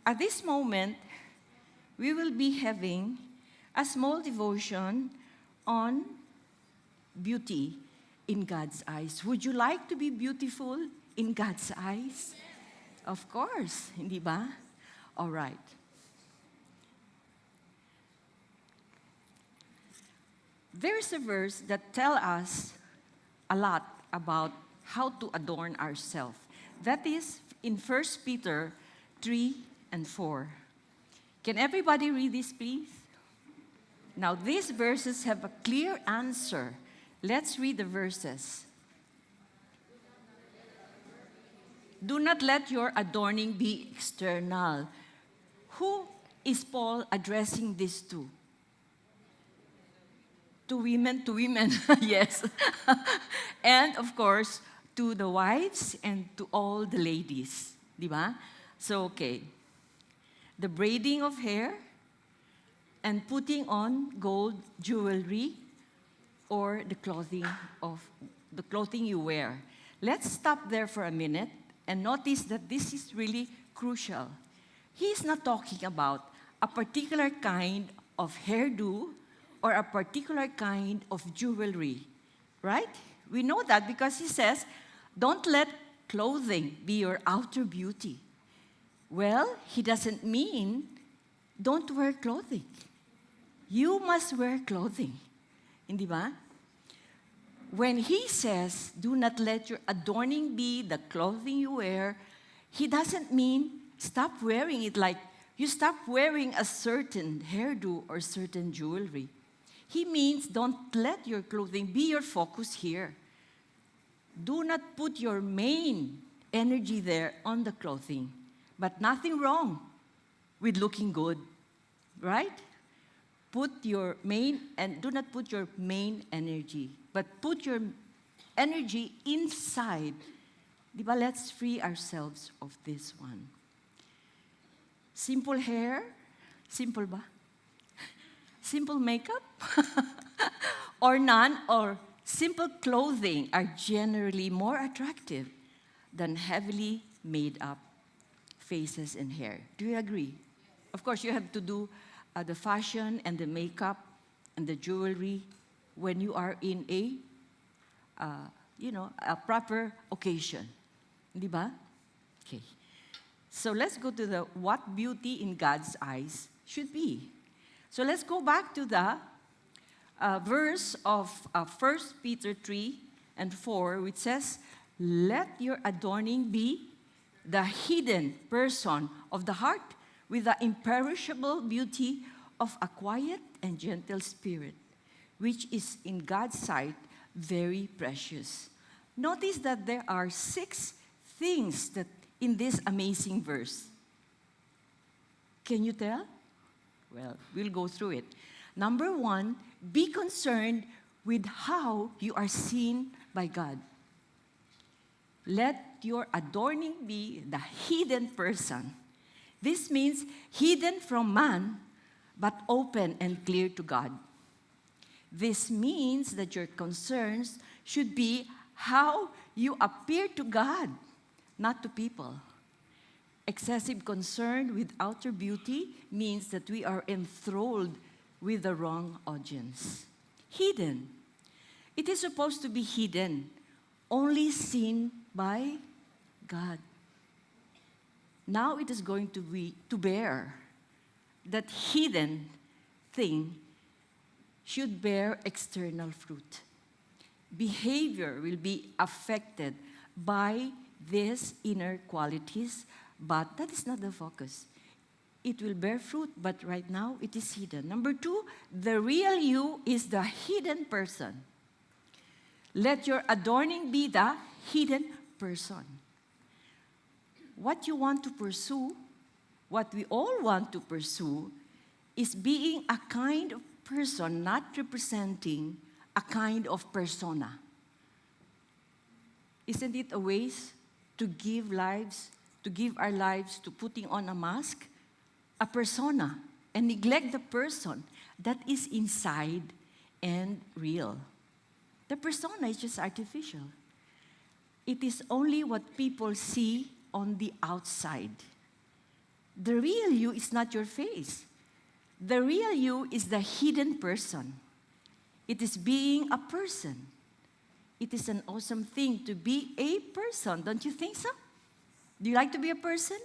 At this moment, we will be having a small devotion on beauty in God's eyes. Would you like to be beautiful in God's eyes? Of course, hindi ba? All right. There's a verse that tells us a lot about how to adorn ourselves. That is in 1 Peter 3 and 4. Can everybody read this, please? Now, these verses have a clear answer. Let's read the verses. Do not let your adorning be external. Who is Paul addressing this to? To women, yes. And of course, to the wives and to all the ladies. Di ba? So, okay. The braiding of hair and putting on gold jewelry or the clothing you wear. Let's stop there for a minute and notice that this is really crucial. He's not talking about a particular kind of hairdo or a particular kind of jewelry, right? We know that because he says, don't let clothing be your outer beauty. Well, he doesn't mean don't wear clothing. You must wear clothing. Hindi ba? When he says, do not let your adorning be the clothing you wear, he doesn't mean stop wearing it like you stop wearing a certain hairdo or certain jewelry. He means don't let your clothing be your focus here. Do not put your main energy there on the clothing. But nothing wrong with looking good, right? Do not put your main energy, but put your energy inside. Diba, let's free ourselves of this one. Simple hair, simple ba? Simple makeup, or none, or simple clothing are generally more attractive than heavily made up faces and hair. Do you agree? Of course, you have to do the fashion and the makeup and the jewelry when you are in a proper occasion. Di ba? Okay. So let's go to the what beauty in God's eyes should be. So let's go back to the verse of 1 Peter 3 and 4, which says, let your adorning be the hidden person of the heart with the imperishable beauty of a quiet and gentle spirit, which is in God's sight very precious. Notice that there are 6 things that in this amazing verse. Can you tell? Well, we'll go through it. Number 1, be concerned with how you are seen by God. Let your adorning be the hidden person. This means hidden from man, but open and clear to God. This means that your concerns should be how you appear to God, not to people. Excessive concern with outer beauty means that we are enthralled with the wrong audience. Hidden. It is supposed to be hidden, only seen by God. Now it is going to bear. That hidden thing should bear external fruit. Behavior will be affected by these inner qualities, but that is not the focus. It will bear fruit, but right now it is hidden. Number 2, the real you is the hidden person. Let your adorning be the hidden person. What you want to pursue, what we all want to pursue, is being a kind of person, not representing a kind of persona. Isn't it a waste to give our lives to putting on a mask, a persona, and neglect the person that is inside and real? The persona is just artificial. It is only what people see on the outside. The real you is not your face. The real you is the hidden person. It is being a person. It is an awesome thing to be a person. Don't you think so? Do you like to be a person?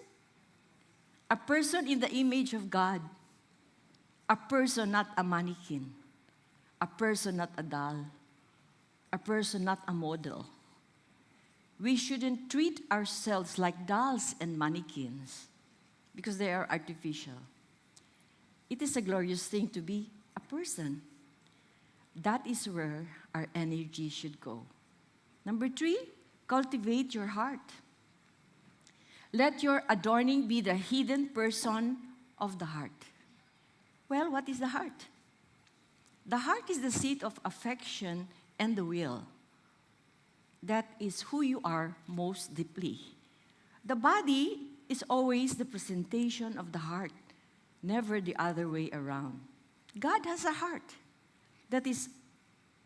A person in the image of God. A person, not a mannequin. A person, not a doll. A person, not a model. We shouldn't treat ourselves like dolls and mannequins because they are artificial. It is a glorious thing to be a person. That is where our energy should go. Number 3, cultivate your heart. Let your adorning be the hidden person of the heart. Well, what is the heart? The heart is the seat of affection and the will. That is who you are most deeply. The body is always the presentation of the heart, never the other way around. God has a heart that is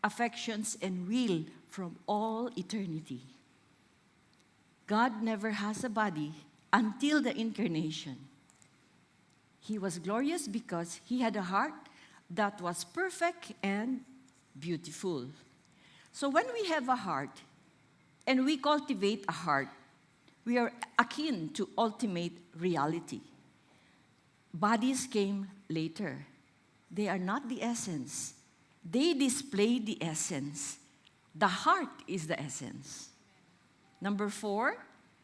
affections and will from all eternity. God never has a body until the incarnation. He was glorious because he had a heart that was perfect and beautiful. So when we have a heart and we cultivate a heart, we are akin to ultimate reality. Bodies came later. They are not the essence. They display the essence. The heart is the essence. Number 4,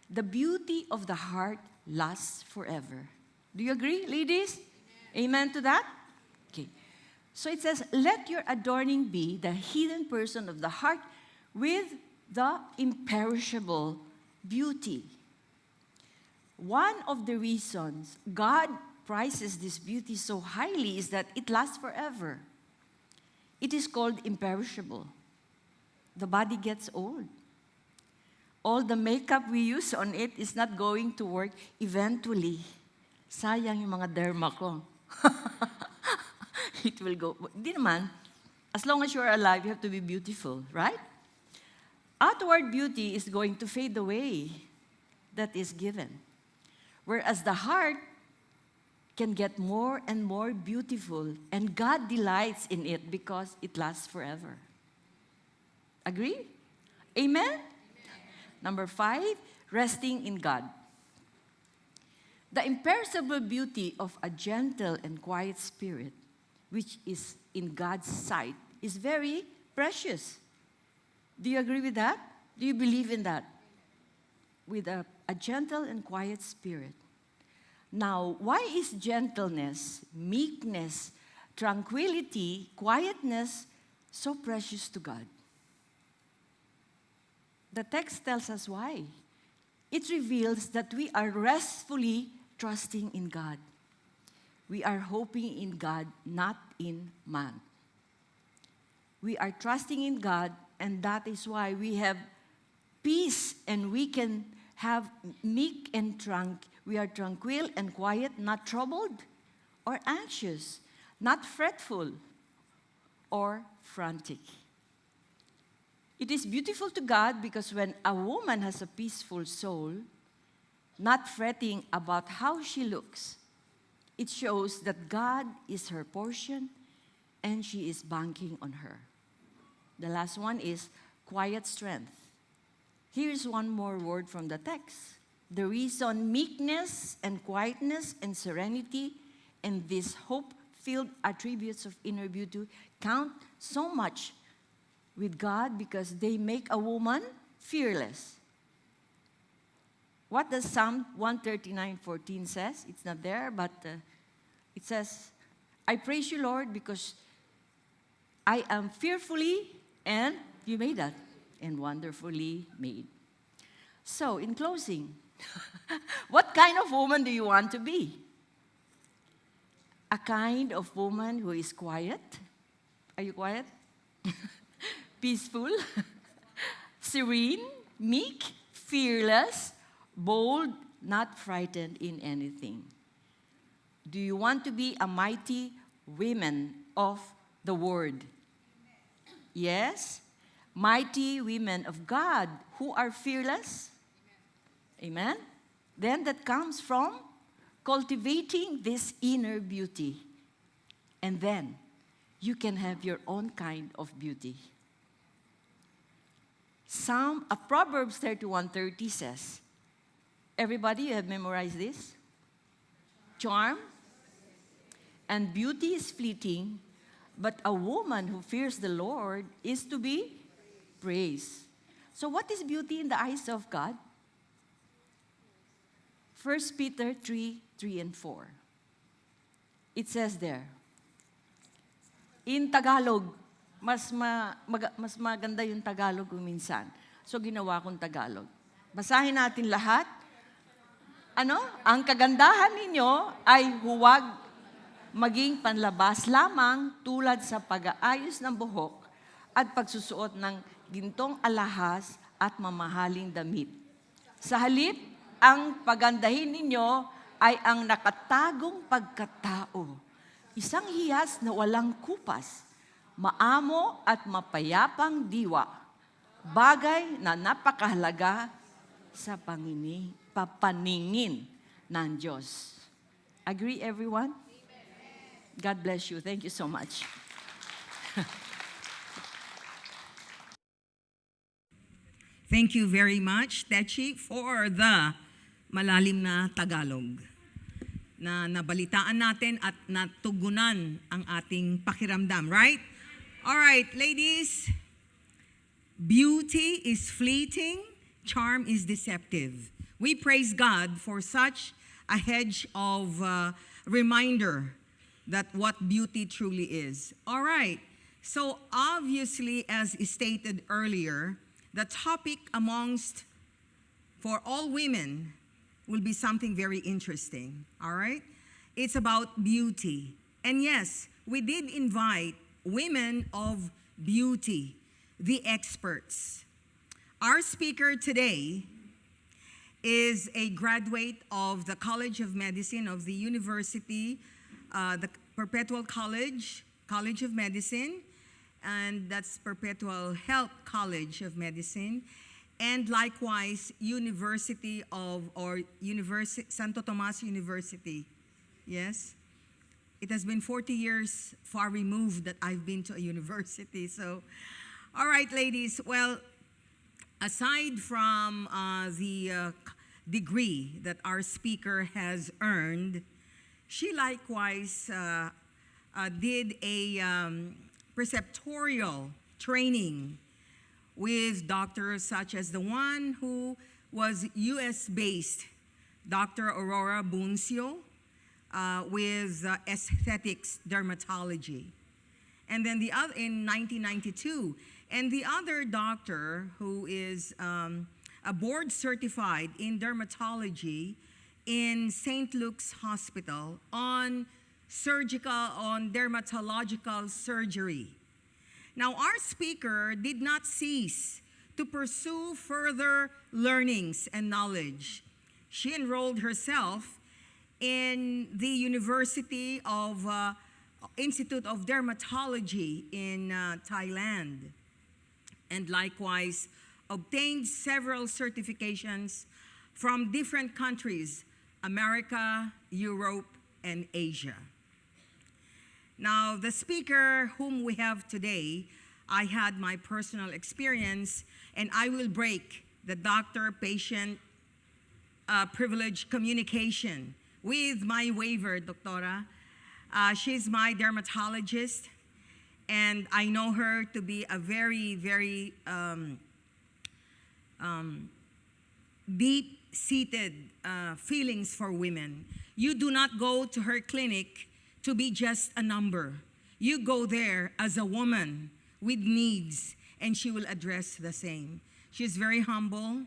the beauty of the heart lasts forever. Do you agree, ladies? Amen to that? Okay. So it says, let your adorning be the hidden person of the heart with the imperishable beauty. One of the reasons God prizes this beauty so highly is that it lasts forever. It is called imperishable. The body gets old. All the makeup we use on it is not going to work eventually. Sayang yung mga derma ko. It will go. Di naman, as long as you're alive, you have to be beautiful, right? Outward beauty is going to fade away. That is given. Whereas the heart can get more and more beautiful, and God delights in it because it lasts forever. Agree? Amen? Number 5, resting in God. The imperishable beauty of a gentle and quiet spirit, which is in God's sight, is very precious. Do you agree with that? Do you believe in that? With a gentle and quiet spirit. Now, why is gentleness, meekness, tranquility, quietness so precious to God? The text tells us why. It reveals that we are restfully trusting in God. We are hoping in God, not in man. We are trusting in God, and that is why we have peace and we can have meek and we are tranquil and quiet, not troubled or anxious, not fretful or frantic. It is beautiful to God because when a woman has a peaceful soul, not fretting about how she looks, it shows that God is her portion and she is banking on her. The last one is quiet strength. Here's one more word from the text. The reason meekness and quietness and serenity and these hope-filled attributes of inner beauty count so much with God because they make a woman fearless. What does Psalm 139:14 says? It's not there, but it says, I praise you, Lord, because I am fearfully and, you made that, and wonderfully made. So, in closing, what kind of woman do you want to be? A kind of woman who is quiet. Are you quiet? Peaceful, serene, meek, fearless, bold, not frightened in anything. Do you want to be a mighty woman of the word? Yes? Mighty women of God who are fearless? Amen? Then that comes from cultivating this inner beauty. And then, you can have your own kind of beauty. Proverbs 31:30 says, everybody, you have memorized this? Charm and beauty is fleeting, but a woman who fears the Lord is to be praised. So what is beauty in the eyes of God? 1 Peter 3:3 and 4. It says there, in Tagalog, mas maganda yung Tagalog minsan. So ginawa kong Tagalog. Basahin natin lahat. Ang kagandahan ninyo ay huwag maging panlabas lamang tulad sa pag-aayos ng buhok at pagsusuot ng gintong alahas at mamahaling damit. Sa halip, ang pagandahin ninyo ay ang nakatagong pagkatao. Isang hiyas na walang kupas, maamo at mapayapang diwa, bagay na napakahalaga sa papaningin ng Diyos. Agree, everyone? God bless you. Thank you so much. Thank you very much, Techi, for the malalim na Tagalog na nabalitaan natin at natugunan ang ating pakiramdam, right? All right, ladies. Beauty is fleeting, charm is deceptive. We praise God for such a hedge of reminder that what beauty truly is. All right, so obviously, as stated earlier, the topic for all women will be something very interesting, all right? It's about beauty. And yes, we did invite women of beauty, the experts. Our speaker today is a graduate of the College of Medicine of the University, the Perpetual College of Medicine, and that's Perpetual Health College of Medicine, and likewise Santo Tomas University. Yes? It has been 40 years far removed that I've been to a university. So, all right, ladies. Well, aside from the degree that our speaker has earned, she likewise did a preceptorial training with doctors such as the one who was US-based, Dr. Aurora Buncio, with aesthetics dermatology. And then the other in 1992. And the other doctor who is a board certified in dermatology in St. Luke's Hospital on dermatological surgery. Now, our speaker did not cease to pursue further learnings and knowledge. She enrolled herself in the Institute of Dermatology in Thailand, and likewise obtained several certifications from different countries, America, Europe, and Asia. Now, the speaker whom we have today, I had my personal experience, and I will break the doctor-patient privilege communication with my waiver, Doctora. She's my dermatologist, and I know her to be a very, very deep-seated feelings for women. You do not go to her clinic to be just a number. You go there as a woman with needs, and she will address the same. She's very humble,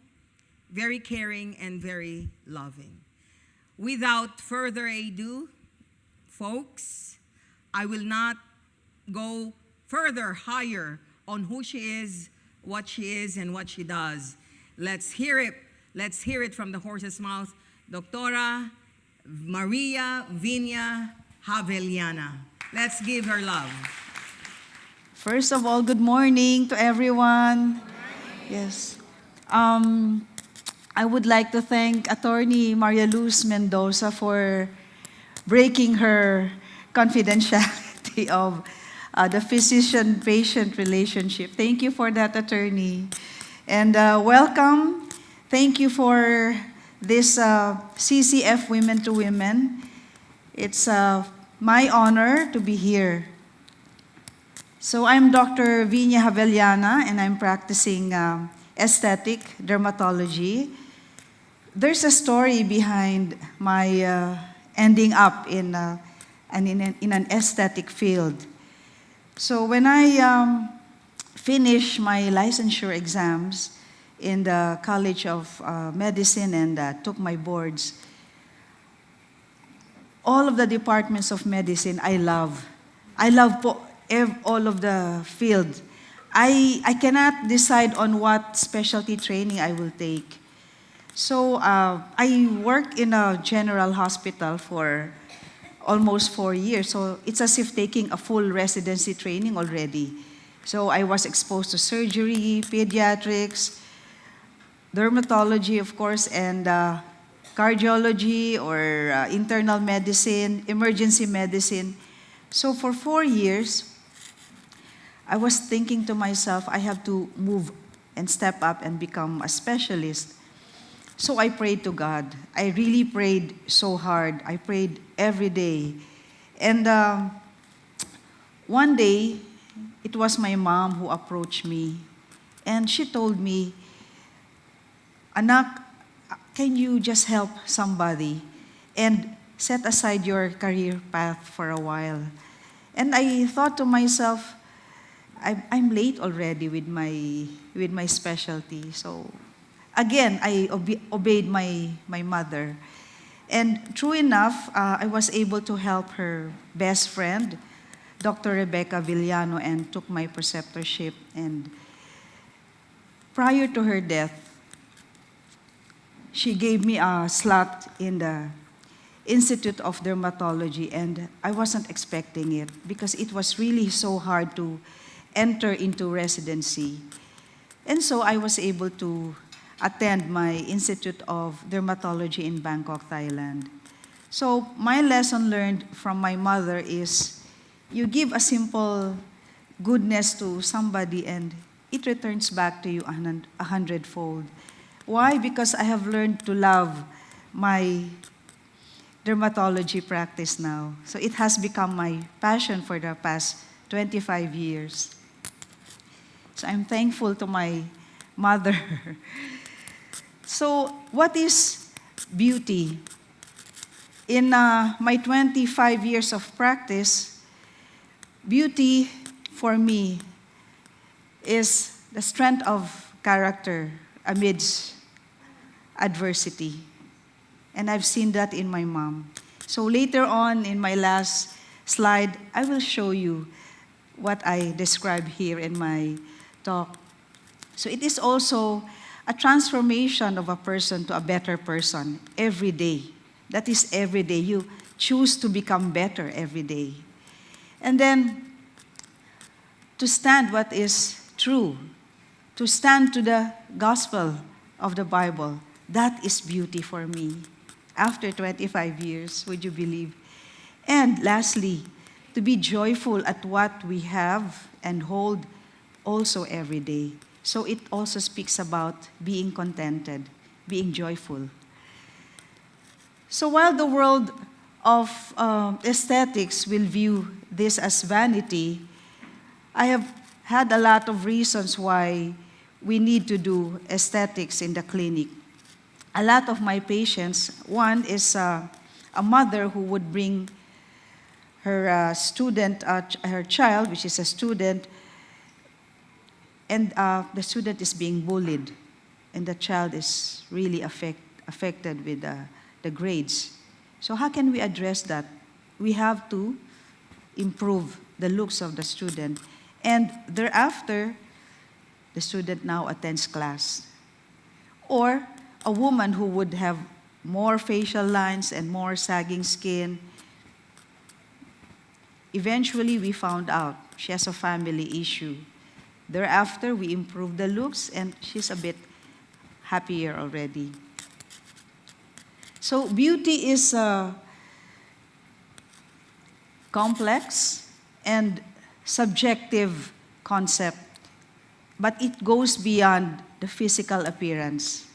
very caring, and very loving. Without further ado, folks, I will not go further higher on who she is, what she is, and what she does. Let's hear it. Let's hear it from the horse's mouth. Doctora Maria Viña Javeliana. Let's give her love. First of all, good morning to everyone. Yes. I would like to thank Attorney Maria Luz Mendoza for breaking her confidentiality of the physician-patient relationship. Thank you for that, Attorney. And welcome. Thank you for this CCF Women to Women. It's my honor to be here. So I'm Dr. Vinia Havellana, and I'm practicing aesthetic dermatology. There's a story behind my ending up in an aesthetic field. So when I finished my licensure exams in the College of Medicine and took my boards, all of the departments of medicine I love. I love all of the field. I cannot decide on what specialty training I will take. So I worked in a general hospital for almost 4 years. So it's as if taking a full residency training already. So I was exposed to surgery, pediatrics, dermatology, of course, and cardiology or internal medicine, emergency medicine. So for 4 years, I was thinking to myself, I have to move and step up and become a specialist. So I prayed to God. I really prayed so hard. I prayed every day. And one day, it was my mom who approached me. And she told me, Anak, can you just help somebody and set aside your career path for a while? And I thought to myself, I'm late already with my specialty. So again, I obeyed my mother. And true enough, I was able to help her best friend, Dr. Rebecca Villano, and took my preceptorship. And prior to her death, she gave me a slot in the Institute of Dermatology, and I wasn't expecting it because it was really so hard to enter into residency. And so I was able to attend my Institute of Dermatology in Bangkok, Thailand. So my lesson learned from my mother is you give a simple goodness to somebody and it returns back to you a hundredfold. Why? Because I have learned to love my dermatology practice now. So it has become my passion for the past 25 years. So I'm thankful to my mother. So what is beauty? In my 25 years of practice, beauty for me is the strength of character amidst adversity. And I've seen that in my mom. So later on in my last slide, I will show you what I describe here in my talk. So it is also a transformation of a person to a better person every day. That is every day. You choose to become better every day. And then to stand what is true, to stand to the gospel of the Bible, that is beauty for me. After 25 years, would you believe? And lastly, to be joyful at what we have and hold also every day. So it also speaks about being contented, being joyful. So while the world of aesthetics will view this as vanity, I have had a lot of reasons why we need to do aesthetics in the clinic. A lot of my patients, one is a mother who would bring her student, her child, which is a student, and the student is being bullied, and the child is really affected with the grades. So how can we address that? We have to improve the looks of the student. And thereafter, the student now attends class. Or a woman who would have more facial lines and more sagging skin. Eventually, we found out she has a family issue. Thereafter, we improved the looks, and she's a bit happier already. So beauty is a complex and subjective concept, but it goes beyond the physical appearance.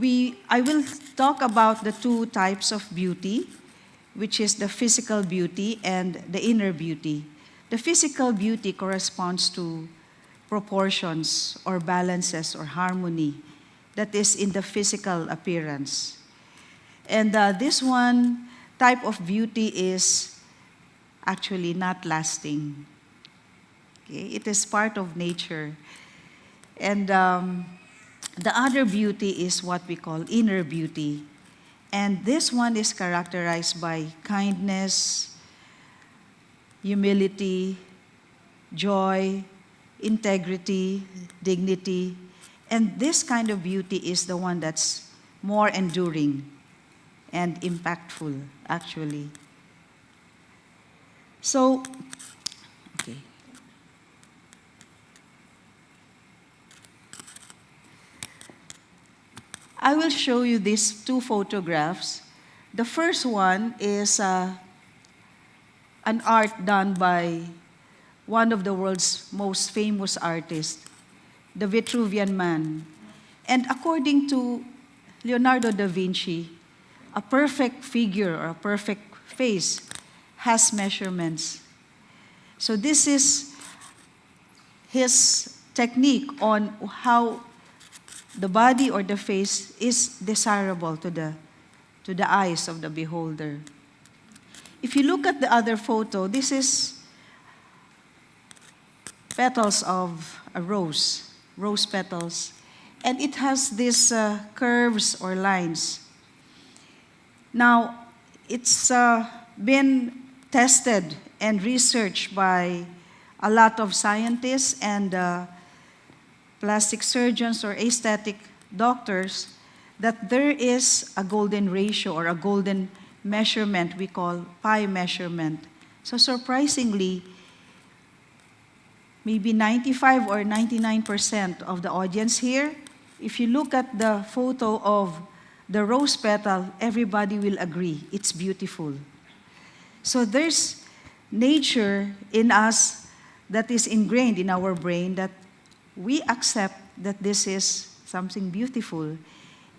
I will talk about the two types of beauty, which is the physical beauty and the inner beauty. The physical beauty corresponds to proportions or balances or harmony that is in the physical appearance. And this one type of beauty is actually not lasting. Okay? It is part of nature. And the other beauty is what we call inner beauty. And this one is characterized by kindness, humility, joy, integrity, dignity. And this kind of beauty is the one that's more enduring and impactful, actually. So, okay. I will show you these two photographs. The first one is an art done by one of the world's most famous artists, the Vitruvian Man. And according to Leonardo da Vinci, a perfect figure or a perfect face has measurements. So this is his technique on how the body or the face is desirable to the eyes of the beholder. If you look at the other photo, this is petals of a rose petals, and it has these curves or lines. Now, it's been tested and researched by a lot of scientists and plastic surgeons or aesthetic doctors that there is a golden ratio or a golden measurement we call pi measurement. So surprisingly, maybe 95 or 99% of the audience here, if you look at the photo of the rose petal, everybody will agree it's beautiful. So there's nature in us that is ingrained in our brain that we accept that this is something beautiful.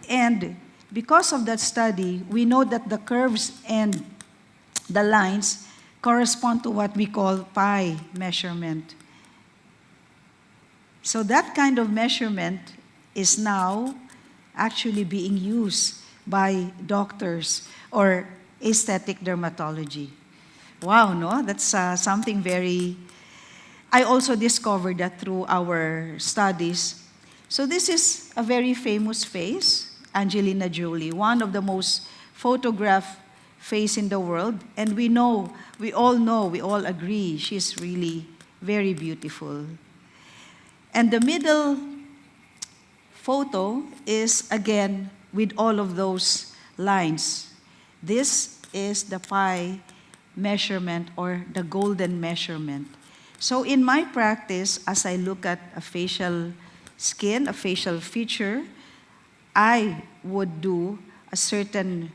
And because of that study, we know that the curves and the lines correspond to what we call pi measurement. So that kind of measurement is now actually being used by doctors or aesthetic dermatology. Wow, no? That's something very... I also discovered that through our studies. So this is a very famous face, Angelina Jolie, one of the most photographed face in the world. And we all agree, she's really very beautiful. And the middle photo is, again, with all of those lines. This is the pi measurement or the golden measurement. So in my practice, as I look at a facial skin, a facial feature, I would do a certain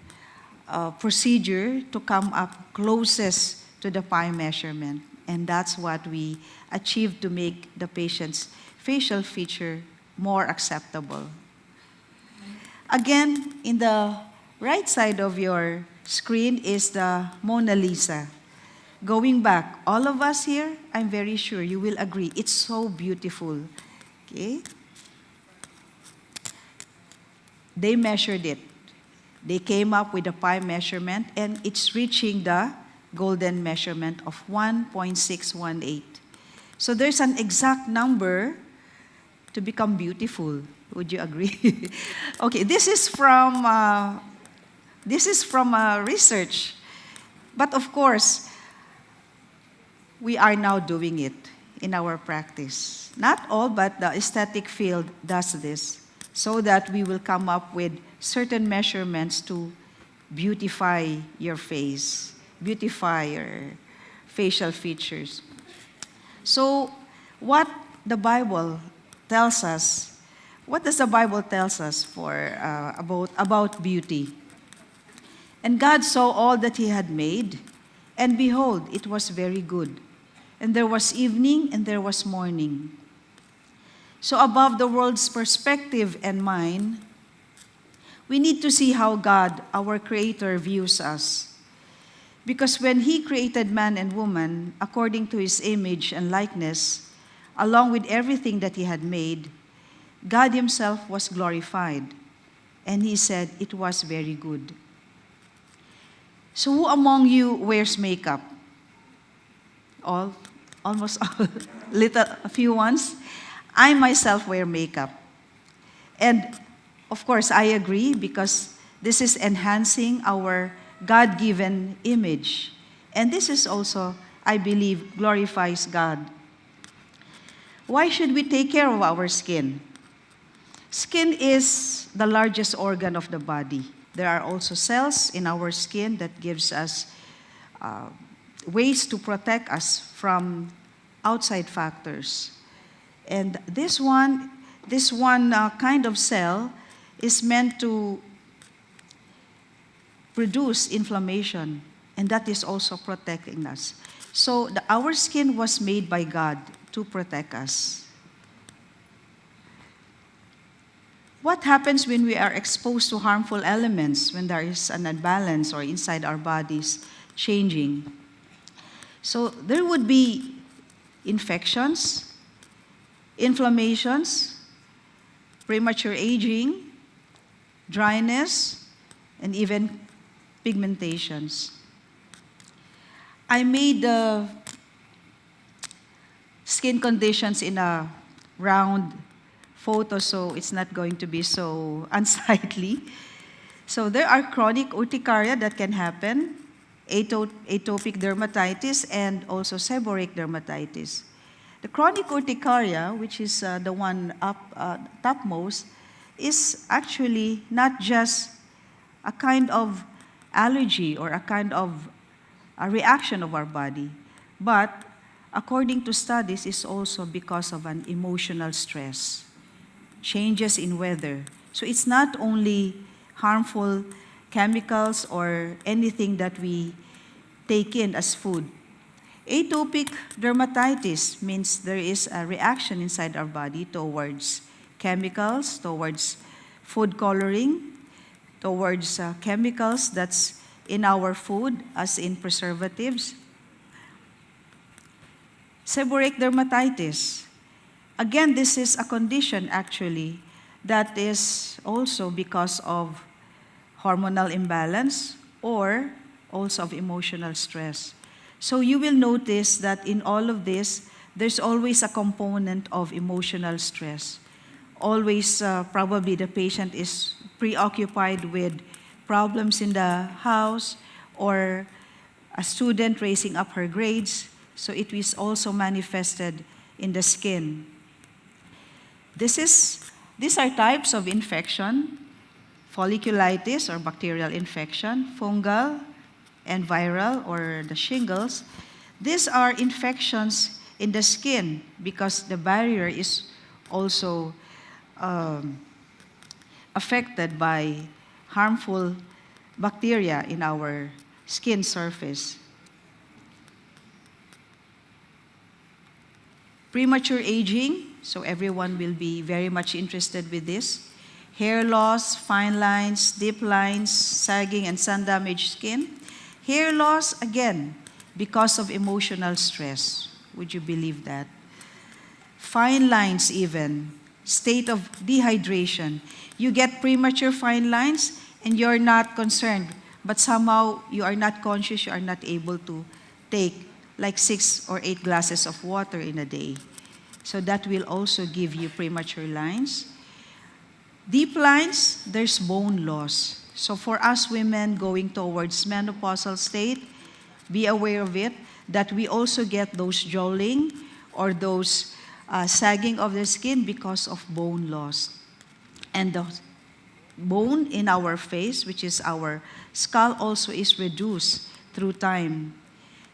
procedure to come up closest to the pi measurement. And that's what we achieve to make the patient's facial feature more acceptable. Again, in the right side of your screen is the Mona Lisa. Going back, all of us here, I'm very sure you will agree, it's so beautiful. Okay? They measured it. They came up with a pi measurement, and it's reaching the golden measurement of 1.618. So there's an exact number to become beautiful. Would you agree? Okay, this is from research. But of course, we are now doing it in our practice. Not all, but the aesthetic field does this so that we will come up with certain measurements to beautify your face, beautify your facial features. So what the Bible tells us What does the Bible tells us about beauty? And God saw all that he had made, and behold, it was very good. And there was evening and there was morning. So above the world's perspective and mine, we need to see how God, our Creator, views us. Because when he created man and woman according to his image and likeness, along with everything that he had made, God himself was glorified. And he said, it was very good. So who among you wears makeup? All? Almost all? A few ones? I myself wear makeup. And of course, I agree because this is enhancing our God-given image. And this is also, I believe, glorifies God. Why should we take care of our skin? Skin is the largest organ of the body. There are also cells in our skin that gives us ways to protect us from outside factors. And this one kind of cell is meant to produce inflammation, and that is also protecting us. So our skin was made by God to protect us. What happens when we are exposed to harmful elements, when there is an imbalance or inside our bodies changing? So there would be infections, inflammations, premature aging, dryness, and even pigmentations. I made skin conditions in a round photo, so it's not going to be so unsightly. So there are chronic urticaria that can happen, atopic dermatitis, and also seborrheic dermatitis. The chronic urticaria, which is the one topmost, is actually not just a kind of allergy or a kind of a reaction of our body, but according to studies, is also because of an emotional stress, changes in weather. So it's not only harmful chemicals or anything that we take in as food. Atopic dermatitis means there is a reaction inside our body towards chemicals, towards food coloring, towards chemicals that's in our food, as in preservatives. Seborrheic dermatitis. Again, this is a condition actually that is also because of hormonal imbalance or also of emotional stress. So you will notice that in all of this, there's always a component of emotional stress. Always, probably the patient is preoccupied with problems in the house or a student raising up her grades. So it is also manifested in the skin. These are types of infection: folliculitis or bacterial infection, fungal, and viral or the shingles. These are infections in the skin because the barrier is also affected by harmful bacteria in our skin surface. Premature aging, so everyone will be very much interested with this. Hair loss, fine lines, deep lines, sagging, and sun-damaged skin. Hair loss, again, because of emotional stress. Would you believe that? Fine lines even, state of dehydration. You get premature fine lines and you're not concerned, but somehow you are not conscious, you are not able to take like 6 or 8 glasses of water in a day. So that will also give you premature lines. Deep lines, there's bone loss. So for us women going towards menopausal state, be aware of it, that we also get those jowling or those sagging of the skin because of bone loss. And the bone in our face, which is our skull, also is reduced through time.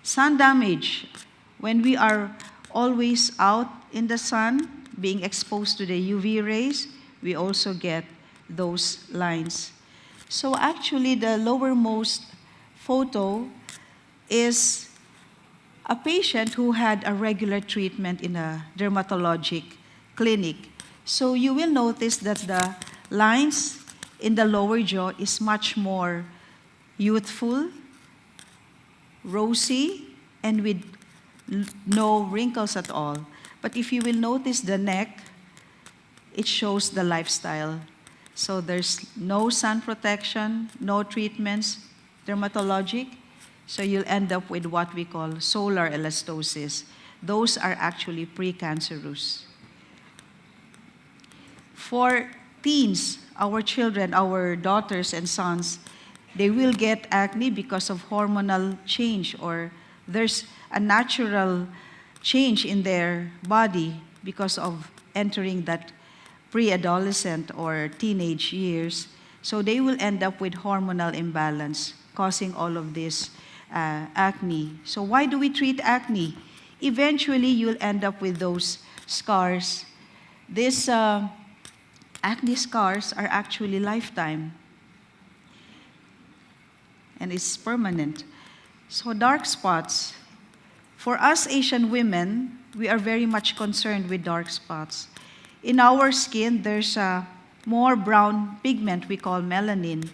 Sun damage, when we are always out in the sun, being exposed to the UV rays, we also get those lines. So actually, the lowermost photo is a patient who had a regular treatment in a dermatologic clinic. So you will notice that the lines in the lower jaw is much more youthful, rosy, and with no wrinkles at all. But if you will notice the neck, it shows the lifestyle. So there's no sun protection, no treatments, dermatologic. So you'll end up with what we call solar elastosis. Those are actually precancerous. For teens, our children, our daughters and sons, they will get acne because of hormonal change, or there's a natural change in their body because of entering that pre-adolescent or teenage years. So they will end up with hormonal imbalance, causing all of this acne. So why do we treat acne? Eventually, you'll end up with those scars. These acne scars are actually lifetime, and it's permanent. So dark spots. For us Asian women, we are very much concerned with dark spots. In our skin, there's a more brown pigment we call melanin,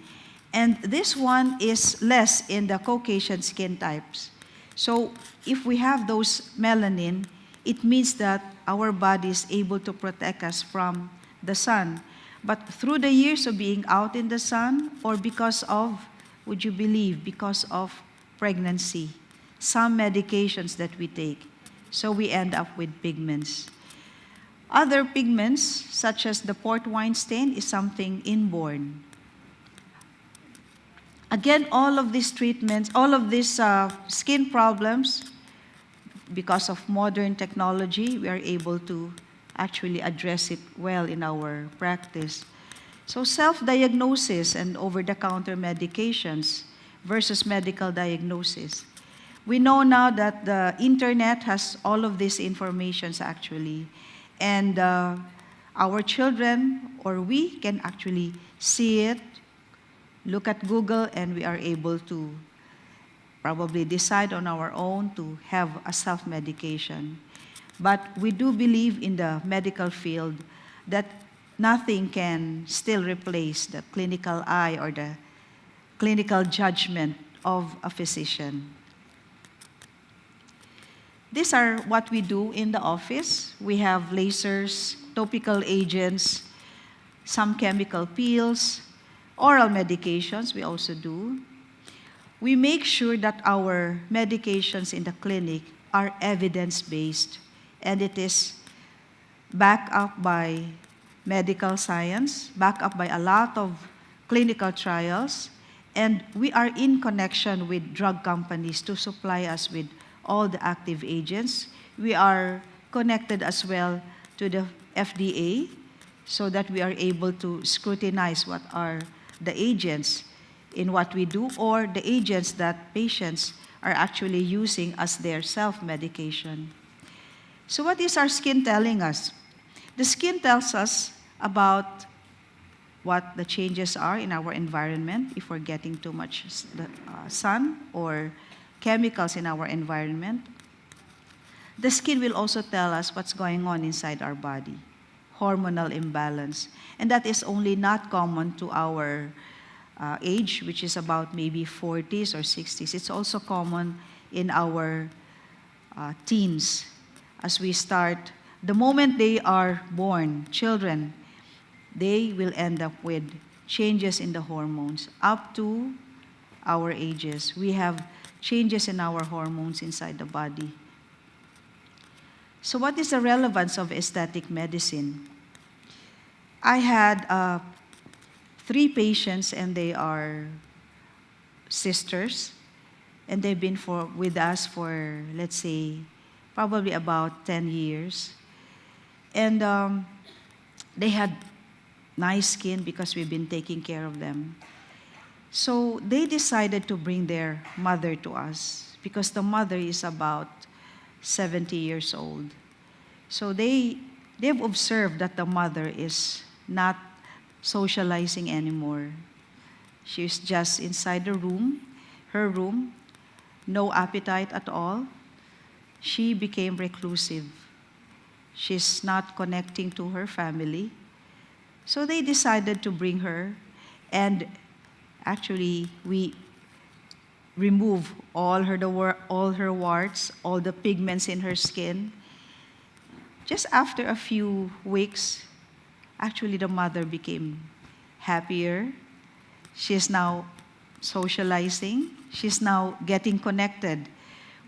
and this one is less in the Caucasian skin types. So if we have those melanin, it means that our body is able to protect us from the sun. But through the years of being out in the sun, or because of, would you believe, because of pregnancy, some medications that we take, so we end up with pigments. Other pigments, such as the port wine stain, is something inborn. Again, all of these treatments, all of these skin problems, because of modern technology, we are able to actually address it well in our practice. So self-diagnosis and over-the-counter medications versus medical diagnosis. We know now that the internet has all of these informations actually, and our children or we can actually see it, look at Google, and we are able to probably decide on our own to have a self-medication. But we do believe in the medical field that nothing can still replace the clinical eye or the clinical judgment of a physician. These are what we do in the office. We have lasers, topical agents, some chemical peels, oral medications we also do. We make sure that our medications in the clinic are evidence-based, and it is backed up by medical science, backed up by a lot of clinical trials, and we are in connection with drug companies to supply us with all the active agents. We are connected as well to the FDA so that we are able to scrutinize what are the agents in what we do, or the agents that patients are actually using as their self-medication. So what is our skin telling us? The skin tells us about what the changes are in our environment, if we're getting too much sun or chemicals in our environment. The skin will also tell us what's going on inside our body, hormonal imbalance. And that is only not common to our age, which is about maybe 40s or 60s. It's also common in our teens. As we start, the moment they are born, children, they will end up with changes in the hormones. Up to our ages, we have changes in our hormones inside the body. So what is the relevance of aesthetic medicine? I had 3 patients, and they are sisters, and they've been with us for, let's say, probably about 10 years. And they had nice skin because we've been taking care of them. So they decided to bring their mother to us because the mother is about 70 years old. So they've observed that the mother is not socializing anymore. She's just inside the room, her room, no appetite at all. She became reclusive. She's not connecting to her family. So they decided to bring her, and actually we remove all her warts, all the pigments in her skin. Just after a few weeks, actually the mother became happier. She's now socializing. She's now getting connected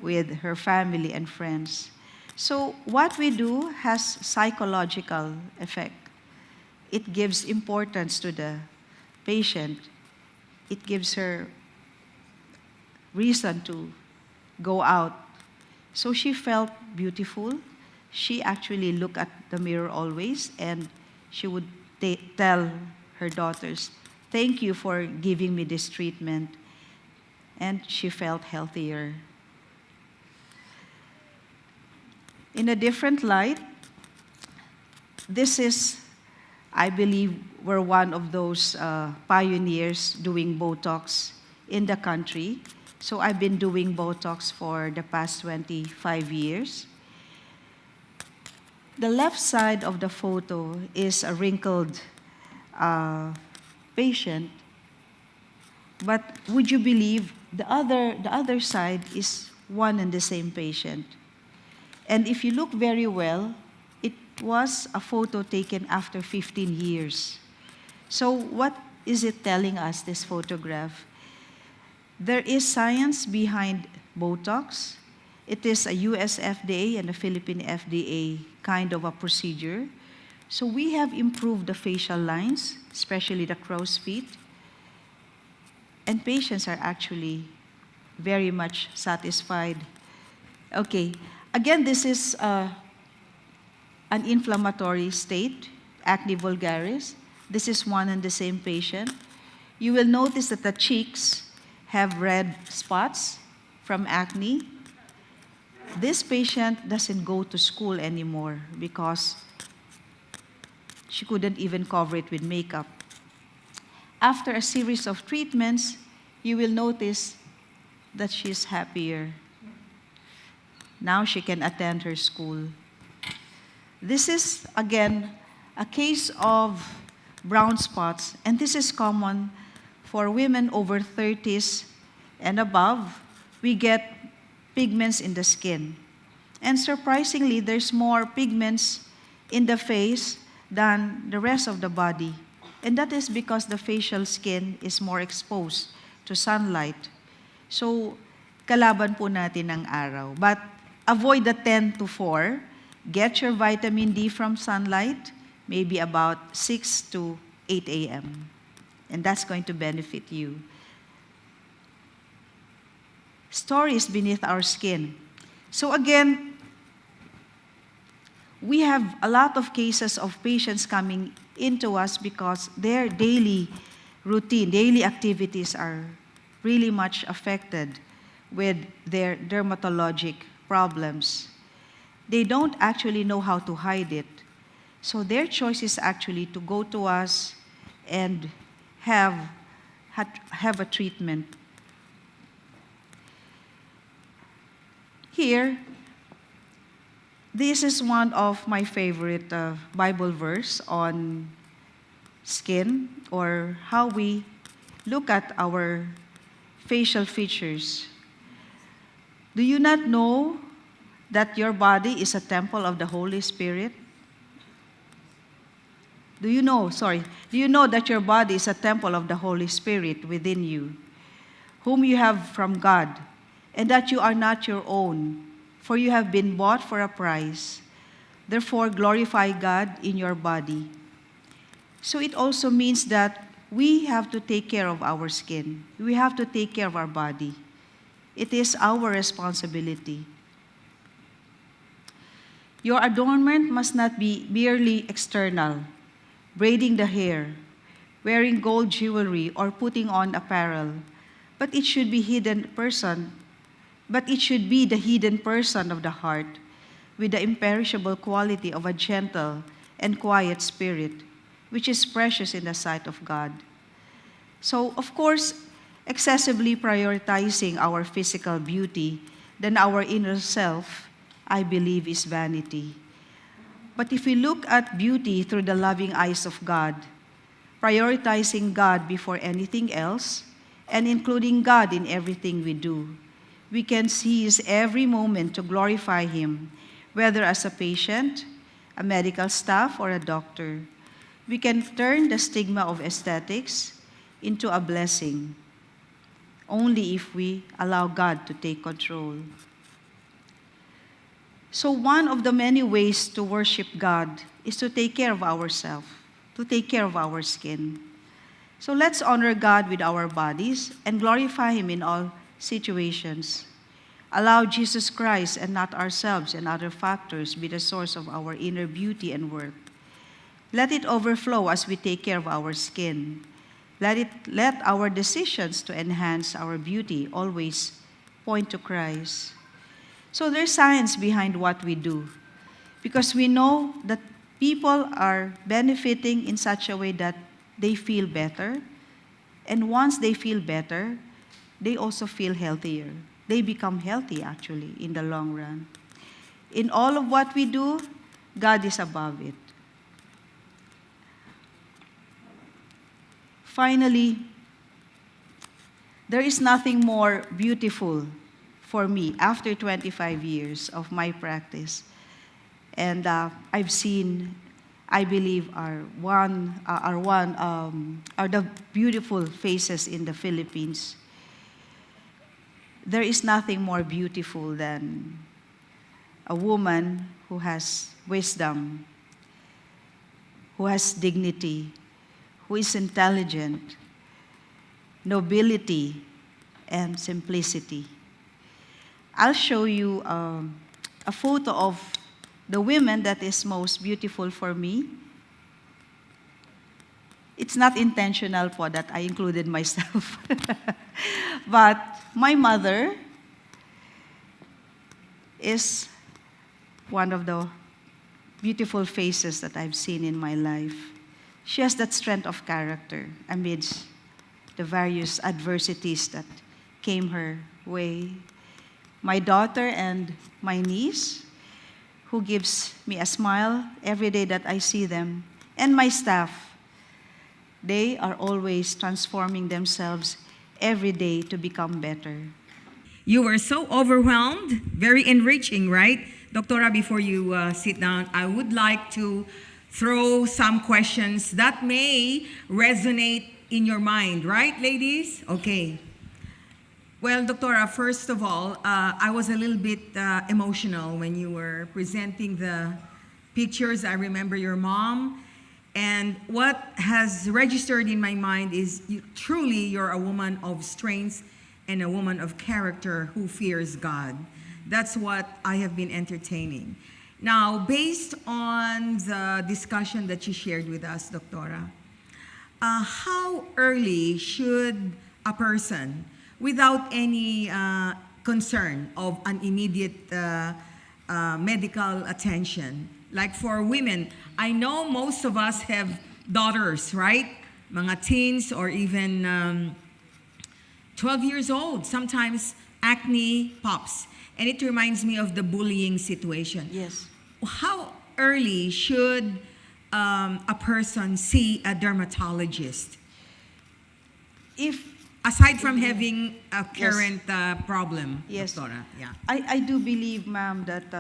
with her family and friends. So what we do has psychological effect. It gives importance to the patient. It gives her reason to go out. So she felt beautiful. She actually looked at the mirror always, and she would tell her daughters, "Thank you for giving me this treatment." And she felt healthier. In a different light, this is, I believe, we're one of those pioneers doing Botox in the country. So I've been doing Botox for the past 25 years. The left side of the photo is a wrinkled patient, but would you believe the other side is one and the same patient? And if you look very well, it was a photo taken after 15 years. So what is it telling us, this photograph? There is science behind Botox. It is a US FDA and a Philippine FDA kind of a procedure. So we have improved the facial lines, especially the crow's feet. And patients are actually very much satisfied. Okay, again, this is an inflammatory state, acne vulgaris. This is one and the same patient. You will notice that the cheeks have red spots from acne. This patient doesn't go to school anymore because she couldn't even cover it with makeup. After a series of treatments, you will notice that she's happier. Now she can attend her school. This is, again, a case of brown spots, and this is common for women over 30s and above. We get pigments in the skin. And surprisingly, there's more pigments in the face than the rest of the body. And that is because the facial skin is more exposed to sunlight. So, kalaban po natin ang araw. But avoid the 10 to 4. Get your vitamin D from sunlight, maybe about 6 to 8 a.m. And that's going to benefit you. Stories beneath our skin. So again, we have a lot of cases of patients coming into us because their daily routine, daily activities are really much affected with their dermatologic problems. They don't actually know how to hide it. So their choice is actually to go to us and have a treatment. Here, this is one of my favorite Bible verse on skin, or how we look at our facial features. Do you not know that your body is a temple of the Holy Spirit? Do you know that your body is a temple of the Holy Spirit within you, whom you have from God, and that you are not your own, for you have been bought for a price. Therefore, glorify God in your body. So it also means that we have to take care of our skin. We have to take care of our body. It is our responsibility. Your adornment must not be merely external, braiding the hair, wearing gold jewelry, or putting on apparel, but it should be the hidden person of the heart, with the imperishable quality of a gentle and quiet spirit, which is precious in the sight of God. So, of course, excessively prioritizing our physical beauty than our inner self, I believe, is vanity. But if we look at beauty through the loving eyes of God, prioritizing God before anything else, and including God in everything we do, we can seize every moment to glorify Him, whether as a patient, a medical staff, or a doctor. We can turn the stigma of aesthetics into a blessing, only if we allow God to take control. So one of the many ways to worship God is to take care of ourselves, to take care of our skin. So let's honor God with our bodies and glorify Him in all situations. Allow Jesus Christ and not ourselves and other factors be the source of our inner beauty and worth. Let it overflow as we take care of our skin. Let our decisions to enhance our beauty always point to Christ. So there's science behind what we do, because we know that people are benefiting in such a way that they feel better, and once they feel better, they also feel healthier. They become healthy, actually, in the long run. In all of what we do, God is above it. Finally, there is nothing more beautiful for me after 25 years of my practice. And I've seen, I believe, are the beautiful faces in the Philippines. There is nothing more beautiful than a woman who has wisdom, who has dignity, who is intelligent, nobility, and simplicity. I'll show you a photo of the women that is most beautiful for me. It's not intentional po that I included myself. But my mother is one of the beautiful faces that I've seen in my life. She has that strength of character amidst the various adversities that came her way. My daughter and my niece, who gives me a smile every day that I see them, and my staff, they are always transforming themselves every day to become better. You were so overwhelmed, very enriching, right? Doctora, before you sit down, I would like to throw some questions that may resonate in your mind, right, ladies? Okay. Well, Doctora, first of all, I was a little bit emotional when you were presenting the pictures. I remember your mom. And what has registered in my mind is you're a woman of strength and a woman of character who fears God. That's what I have been entertaining. Now, based on the discussion that you shared with us, Doctora, how early should a person, without any concern of an immediate medical attention, like for women, I know most of us have daughters, right? Mga teens or even 12 years old. Sometimes acne pops. And it reminds me of the bullying situation. Yes. How early should a person see a dermatologist? Aside from having a current problem, Yes. Doctora. Yeah. I do believe, ma'am, that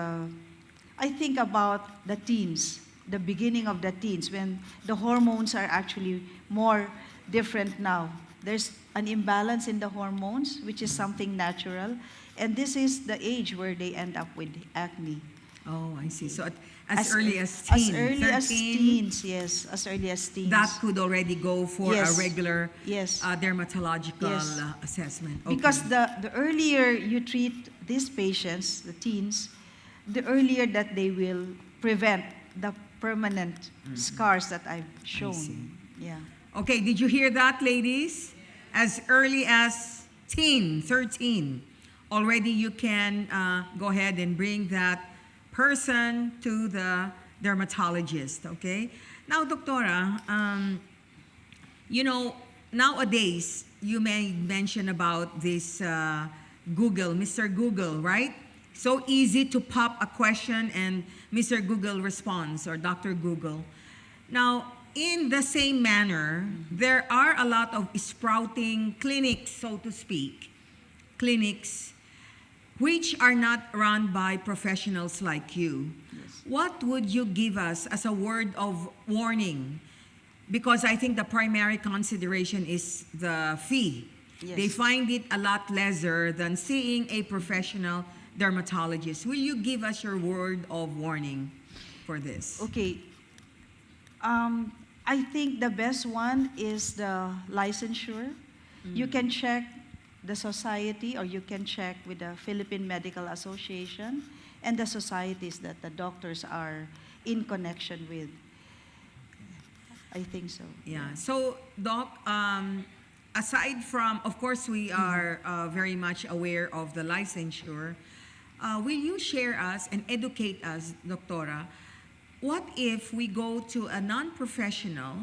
I think about the teens, the beginning of the teens, when the hormones are actually more different now. There's an imbalance in the hormones, which is something natural, and this is the age where they end up with acne. Oh, I see. So as early as teens. As early 13, as teens, yes. As early as teens. that could already go for a Yes. regular Yes. Dermatological Yes. assessment. Okay. Because the earlier you treat these patients, the teens, the earlier that they will prevent the permanent scars that I've shown. see. Yeah. Okay, did you hear that, ladies? As early as 13, already you can go ahead and bring that person to the dermatologist, okay? Now, Doctora, you know, nowadays, you may mention about this Google, Mr. Google, right? So easy to pop a question and Mr. Google responds, or Dr. Google. Now, in the same manner, there are a lot of sprouting clinics, so to speak, clinics which are not run by professionals like you. Yes. What would you give us as a word of warning? Because I think the primary consideration is the fee. Yes. They find it a lot lesser than seeing a professional dermatologist. Will you give us your word of warning for this? Okay. I think the best one is the licensure. You can check the society, or you can check with the Philippine Medical Association and the societies that the doctors are in connection with. I think so. Yeah. So, Doc, aside from, of course, we are very much aware of the licensure. Will you share us and educate us, Doctora, what if we go to a non-professional?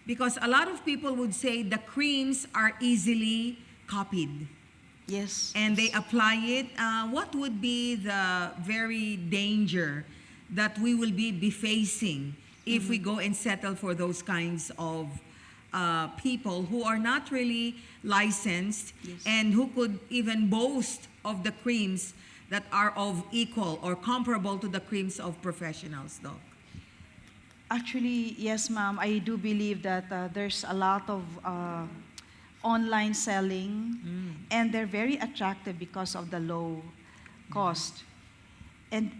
Because a lot of people would say the creams are easily copied Yes. and they apply it. What would be the very danger that we will be facing if we go and settle for those kinds of people who are not really licensed Yes. and who could even boast of the creams that are of equal or comparable to the creams of professionals, Doc? Actually, yes, ma'am. I do believe that there's a lot of online selling, and they're very attractive because of the low cost. And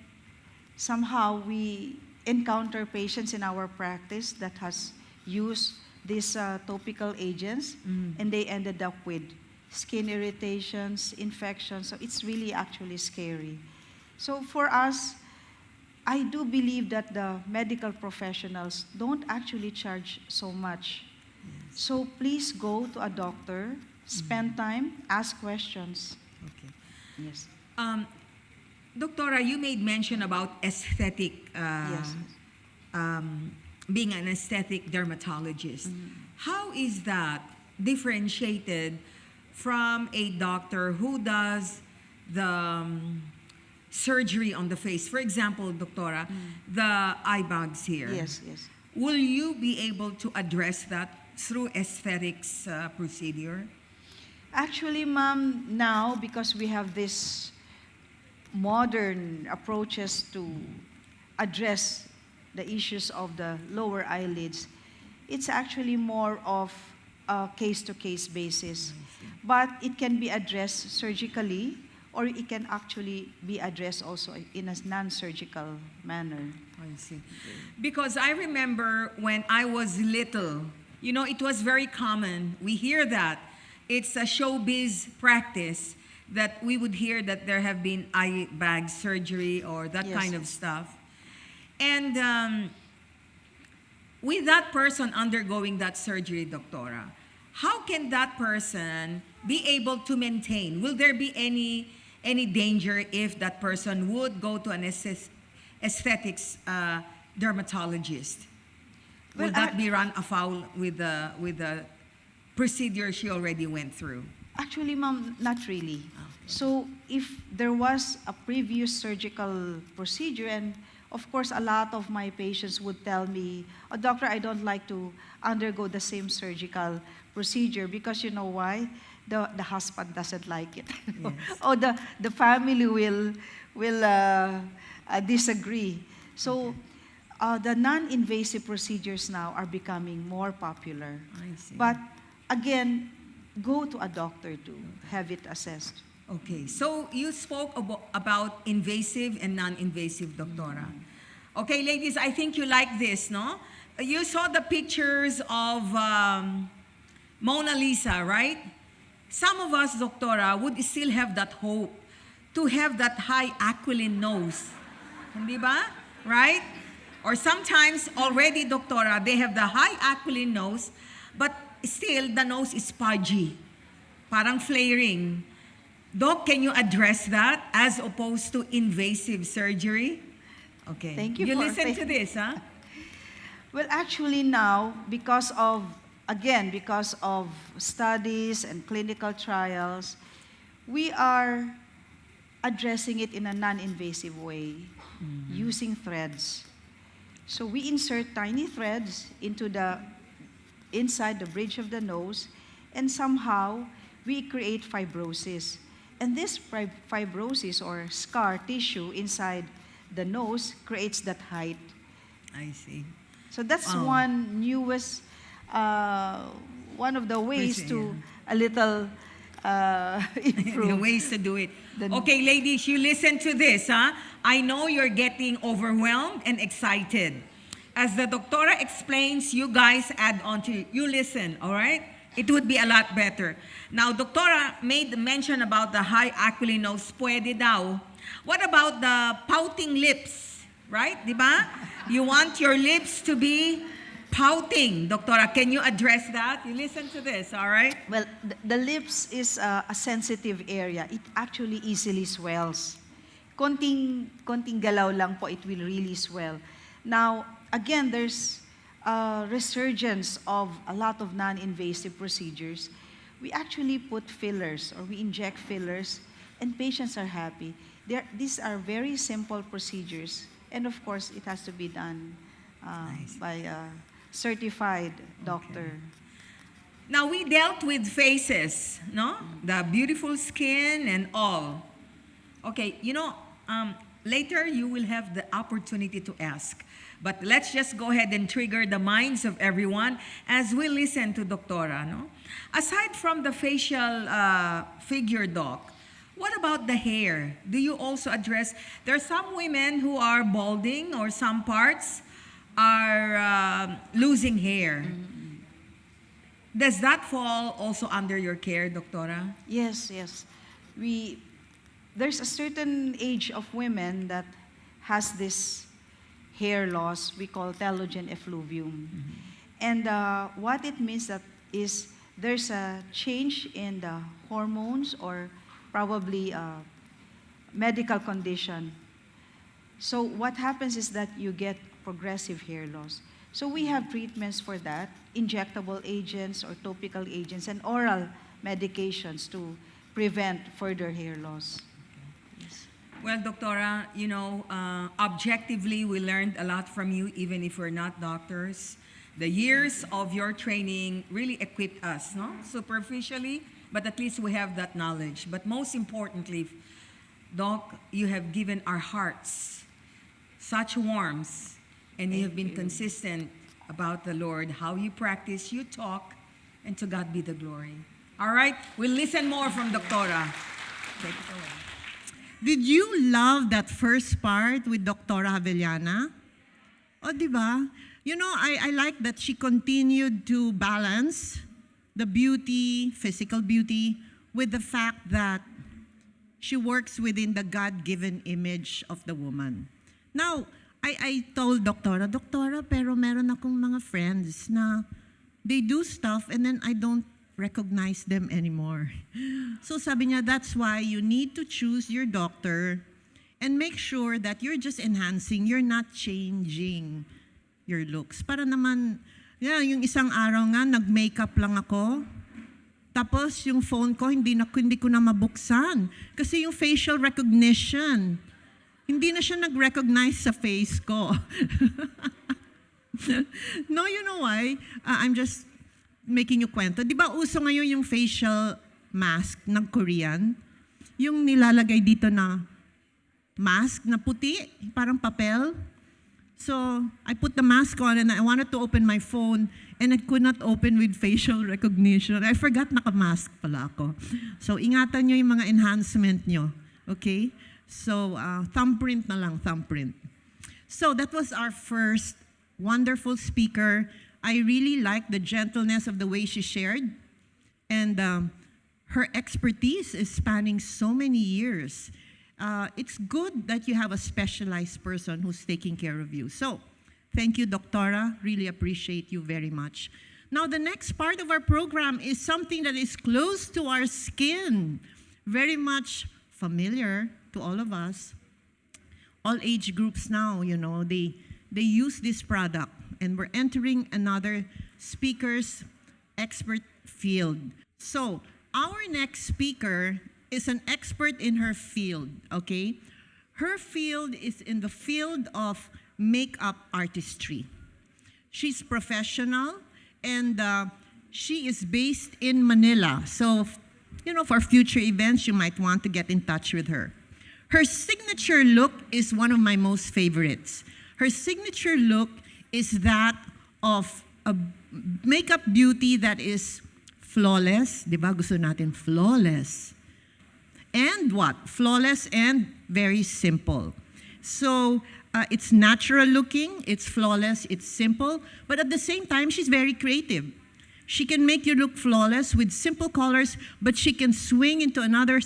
somehow we encounter patients in our practice that has used these topical agents, and they ended up with skin irritations, infections. So it's really actually scary. So for us, I do believe that the medical professionals don't actually charge so much. So please go to a doctor, spend time, ask questions. Okay. Yes. Doctora, you made mention about aesthetic, Yes. Being an aesthetic dermatologist. How is that differentiated from a doctor who does the surgery on the face? For example, Doctora, the eye bags here. Yes, yes. Will you be able to address that through aesthetics procedure? Actually, ma'am, now because we have this modern approaches to address the issues of the lower eyelids, it's actually more of a case-to-case basis. But it can be addressed surgically, or it can actually be addressed also in a non-surgical manner. I see. Because I remember when I was little, you know, it was very common. We hear that. It's a showbiz practice that we would hear that there have been eye bag surgery or that Yes. kind of stuff. And with that person undergoing that surgery, Doctora, how can that person be able to maintain? Will there be any danger if that person would go to an aesthetics dermatologist? Will Well, that be run afoul with the procedure she already went through? Actually, ma'am, not really. So if there was a previous surgical procedure, and of course a lot of my patients would tell me, oh, doctor, I don't like to undergo the same surgical procedure because you know why? The husband doesn't like it. Yes. Or the family will disagree. So the non-invasive procedures now are becoming more popular. I see. But again, go to a doctor to have it assessed. Okay, so you spoke about invasive and non-invasive, Doctora. Okay, ladies, I think you like this, no? You saw the pictures of Mona Lisa, right? Some of us, Doctora, would still have that hope to have that high aquiline nose. Hindi ba? Right? Or sometimes already, Doctora, they have the high aquiline nose, but still the nose is pudgy, parang flaring. Doc, can you address that as opposed to invasive surgery? Okay. Thank you You for- listen to this, huh? Well, actually now, because of studies and clinical trials, we are addressing it in a non-invasive way, using threads. So we insert tiny threads inside the bridge of the nose, and somehow we create fibrosis. And this fibrosis or scar tissue inside the nose creates that height. I see. So that's Oh. one of the ways Ways, to a little The improve. ways to do it. The- Okay, ladies, you listen to this, huh? I know you're getting overwhelmed and excited. As the doctora explains, you guys add on to it. You listen, all right? It would be a lot better. Now, doctora made mention about the high aquiline nose. Pwede daw. What about the pouting lips? Right? Di ba? You want your lips to be pouting. Doctora, can you address that? You listen to this, all right? Well, the lips is a sensitive area. It actually easily swells. Konting galaw lang po, it will really swell. Now, again, there's a resurgence of a lot of non-invasive procedures. We actually put fillers or we inject fillers and patients are happy. These are very simple procedures. And of course, it has to be done by a certified doctor. Now, we dealt with faces, no? The beautiful skin and all. Okay, later you will have the opportunity to ask. But let's just go ahead and trigger the minds of everyone as we listen to Doctora, no? Aside from the facial figure, Doc, what about the hair? Do you also address, there are some women who are balding or some parts are losing hair. Does that fall also under your care, Doctora? Yes, yes. There's a certain age of women that has this hair loss we call telogen effluvium. And what it means that is there's a change in the hormones or probably a medical condition. So what happens is that you get progressive hair loss. So we have treatments for that, injectable agents or topical agents and oral medications to prevent further hair loss. Yes. Well, Doctora, objectively, we learned a lot from you, even if we're not doctors. The years of your training really equipped us, no? Superficially, but at least we have that knowledge. But most importantly, Doc, you have given our hearts such warmth, and you have been consistent about the Lord, how you practice, you talk, and to God be the glory. All right, we'll listen more from Doctora. Take it away. Did you love that first part with Dr. Havellana? O, di ba? I like that she continued to balance the beauty, physical beauty, with the fact that she works within the God-given image of the woman. Now, I told Doctora, pero meron akong mga friends na they do stuff and then I don't recognize them anymore. So sabi niya, that's why you need to choose your doctor and make sure that you're just enhancing, you're not changing your looks. Para naman, yung isang araw nga, nag-makeup lang ako. Tapos yung phone ko, hindi ko na mabuksan. Kasi yung facial recognition, hindi na siya nag-recognize sa face ko. No, you know why? I'm just making you kwento. Di ba uso ngayon yung facial mask ng Korean? Yung nilalagay dito na mask na puti, parang papel. So, I put the mask on and I wanted to open my phone and I could not open with facial recognition. I forgot naka-mask pala ako. So, ingatan nyo yung mga enhancement nyo. Okay? So, thumbprint na lang, thumbprint. So, that was our first wonderful speaker. I really liked the gentleness of the way she shared. And her expertise is spanning so many years. It's good that you have a specialized person who's taking care of you. So, thank you, Doctora. Really appreciate you very much. Now, the next part of our program is something that is close to our skin, very much familiar to all of us. All age groups now, they use this product. and we're entering another speaker's expert field. So, our next speaker is an expert in her field, okay? Her field is in the field of makeup artistry. She's professional, and she is based in Manila. So, for future events, you might want to get in touch with her. Her signature look is one of my most favorites. Her signature look is that of a makeup beauty that is flawless. Diba? Gusto natin flawless. And what? Flawless and very simple. So, it's natural looking, it's flawless, it's simple, but at the same time, she's very creative. She can make you look flawless with simple colors, but she can swing into another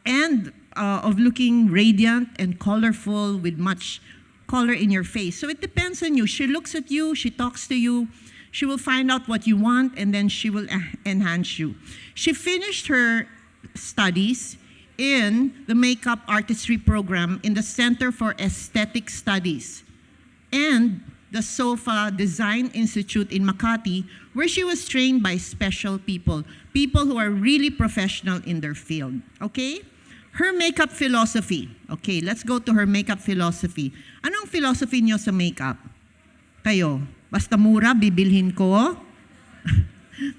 end of looking radiant and colorful with much color in your face. So it depends on you. She looks at you, she talks to you, she will find out what you want, and then she will enhance you. She finished her studies in the makeup artistry program in the Center for Aesthetic Studies and the SOFA Design Institute in Makati, where she was trained by special people who are really professional in their field, okay? Her makeup philosophy. Okay, let's go to her makeup philosophy. Anong philosophy niyo sa makeup? Kayo, basta mura, bibilhin ko.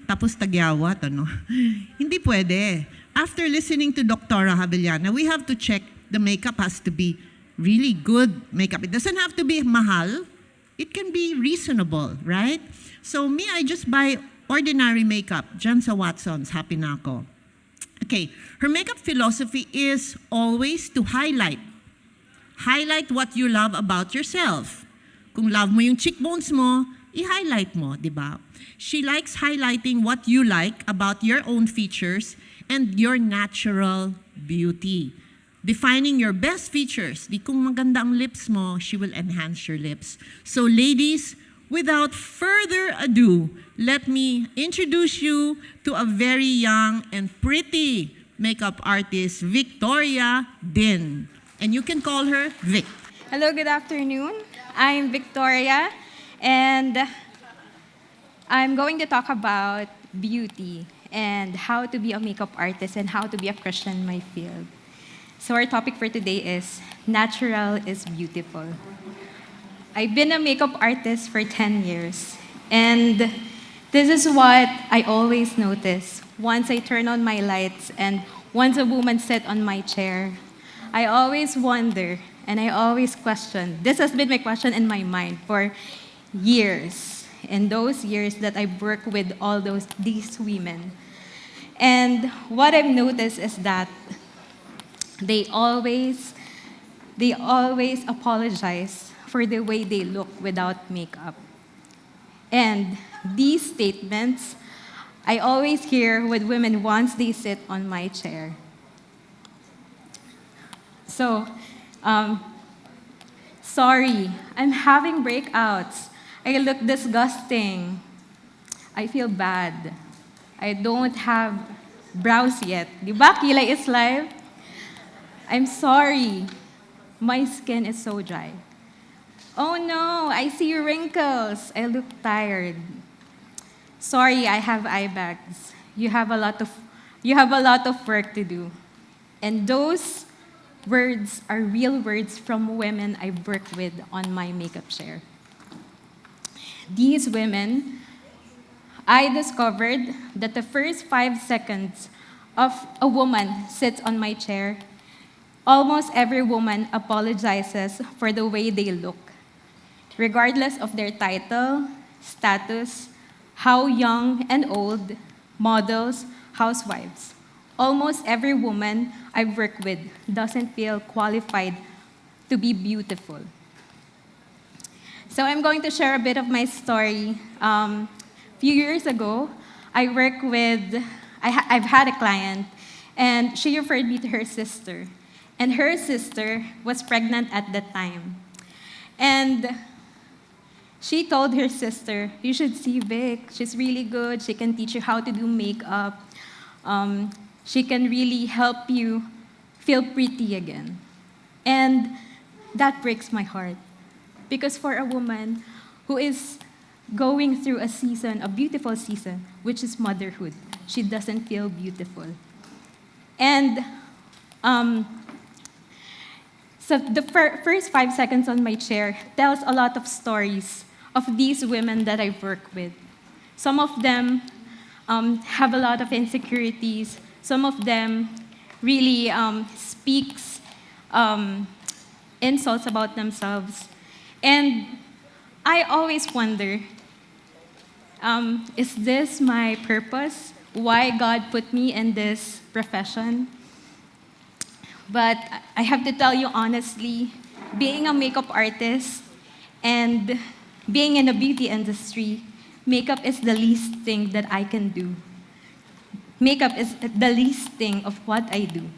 Tapos tagyawat, ano? Hindi pwede. After listening to Dr. Havellana, we have to check the makeup has to be really good makeup. It doesn't have to be mahal. It can be reasonable, right? So me, I just buy ordinary makeup. Dyan sa Watson's, happy na ako. Okay, her makeup philosophy is always to highlight. Highlight what you love about yourself. Kung love mo yung cheekbones mo, i-highlight mo, di ba? She likes highlighting what you like about your own features and your natural beauty. Defining your best features. Di kung maganda ang lips mo, she will enhance your lips. So ladies, without further ado, let me introduce you to a very young and pretty makeup artist, Victoria Din. And you can call her Vic. Hello, good afternoon. I'm Victoria, and I'm going to talk about beauty and how to be a makeup artist and how to be a Christian in my field. So our topic for today is natural is beautiful. I've been a makeup artist for 10 years, and this is what I always notice. Once I turn on my lights and once a woman sits on my chair, I always wonder and I always question. This has been my question in my mind for years. In those years that I've worked with all these women. And what I've noticed is that they always apologize for the way they look without makeup. And these statements, I always hear with women once they sit on my chair. So, sorry, I'm having breakouts. I look disgusting. I feel bad. I don't have brows yet. Di ba? Kilay is life. I'm sorry. My skin is so dry. Oh no, I see wrinkles. I look tired. Sorry, I have eye bags. You have a lot of work to do. And those words are real words from women I've worked with on my makeup chair. These women, I discovered that the first 5 seconds of a woman sits on my chair, almost every woman apologizes for the way they look, regardless of their title, status, how young and old, models, housewives. Almost every woman I've worked with doesn't feel qualified to be beautiful. So I'm going to share a bit of my story. A few years ago, I've had a client, and she referred me to her sister. And her sister was pregnant at that time. And she told her sister, you should see Vic. She's really good. She can teach you how to do makeup. She can really help you feel pretty again. And that breaks my heart. Because for a woman who is going through a season, a beautiful season, which is motherhood. She doesn't feel beautiful. And so the first 5 seconds on my chair tells a lot of stories of these women that I've worked with. Some of them have a lot of insecurities. Some of them really speaks insults about themselves. And I always wonder, is this my purpose? Why God put me in this profession? But I have to tell you honestly, being a makeup artist and being in the beauty industry, makeup is the least thing that I can do. Makeup is the least thing of what I do.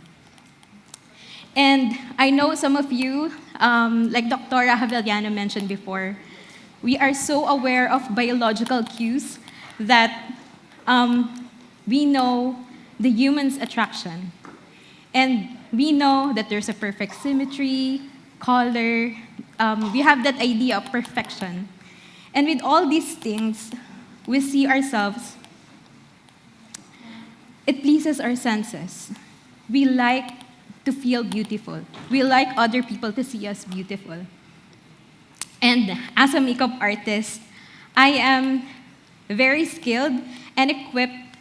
And I know some of you, like Dr. Javellana mentioned before, we are so aware of biological cues that we know the human's attraction. And we know that there's a perfect symmetry, color. We have that idea of perfection. And with all these things, we see ourselves, it pleases our senses. We like to feel beautiful. We like other people to see us beautiful. And as a makeup artist, I am very skilled and equipped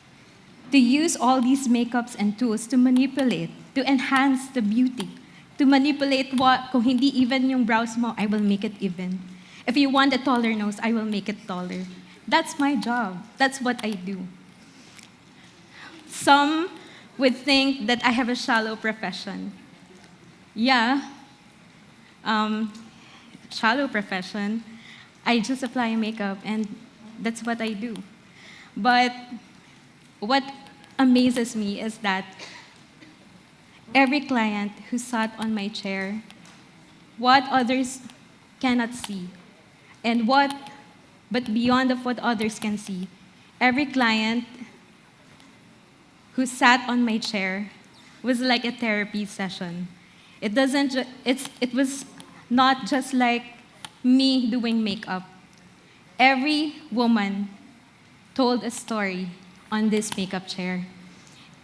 to use all these makeups and tools to manipulate, to enhance the beauty, to manipulate what, kung hindi even yung brows mo, I will make it even. If you want a taller nose, I will make it taller. That's my job. That's what I do. Some would think that I have a shallow profession. Yeah, shallow profession. I just apply makeup and that's what I do. But what amazes me is that every client who sat on my chair, what others cannot see, but beyond of what others can see, every client who sat on my chair was like a therapy session. It was not just like me doing makeup. Every woman told a story on this makeup chair.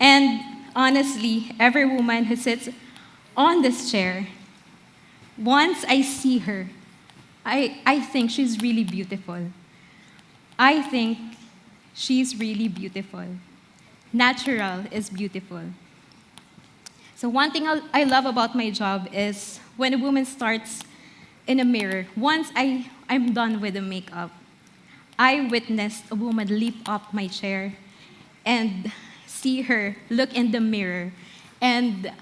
And honestly, every woman who sits on this chair, once I see her, I think she's really beautiful. I think she's really beautiful. Natural is beautiful. So one thing I love about my job is when a woman starts in a mirror, once I'm done with the makeup, I witnessed a woman leap up my chair and see her look in the mirror and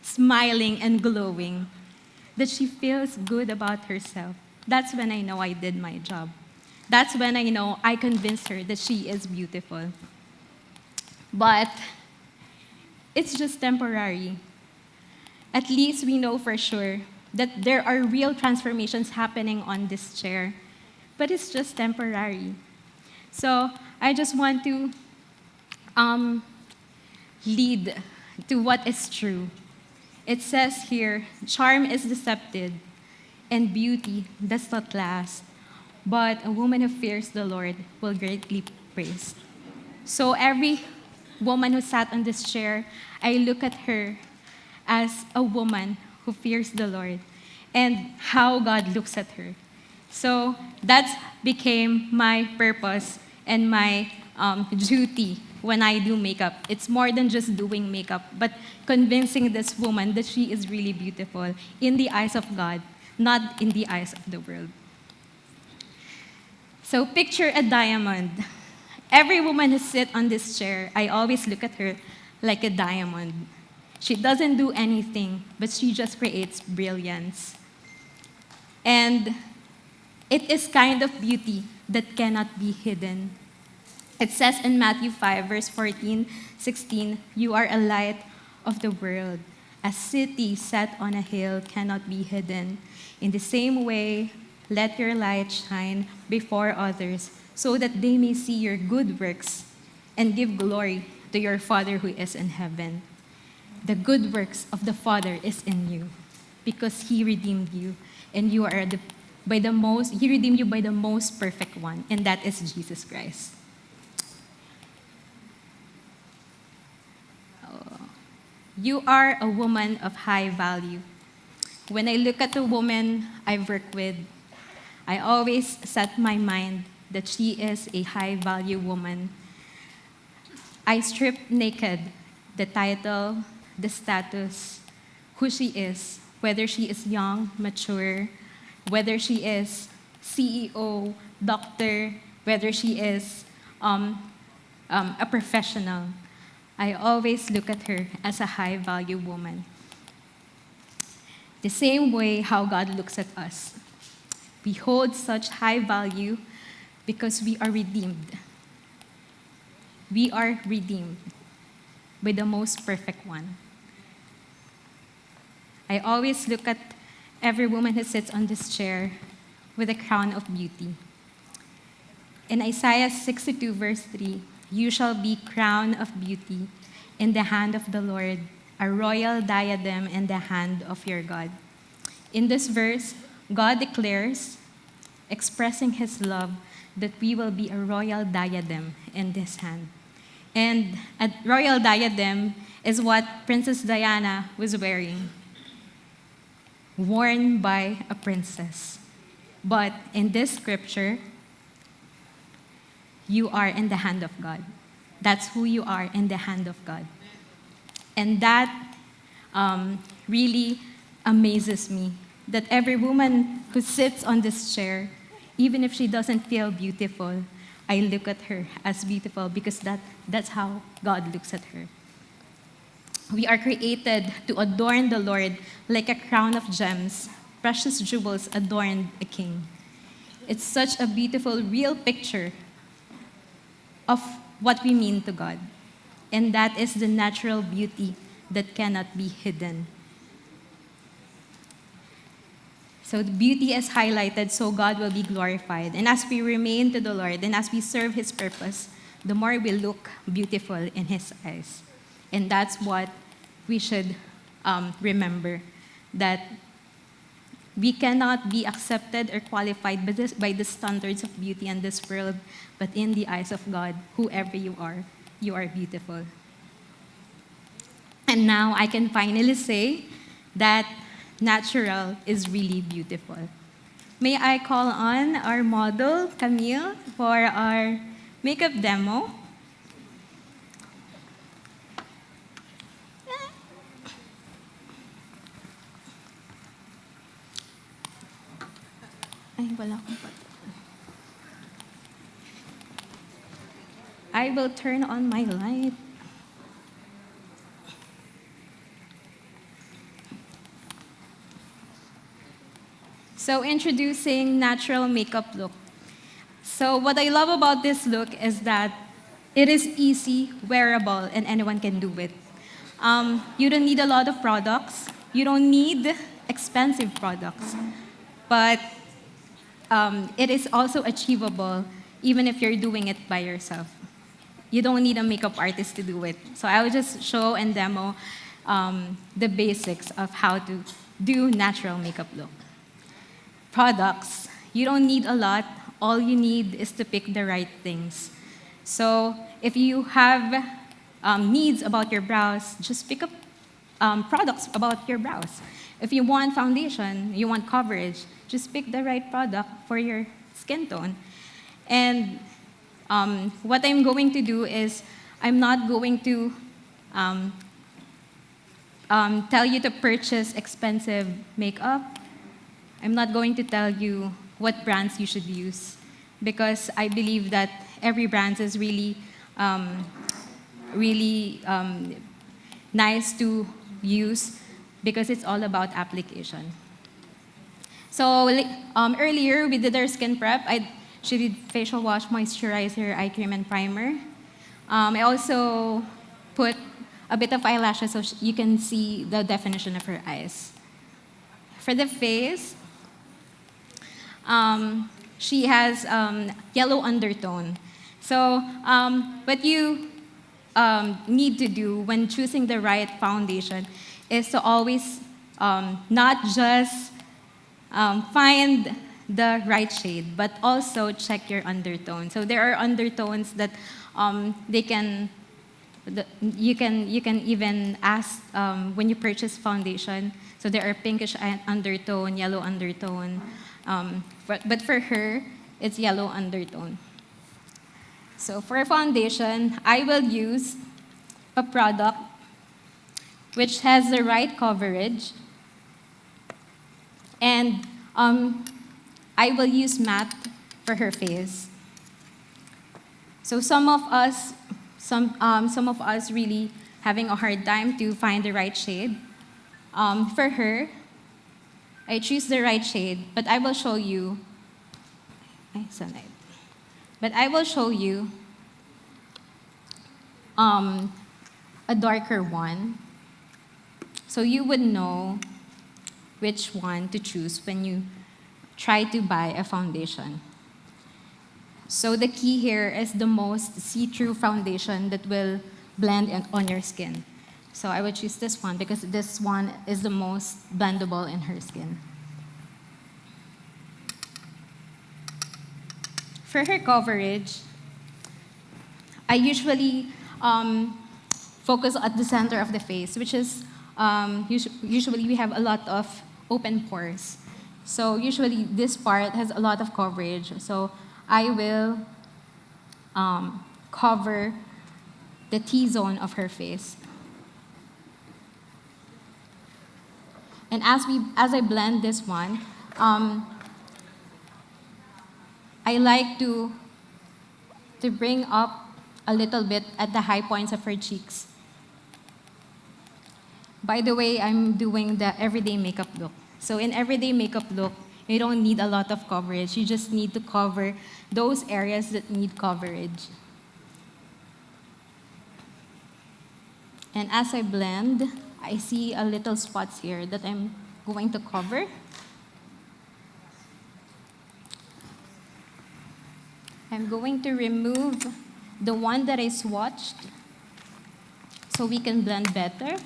smiling and glowing, that she feels good about herself. That's when I know I did my job. That's when I know I convinced her that she is beautiful. But it's just temporary. At least we know for sure that there are real transformations happening on this chair, but it's just temporary. So I just want to lead to what is true. It says here, charm is deceptive, and beauty does not last, but a woman who fears the Lord will greatly praise. So every woman who sat on this chair, I look at her as a woman who fears the Lord and how God looks at her. So that became my purpose and my duty when I do makeup. It's more than just doing makeup, but convincing this woman that she is really beautiful in the eyes of God, not in the eyes of the world. So picture a diamond. Every woman who sits on this chair, I always look at her like a diamond. She doesn't do anything, but she just creates brilliance. And it is kind of beauty that cannot be hidden. It says in Matthew 5, verse 14, 16, "You are a light of the world. A city set on a hill cannot be hidden. In the same way, let your light shine before others, so that they may see your good works and give glory to your Father who is in heaven." The good works of the Father is in you because He redeemed you, and you are the He redeemed you by the most perfect one, and that is Jesus Christ. You are a woman of high value. When I look at the woman I've worked with, I always set my mind that she is a high value woman. I strip naked the title, the status, who she is, whether she is young, mature, whether she is CEO, doctor, whether she is a professional. I always look at her as a high value woman. The same way how God looks at us. We hold such high value because we are redeemed. We are redeemed by the most perfect one. I always look at every woman who sits on this chair with a crown of beauty. In Isaiah 62, verse 3, you shall be crown of beauty in the hand of the Lord, a royal diadem in the hand of your God. In this verse, God declares, expressing his love, that we will be a royal diadem in this hand. And a royal diadem is what Princess Diana was wearing, worn by a princess. But in this scripture, you are in the hand of God. That's who you are, in the hand of God. And that really amazes me, that every woman who sits on this chair, even if she doesn't feel beautiful, I look at her as beautiful because that's how God looks at her. We are created to adorn the Lord like a crown of gems. Precious jewels adorn a king. It's such a beautiful, real picture of what we mean to God. And that is the natural beauty that cannot be hidden. So the beauty is highlighted so God will be glorified. And as we remain to the Lord and as we serve his purpose, the more we look beautiful in his eyes. And that's what we should remember, that we cannot be accepted or qualified by the standards of beauty in this world, but in the eyes of God, whoever you are beautiful. And now I can finally say that natural is really beautiful. May I call on our model, Camille, for our makeup demo? Ay, wala akong pattern. I will turn on my light. So introducing natural makeup look. So what I love about this look is that it is easy, wearable, and anyone can do it. You don't need a lot of products. You don't need expensive products. But it is also achievable even if you're doing it by yourself. You don't need a makeup artist to do it. So I will just show and demo the basics of how to do natural makeup look. Products, you don't need a lot. All you need is to pick the right things. So if you have needs about your brows, just pick up products about your brows. If you want foundation, you want coverage, just pick the right product for your skin tone. And what I'm going to do is, I'm not going to tell you to purchase expensive makeup. I'm not going to tell you what brands you should use, because I believe that every brand is really, nice to use, because it's all about application. So earlier we did our skin prep. She did facial wash, moisturizer, eye cream, and primer. I also put a bit of eyelashes so you can see the definition of her eyes. For the face, she has yellow undertone. So what you need to do when choosing the right foundation is to always not just find the right shade, but also check your undertone. So there are undertones that they can, you can even ask when you purchase foundation. So there are pinkish undertone, yellow undertone, but for her, it's yellow undertone. So for foundation, I will use a product which has the right coverage, and I will use matte for her face. So some of us really having a hard time to find the right shade. For her, I choose the right shade, but I will show you. But I will show you a darker one, so you would know which one to choose when you try to buy a foundation. So the key here is the most see-through foundation that will blend on your skin. So I would choose this one because this one is the most blendable in her skin. For her coverage, I usually focus at the center of the face, which is usually we have a lot of open pores. So usually this part has a lot of coverage. So I will cover the T-zone of her face. And as I blend this one, I like to bring up a little bit at the high points of her cheeks. By the way, I'm doing the everyday makeup look. So in everyday makeup look, you don't need a lot of coverage. You just need to cover those areas that need coverage. And as I blend, I see a little spots here that I'm going to cover. I'm going to remove the one that I swatched so we can blend better.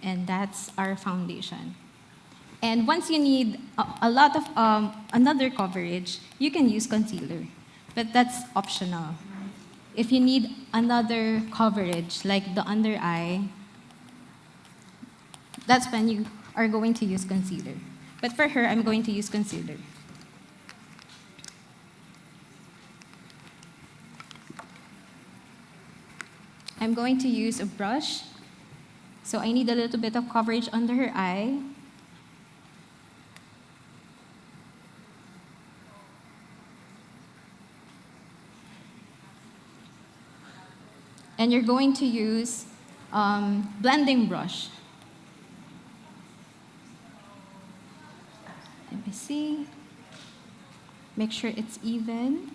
And that's our foundation. And once you need a lot of another coverage, you can use concealer, but that's optional. If you need another coverage, like the under eye, that's when you are going to use concealer. But for her, I'm going to use concealer. I'm going to use a brush. So I need a little bit of coverage under her eye. And you're going to use blending brush. Let me see. Make sure it's even.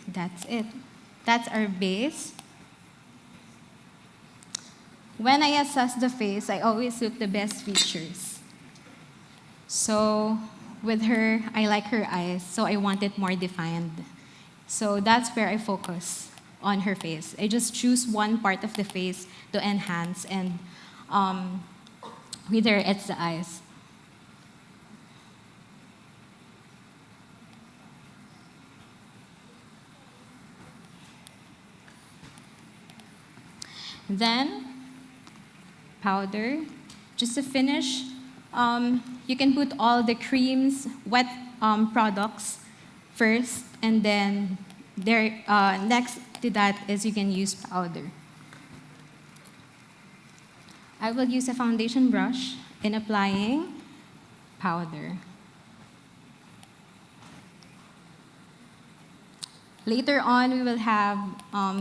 That's it. That's our base. When I assess the face, I always look the best features. So with her, I like her eyes, so I want it more defined. So that's where I focus on her face. I just choose one part of the face to enhance, and with her, it's the eyes. Then, powder. Just to finish, you can put all the creams, wet products first, and then next to that is you can use powder. I will use a foundation brush in applying powder. Later on, we will have,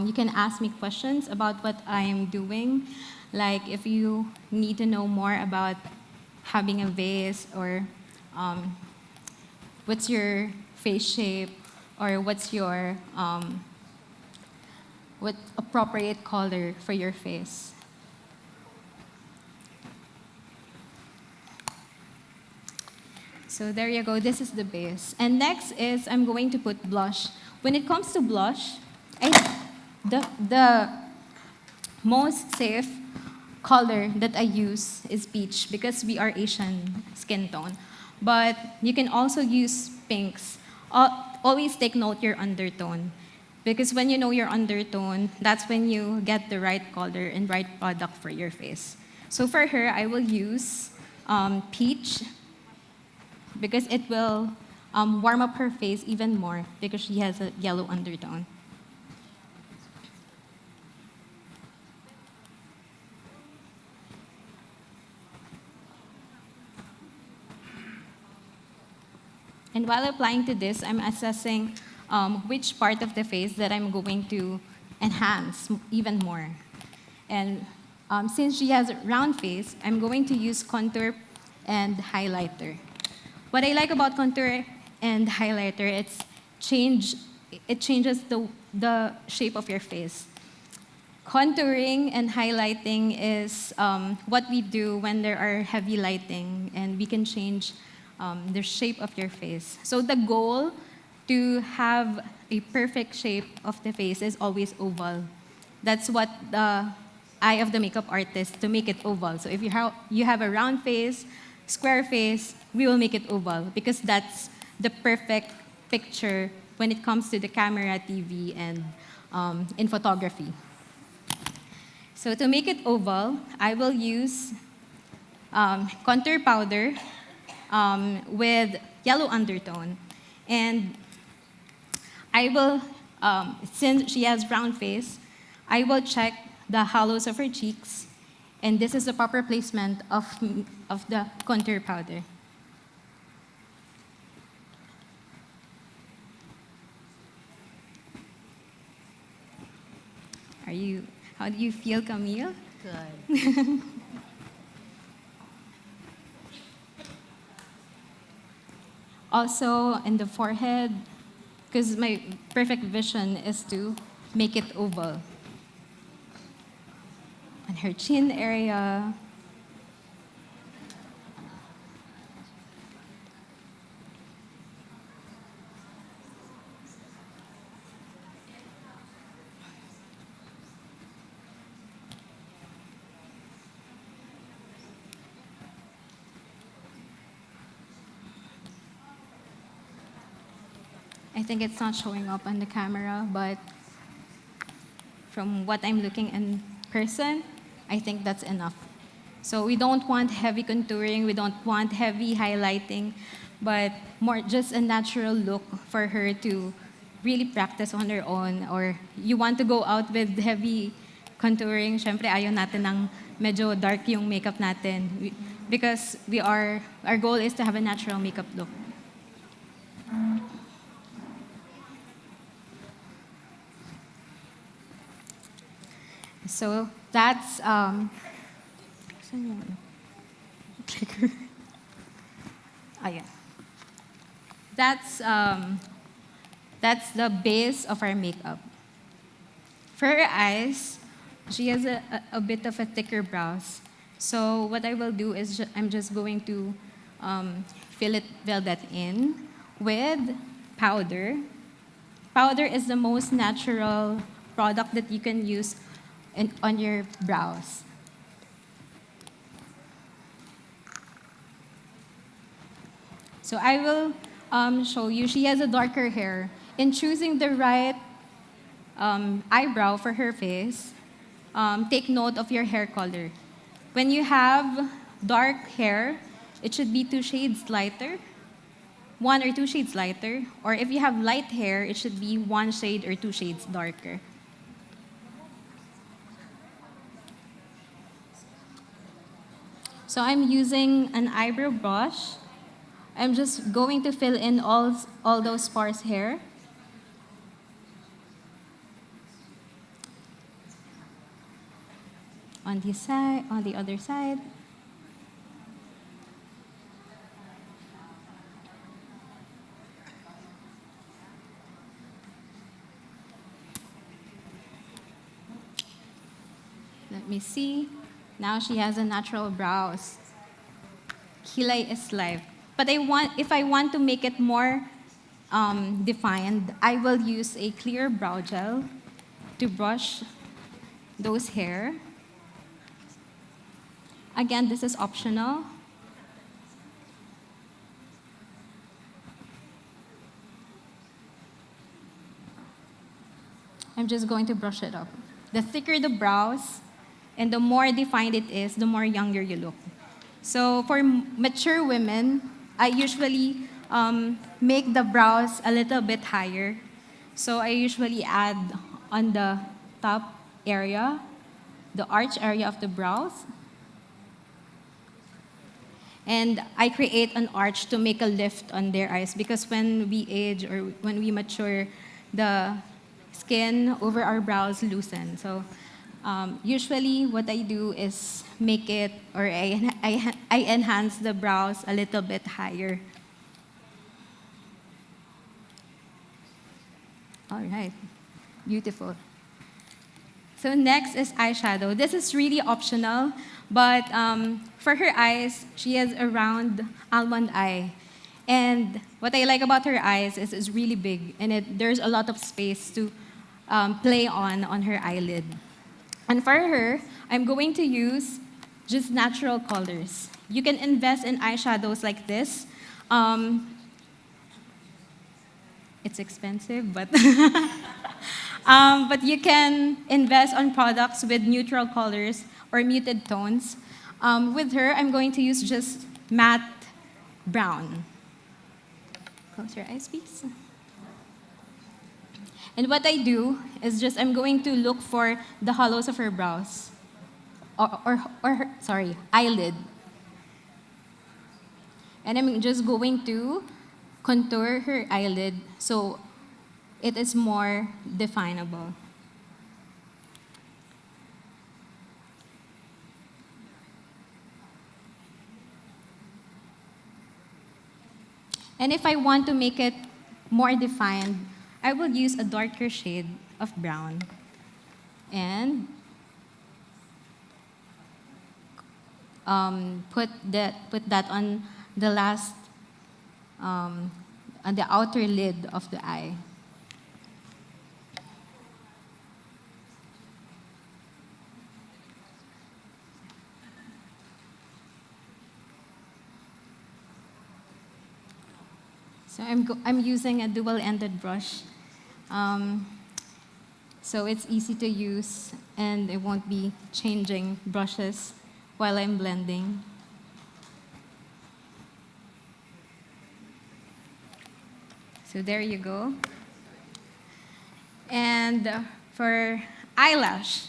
you can ask me questions about what I am doing, like if you need to know more about having a vase, or what's your face shape, or what's your with appropriate color for your face. So there you go, this is the base. And next is I'm going to put blush. When it comes to blush, the most safe color that I use is peach because we are Asian skin tone. But you can also use pinks. Always take note your undertone. Because when you know your undertone, that's when you get the right color and right product for your face. So for her, I will use peach because it will warm up her face even more because she has a yellow undertone. And while applying to this, I'm assessing which part of the face that I'm going to enhance even more. And since she has a round face, I'm going to use contour and highlighter. What I like about contour and highlighter, it changes the shape of your face. Contouring and highlighting is what we do when there are heavy lighting, and we can change the shape of your face. So the goal to have a perfect shape of the face is always oval. That's what the eye of the makeup artist, to make it oval. So if you have a round face, square face, we will make it oval because that's the perfect picture when it comes to the camera, TV, and in photography. So to make it oval, I will use contour powder with yellow undertone. And I will, since she has round face, I will check the hollows of her cheeks. And this is the proper placement of the contour powder. How do you feel, Camille? Good. Also in the forehead, because my perfect vision is to make it oval. On her chin area. I think it's not showing up on the camera, but from what I'm looking in person, I think that's enough. So we don't want heavy contouring, we don't want heavy highlighting, but more just a natural look for her to really practice on her own. Or you want to go out with heavy contouring, syempre ayaw natin ng medyo dark yung makeup natin. Because our goal is to have a natural makeup look. So that's saan yung clicker? Ayan. That's the base of our makeup. For her eyes, she has a bit of a thicker brows. So what I will do is I'm just going to fill that in with powder. Powder is the most natural product that you can use on your brows. So I will show you, she has a darker hair. In choosing the right eyebrow for her face, take note of your hair color. When you have dark hair, it should be 2 shades lighter, 1 or 2 shades lighter. Or if you have light hair, it should be 1 shade or 2 shades darker. So I'm using an eyebrow brush. I'm just going to fill in all those sparse hair. On this side, on the other side. Let me see. Now she has a natural brows. Kilay is life. But if I want to make it more defined, I will use a clear brow gel to brush those hair. Again, this is optional. I'm just going to brush it up. The thicker the brows and the more defined it is, the more younger you look. So for mature women, I usually make the brows a little bit higher. So I usually add on the top area, the arch area of the brows. And I create an arch to make a lift on their eyes because when we age or when we mature, the skin over our brows loosen. So usually what I do is make it, or I enhance the brows a little bit higher. All right, beautiful. So next is eyeshadow. This is really optional, but for her eyes, she has a round almond eye. And what I like about her eyes is it's really big, and there's a lot of space to play on her eyelid. And for her, I'm going to use just natural colors. You can invest in eyeshadows like this. It's expensive, but but you can invest on products with neutral colors or muted tones. With her, I'm going to use just matte brown. Close your eyes, please. And what I do is just I'm going to look for the hollows of her brows, sorry, eyelid. And I'm just going to contour her eyelid so it is more definable. And if I want to make it more defined, I will use a darker shade of brown and put that on the last, on the outer lid of the eye. So I'm using a dual-ended brush. So it's easy to use and it won't be changing brushes while I'm blending. So there you go. And for eyelash,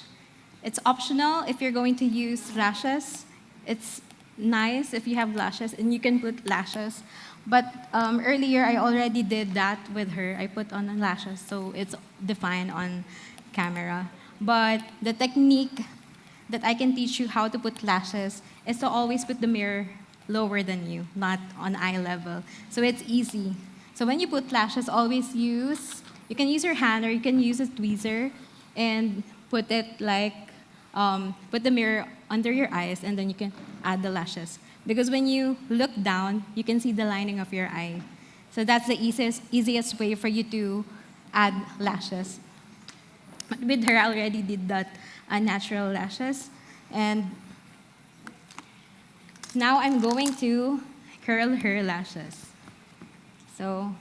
it's optional if you're going to use lashes. It's nice if you have lashes and you can put lashes. But earlier, I already did that with her. I put on lashes, so it's defined on camera. But the technique that I can teach you how to put lashes is to always put the mirror lower than you, not on eye level. So it's easy. So when you put lashes, always you can use your hand or you can use a tweezer and put it like, put the mirror under your eyes and then you can add the lashes. Because when you look down, you can see the lining of your eye. So that's the easiest way for you to add lashes. But with her, I already did that natural lashes. And now I'm going to curl her lashes. So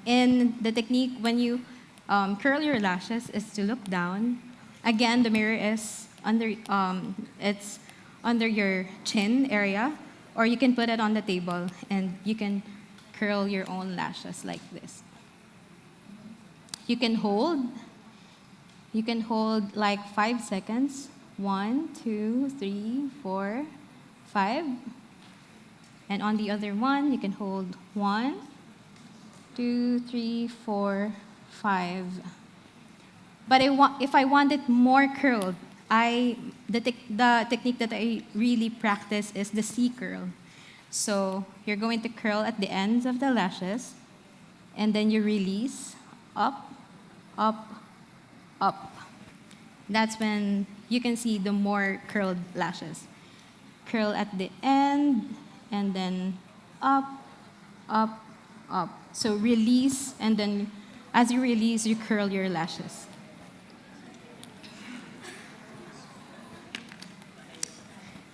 in the technique, when you curl your lashes, is to look down. Again, the mirror is under, it's under your chin area, or you can put it on the table and you can curl your own lashes like this. You can hold like 5 seconds. 1, 2, 3, 4, 5. And on the other one, you can hold 1, 2, 3, 4, 5. But if I want it more curled, the technique that I really practice is the C curl. So you're going to curl at the ends of the lashes, and then you release up, up, up. That's when you can see the more curled lashes. Curl at the end, and then up, up, up. So release, and then as you release, you curl your lashes.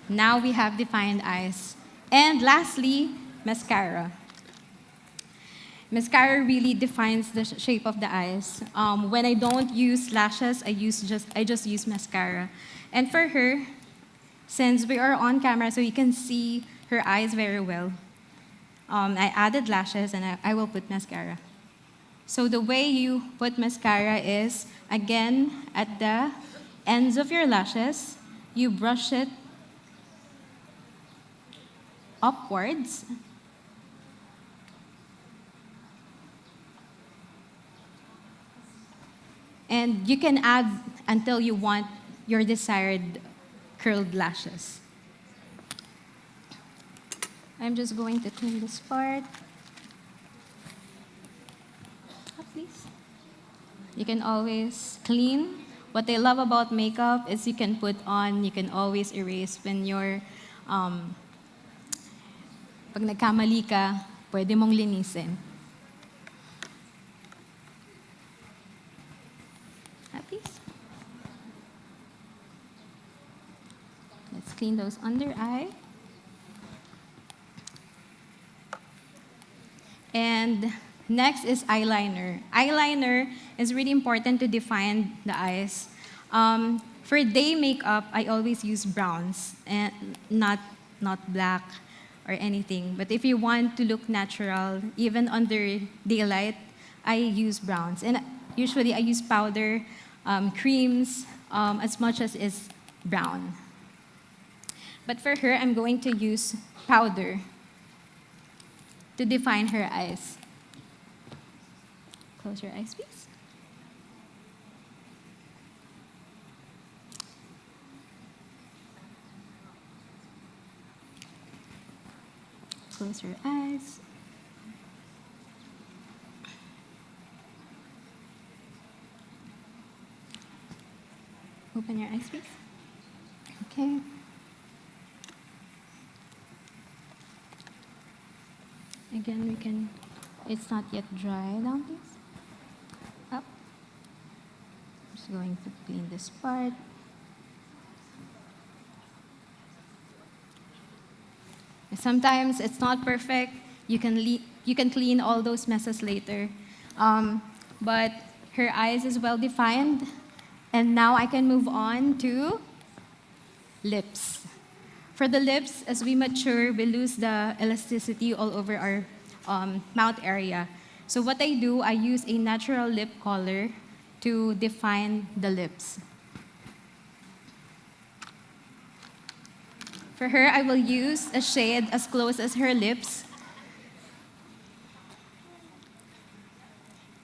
Now we have defined eyes. And lastly, mascara. Mascara really defines the shape of the eyes. When I don't use lashes, I just use mascara. And for her, since we are on camera, so you can see her eyes very well, I added lashes and I will put mascara. So the way you put mascara is, again, at the ends of your lashes, you brush it upwards. And you can add until you want your desired curled lashes. I'm just going to clean this part. Please. You can always clean. What I love about makeup is you can put on, you can always erase when you're, pag nagkamali ka, pwede mong linisin. Please. Let's clean those under eye. And next is eyeliner. Eyeliner is really important to define the eyes. For day makeup, I always use browns and not black or anything. But if you want to look natural, even under daylight, I use browns. And usually I use powder, creams, as much as is brown. But for her, I'm going to use powder to define her eyes. Close your eyes, please. Close your eyes. Open your eyes, please. Okay. Again, we can, it's not yet dry. Down, please. Up. I'm just going to clean this part. Sometimes it's not perfect. You can clean all those messes later. But her eyes is well defined. And now I can move on to lips. For the lips, as we mature, we lose the elasticity all over our mouth area. So what I do, I use a natural lip color to define the lips. For her, I will use a shade as close as her lips.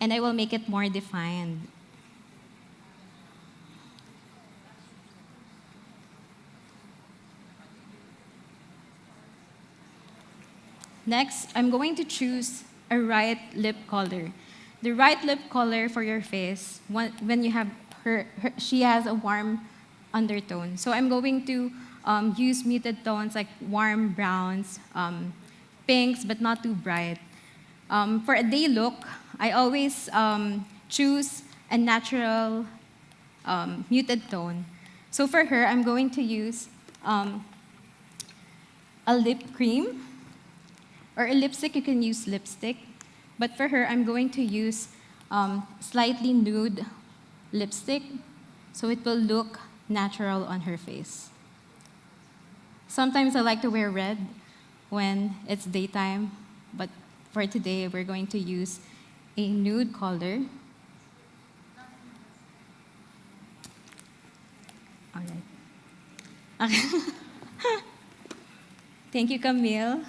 And I will make it more defined. Next, I'm going to choose a right lip color. The right lip color for your face, when you have she has a warm undertone. So I'm going to use muted tones like warm browns, pinks, but not too bright. For a day look, I always choose a natural muted tone. So for her, I'm going to use a lip cream. Or a lipstick, you can use lipstick. But for her, I'm going to use slightly nude lipstick, so it will look natural on her face. Sometimes I like to wear red when it's daytime, but for today, we're going to use a nude color. All right. Okay. Thank you, Camille.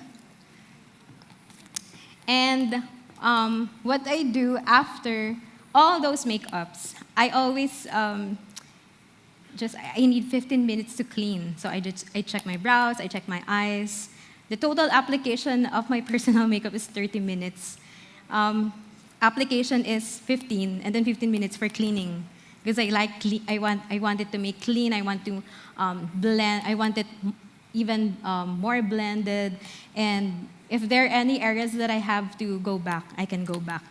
And what I do after all those makeups, I always I need 15 minutes to clean. So I check my brows, I check my eyes. The total application of my personal makeup is 30 minutes. Application is 15, and then 15 minutes for cleaning. because I like clean. I want it to make clean. I want to blend. I want it even more blended. And if there are any areas that I have to go back, I can go back.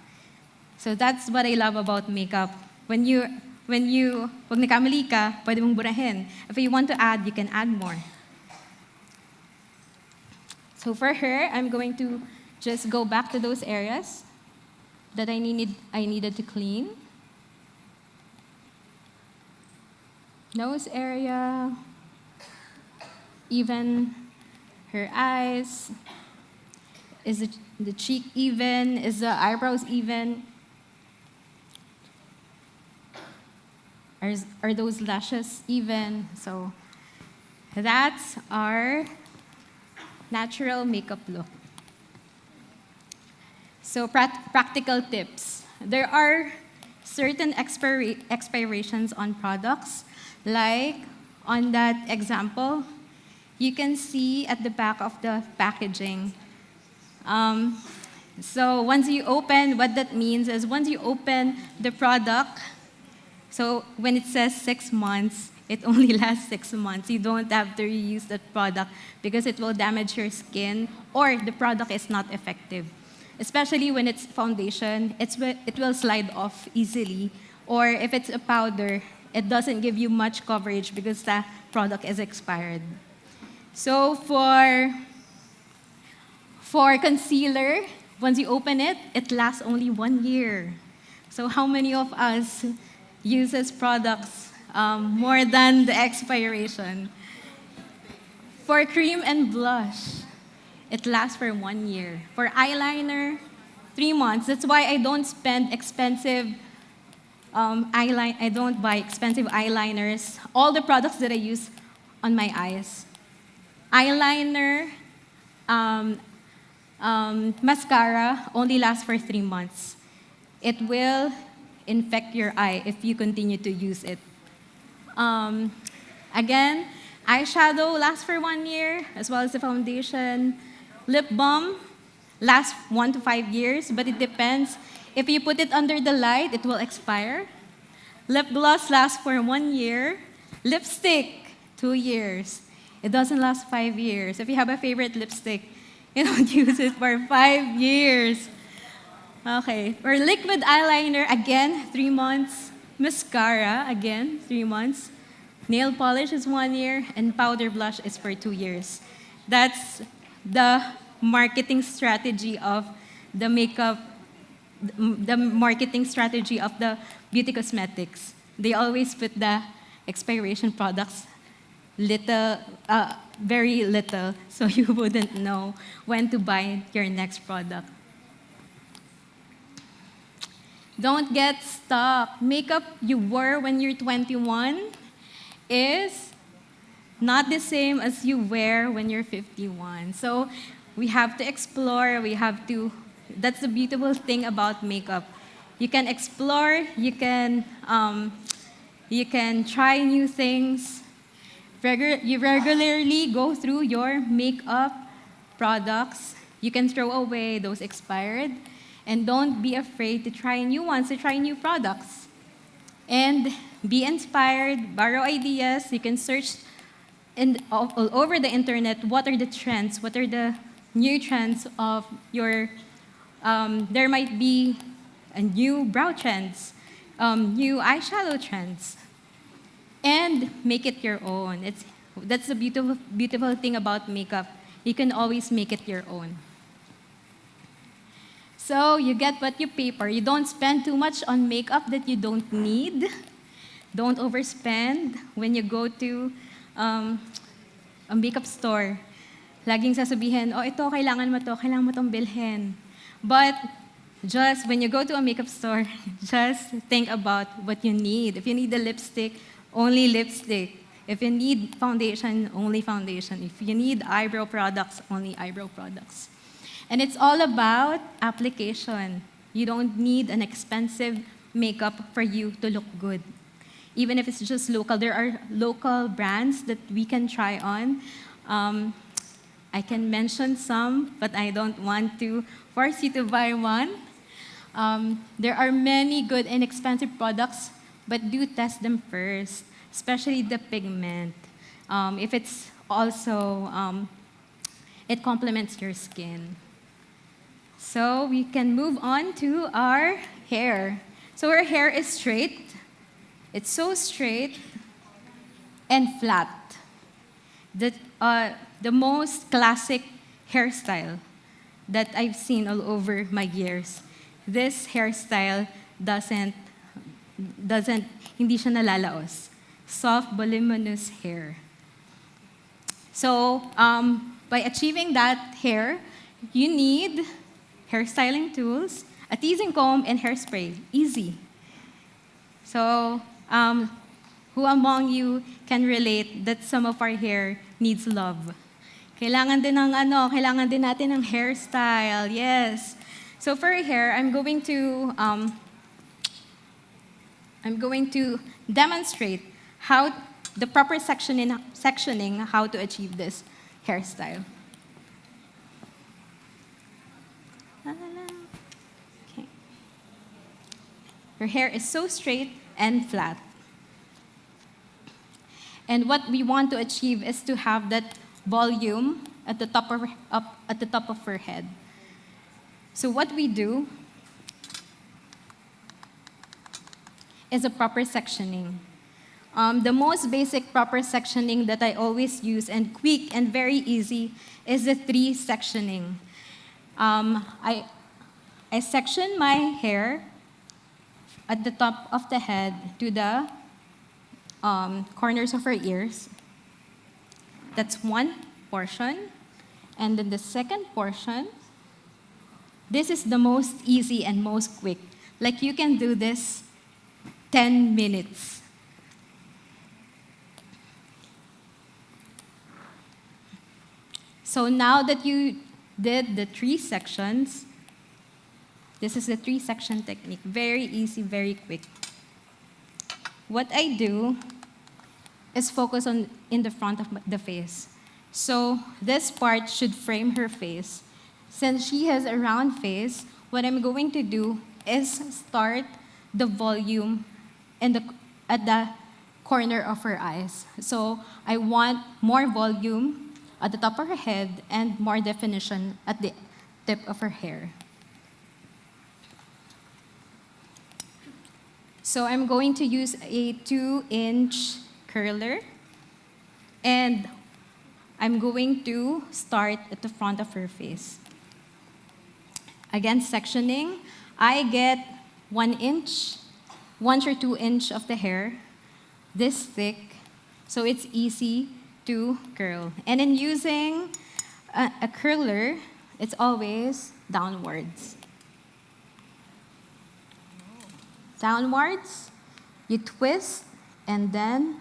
So that's what I love about makeup. When you, pag nagkamali ka, pwede mong burahin. If you want to add, you can add more. So for her, I'm going to just go back to those areas that I needed to clean. Nose area, even her eyes. Is the cheek even? Is the eyebrows even? Are those lashes even? So that's our natural makeup look. So practical tips. There are certain expirations on products. Like on that example, you can see at the back of the packaging. So once you open, what that means is once you open the product, so when it says 6 months, it only lasts 6 months. You don't have to reuse that product because it will damage your skin or the product is not effective. Especially when it's foundation, it will slide off easily. Or if it's a powder, it doesn't give you much coverage because the product is expired. So for concealer, once you open it, it lasts only 1 year. So how many of us uses products more than the expiration? For cream and blush, it lasts for 1 year. For eyeliner, 3 months. That's why I don't spend expensive I don't buy expensive eyeliners. All the products that I use on my eyes. Eyeliner, mascara only lasts for 3 months. It will infect your eye if you continue to use it. Again, eyeshadow lasts for 1 year, as well as the foundation. Lip balm lasts 1 to 5 years, but it depends. If you put it under the light, it will expire. Lip gloss lasts for 1 year. Lipstick, 2 years. It doesn't last 5 years. If you have a favorite lipstick, you don't use it for 5 years. Okay, for liquid eyeliner, again, 3 months. Mascara, again, 3 months. Nail polish is 1 year, and powder blush is for 2 years. That's the marketing strategy of the makeup, the marketing strategy of the beauty cosmetics. They always put the expiration products very little, so you wouldn't know when to buy your next product. Don't get stuck. Makeup you wore when you're 21 is not the same as you wear when you're 51. So we have to explore, that's the beautiful thing about makeup. You can explore, you can try new things. You regularly go through your makeup products. You can throw away those expired. And don't be afraid to try new ones, to try new products. And be inspired, borrow ideas. You can search all over the internet, what are the trends, what are the new trends of your, there might be a new brow trends, new eyeshadow trends, and make it your own. That's the beautiful thing about makeup. You can always make it your own. So you get what you pay for. You don't spend too much on makeup that you don't need. Don't overspend when you go to a makeup store. Laging sasabihin, oh, ito, kailangan mo itong bilhin. But just when you go to a makeup store, just think about what you need. If you need a lipstick, only lipstick. If you need foundation, only foundation. If you need eyebrow products, only eyebrow products. And it's all about application. You don't need an expensive makeup for you to look good. Even if it's just local, there are local brands that we can try on. I can mention some, but I don't want to force you to buy one. There are many good inexpensive products but do test them first, especially the pigment. If it's also, it complements your skin. So we can move on to our hair. So our hair is straight. It's so straight and flat. The most classic hairstyle that I've seen all over my years. This hairstyle hindi siya nalalaos. Soft, voluminous hair. So, by achieving that hair, you need hairstyling tools, a teasing comb, and hairspray. Easy. So, who among you can relate that some of our hair needs love? Kailangan din natin ng hairstyle. Yes. So for hair, I'm going to demonstrate how the proper sectioning how to achieve this hairstyle. Okay. Your hair is so straight and flat. And what we want to achieve is to have that volume at the top of her head. So what we do is a proper sectioning. The most basic proper sectioning that I always use and quick and very easy is the 3 sectioning. I section my hair at the top of the head to the corners of her ears. That's one portion. And then the second portion, this is the most easy and most quick. Like you can do this 10 minutes. So now that you did the 3 sections, this is the 3-section technique. Very easy, very quick. What I do is focus in the front of the face. So this part should frame her face. Since she has a round face, what I'm going to do is start the volume at the corner of her eyes. So I want more volume at the top of her head and more definition at the tip of her hair. So I'm going to use a 2-inch curler, and I'm going to start at the front of her face. Again, sectioning, I get 1 inch, 1 or 2 inch of the hair, this thick, so it's easy to curl. And in using a curler, it's always downwards. Downwards, you twist, and then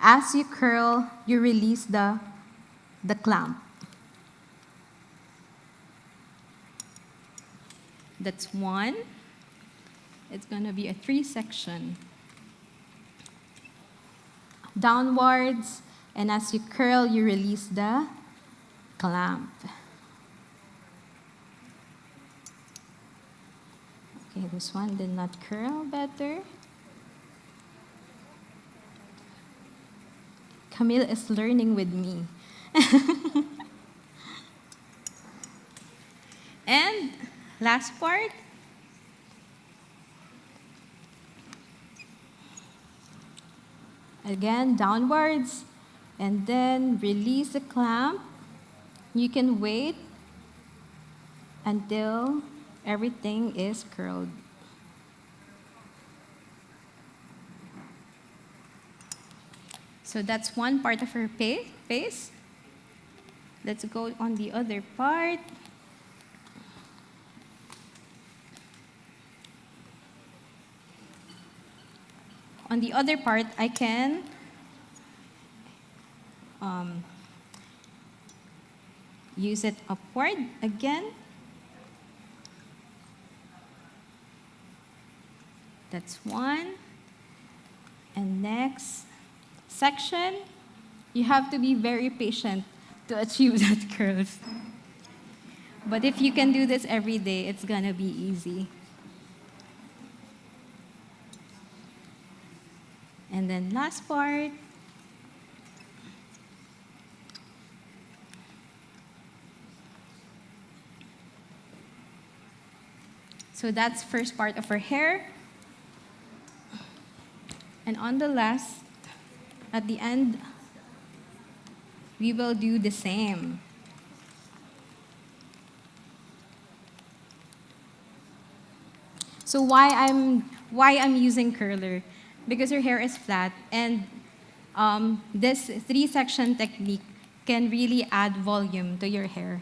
as you curl, you release the clamp. That's 1. It's going to be a 3-section. Downwards, and as you curl, you release the clamp. Okay, this one did not curl better. Camille is learning with me. And last part. Again, downwards, and then release the clamp. You can wait until everything is curled. So that's one part of her face. Let's go on the other part. On the other part, I can use it upward again. That's 1. And next section, you have to be very patient to achieve that curls. But if you can do this every day, it's gonna be easy. And then last part. So that's first part of her hair. And on the last, at the end, we will do the same. So why I'm using curler? Because your hair is flat, and this 3-section technique can really add volume to your hair.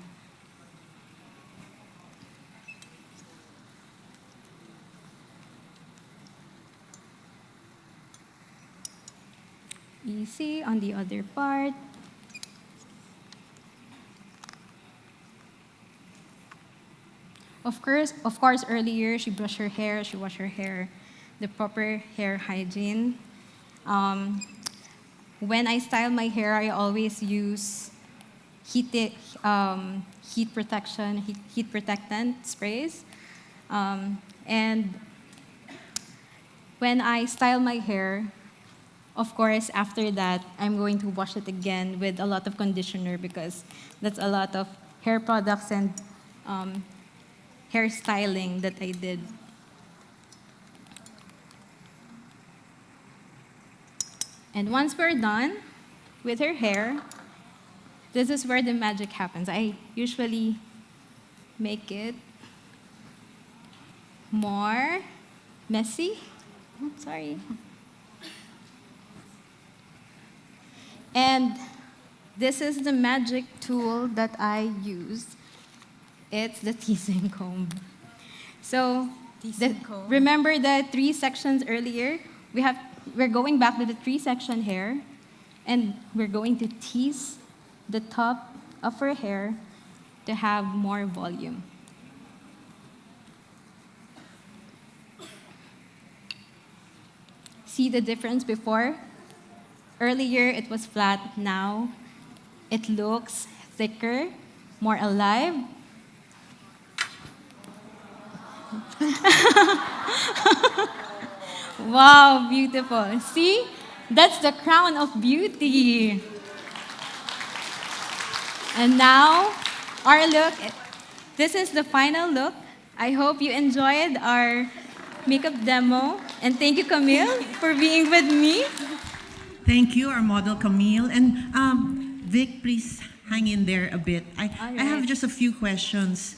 Easy on the other part. Of course, earlier she brushed her hair, she washed her hair, the proper hair hygiene. When I style my hair, I always use heat protection, heat protectant sprays. And when I style my hair, of course, after that, I'm going to wash it again with a lot of conditioner because that's a lot of hair products and hair styling that I did. And once we're done with her hair, this is where the magic happens. I usually make it more messy. Oh, sorry. And this is the magic tool that I use. It's the teasing comb. So, remember the 3 sections earlier? We're going back to the 3-section hair, and we're going to tease the top of her hair to have more volume. See the difference before? Earlier, it was flat. Now, it looks thicker, more alive. Wow, beautiful. See? That's the crown of beauty. And now, our look. This is the final look. I hope you enjoyed our makeup demo. And thank you, Camille, for being with me. Thank you, our model Camille. And Vic, please hang in there a bit. I have just a few questions.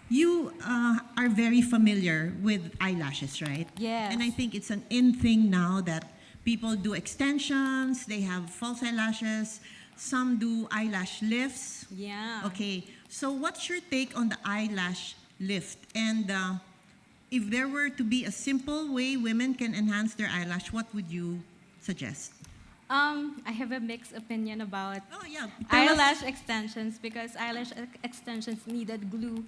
You are very familiar with eyelashes, right? Yes. And I think it's an in thing now that people do extensions, they have false eyelashes, some do eyelash lifts. Yeah. Okay, so what's your take on the eyelash lift? And if there were to be a simple way women can enhance their eyelash, what would you suggest? I have a mixed opinion about Oh, yeah. Tell us. eyelash extensions because eyelash extensions needed glue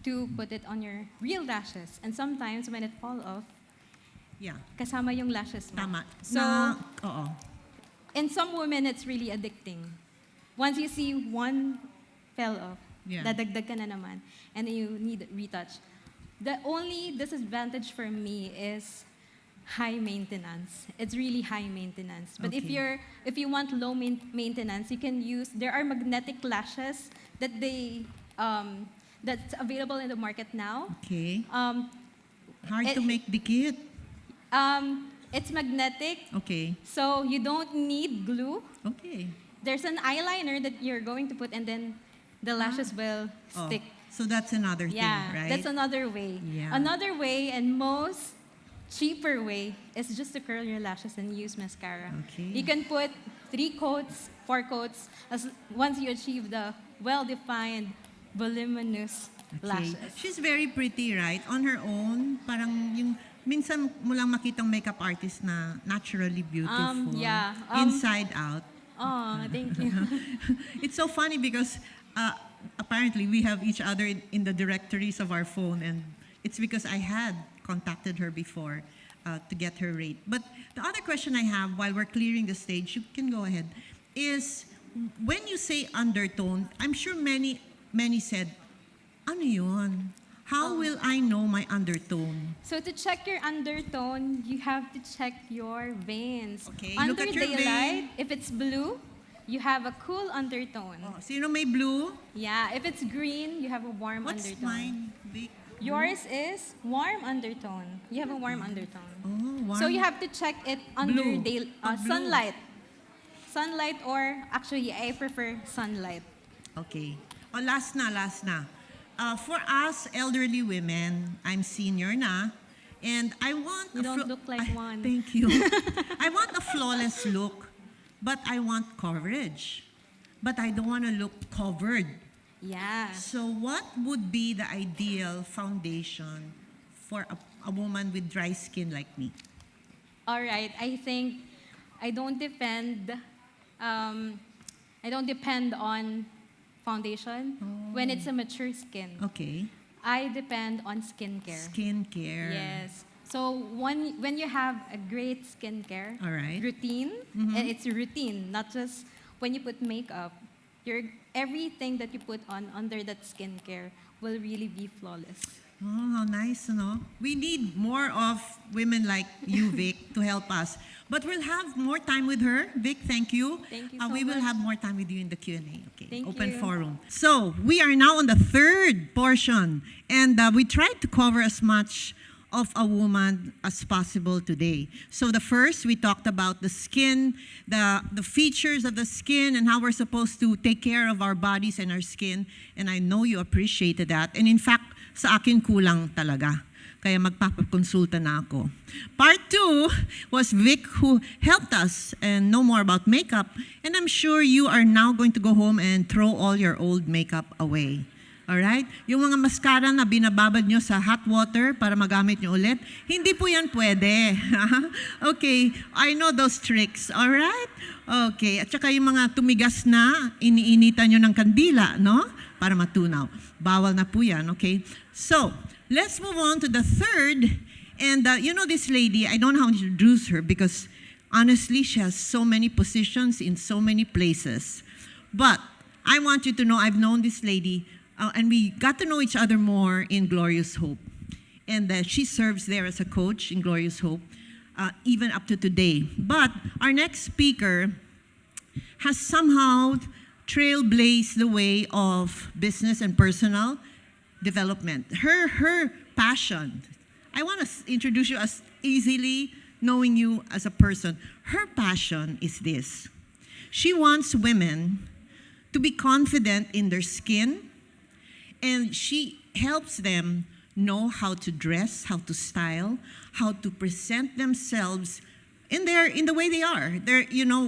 to put it on your real lashes. And sometimes when it fall off, Yeah, kasama yung lashes mo. tama. So, Oo. in some women, it's really addicting. Once you see one fell off, Yeah. dadagdag ka na naman, and then you need retouch. The only disadvantage for me is high maintenance. It's really high maintenance. But Okay. if you want low maintenance, you can use, there are magnetic lashes that that's available in the market now. Okay. Um, Hard to it- make dikit. it's magnetic, Okay. so you don't need glue. Okay. There's an eyeliner that you're going to put, and then the lashes will Oh, stick. so that's another thing, Yeah, right? that's another way. Yeah. Another way, and most cheaper way, is just to curl your lashes and use mascara. Okay. You can put 3 coats, 4 coats, once you achieve the well-defined, voluminous Okay. lashes. She's very pretty, right? On her own, parang yung minsan mo lang makitang makeup artist na naturally beautiful. Yeah, Inside out. Oh, thank you. It's so funny because apparently we have each other in the directories of our phone, and it's because I had contacted her before to get her rate. But the other question I have while we're clearing the stage, you can go ahead, is when you say undertone, I'm sure many said, ano yun? How will I know my undertone? So to check your undertone, you have to check your veins. Okay, Under look at your daylight, vein. if it's blue, you have a cool undertone. Oh, sino may blue? Yeah, if it's green, you have a warm What's undertone. mine? Vic? Yours is warm undertone. You have a warm undertone. Oh, warm. So you have to check it under Blue. day, Blue. sunlight. Sunlight, or actually, I prefer sunlight. Okay. Oh, last na. For us elderly women, I'm senior na, and I want You don't look like one. Thank you. I want a flawless look, but I want coverage. But I don't want to look covered. Yeah. So what would be the ideal foundation for a woman with dry skin like me? All right. I think I don't depend. I don't depend on foundation when it's a mature skin. Okay. I depend on skincare. Skincare. Yes. So when you have a great skincare All right. routine, and it's a routine, not just when you put makeup, everything that you put on under that skincare will really be flawless. Oh, how nice, no? We need more of women like you, Vic, to help us. But we'll have more time with her. Vic, thank you. Thank you so We will much. have more time with you in the Q&A. Okay, Thank open you. forum. So we are now on the third portion, and we tried to cover as much of a woman as possible today. So the first, we talked about the skin, the features of the skin, and how we're supposed to take care of our bodies and our skin. And I know you appreciated that. And in fact, sa akin kulang talaga. Kaya magpapakonsulta na ako. Part 2 was Vic, who helped us and know more about makeup. And I'm sure you are now going to go home and throw all your old makeup away. Alright? Yung mga mascara na binababad nyo sa hot water para magamit nyo ulit, hindi po yan pwede. Okay, I know those tricks. Alright? Okay, at saka yung mga tumigas na, iniinitan nyo ng kandila, no? Para matunaw. Bawal na po yan, okay? So, let's move on to the third. And you know this lady, I don't know how to introduce her because honestly, she has so many positions in so many places. But I want you to know I've known this lady and we got to know each other more in Glorious Hope. And she serves there as a coach in Glorious Hope, even up to today. But our next speaker has somehow trailblazed the way of business and personal development. Her passion, I want to introduce you as easily knowing you as a person. Her passion is this. She wants women to be confident in their skin, and she helps them know how to dress, how to style, how to present themselves in the way they are.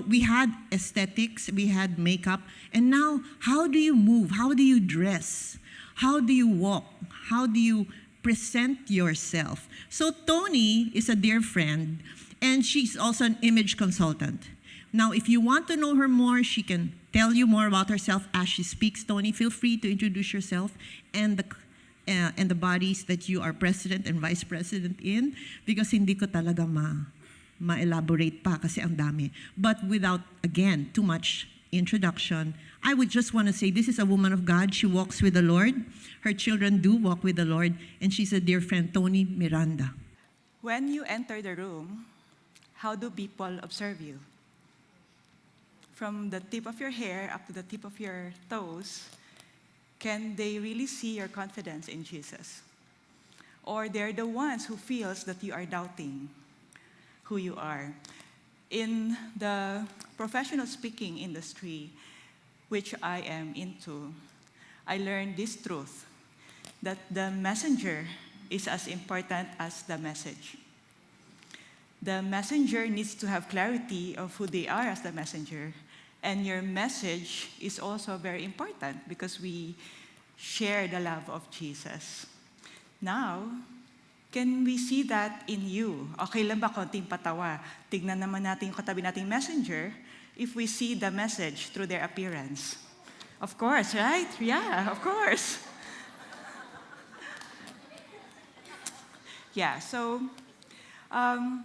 We had aesthetics, we had makeup, and now how do you move? How do you dress? How do you walk? How do you present yourself? So Tony is a dear friend, and she's also an image consultant. Now, if you want to know her more, she can tell you more about herself as she speaks. Tony, feel free to introduce yourself and the bodies that you are president and vice president in, because hindi ko talaga ma-elaborate pa kasi ang dami. But without, again, too much introduction, I would just want to say this is a woman of God. She walks with the Lord. Her children do walk with the Lord. And she's a dear friend, Tony Miranda. When you enter the room, how do people observe you? From the tip of your hair up to the tip of your toes, can they really see your confidence in Jesus? Or they're the ones who feels that you are doubting who you are? In the professional speaking industry, which I am into, I learned this truth, that the messenger is as important as the message. The messenger needs to have clarity of who they are as the messenger. And your message is also very important because we share the love of Jesus. Now, can we see that in you? Okay lang ba konting patawa? Tignan naman natin yung katabi nating messenger if we see the message through their appearance. Of course, right? Yeah, of course. Yeah, so I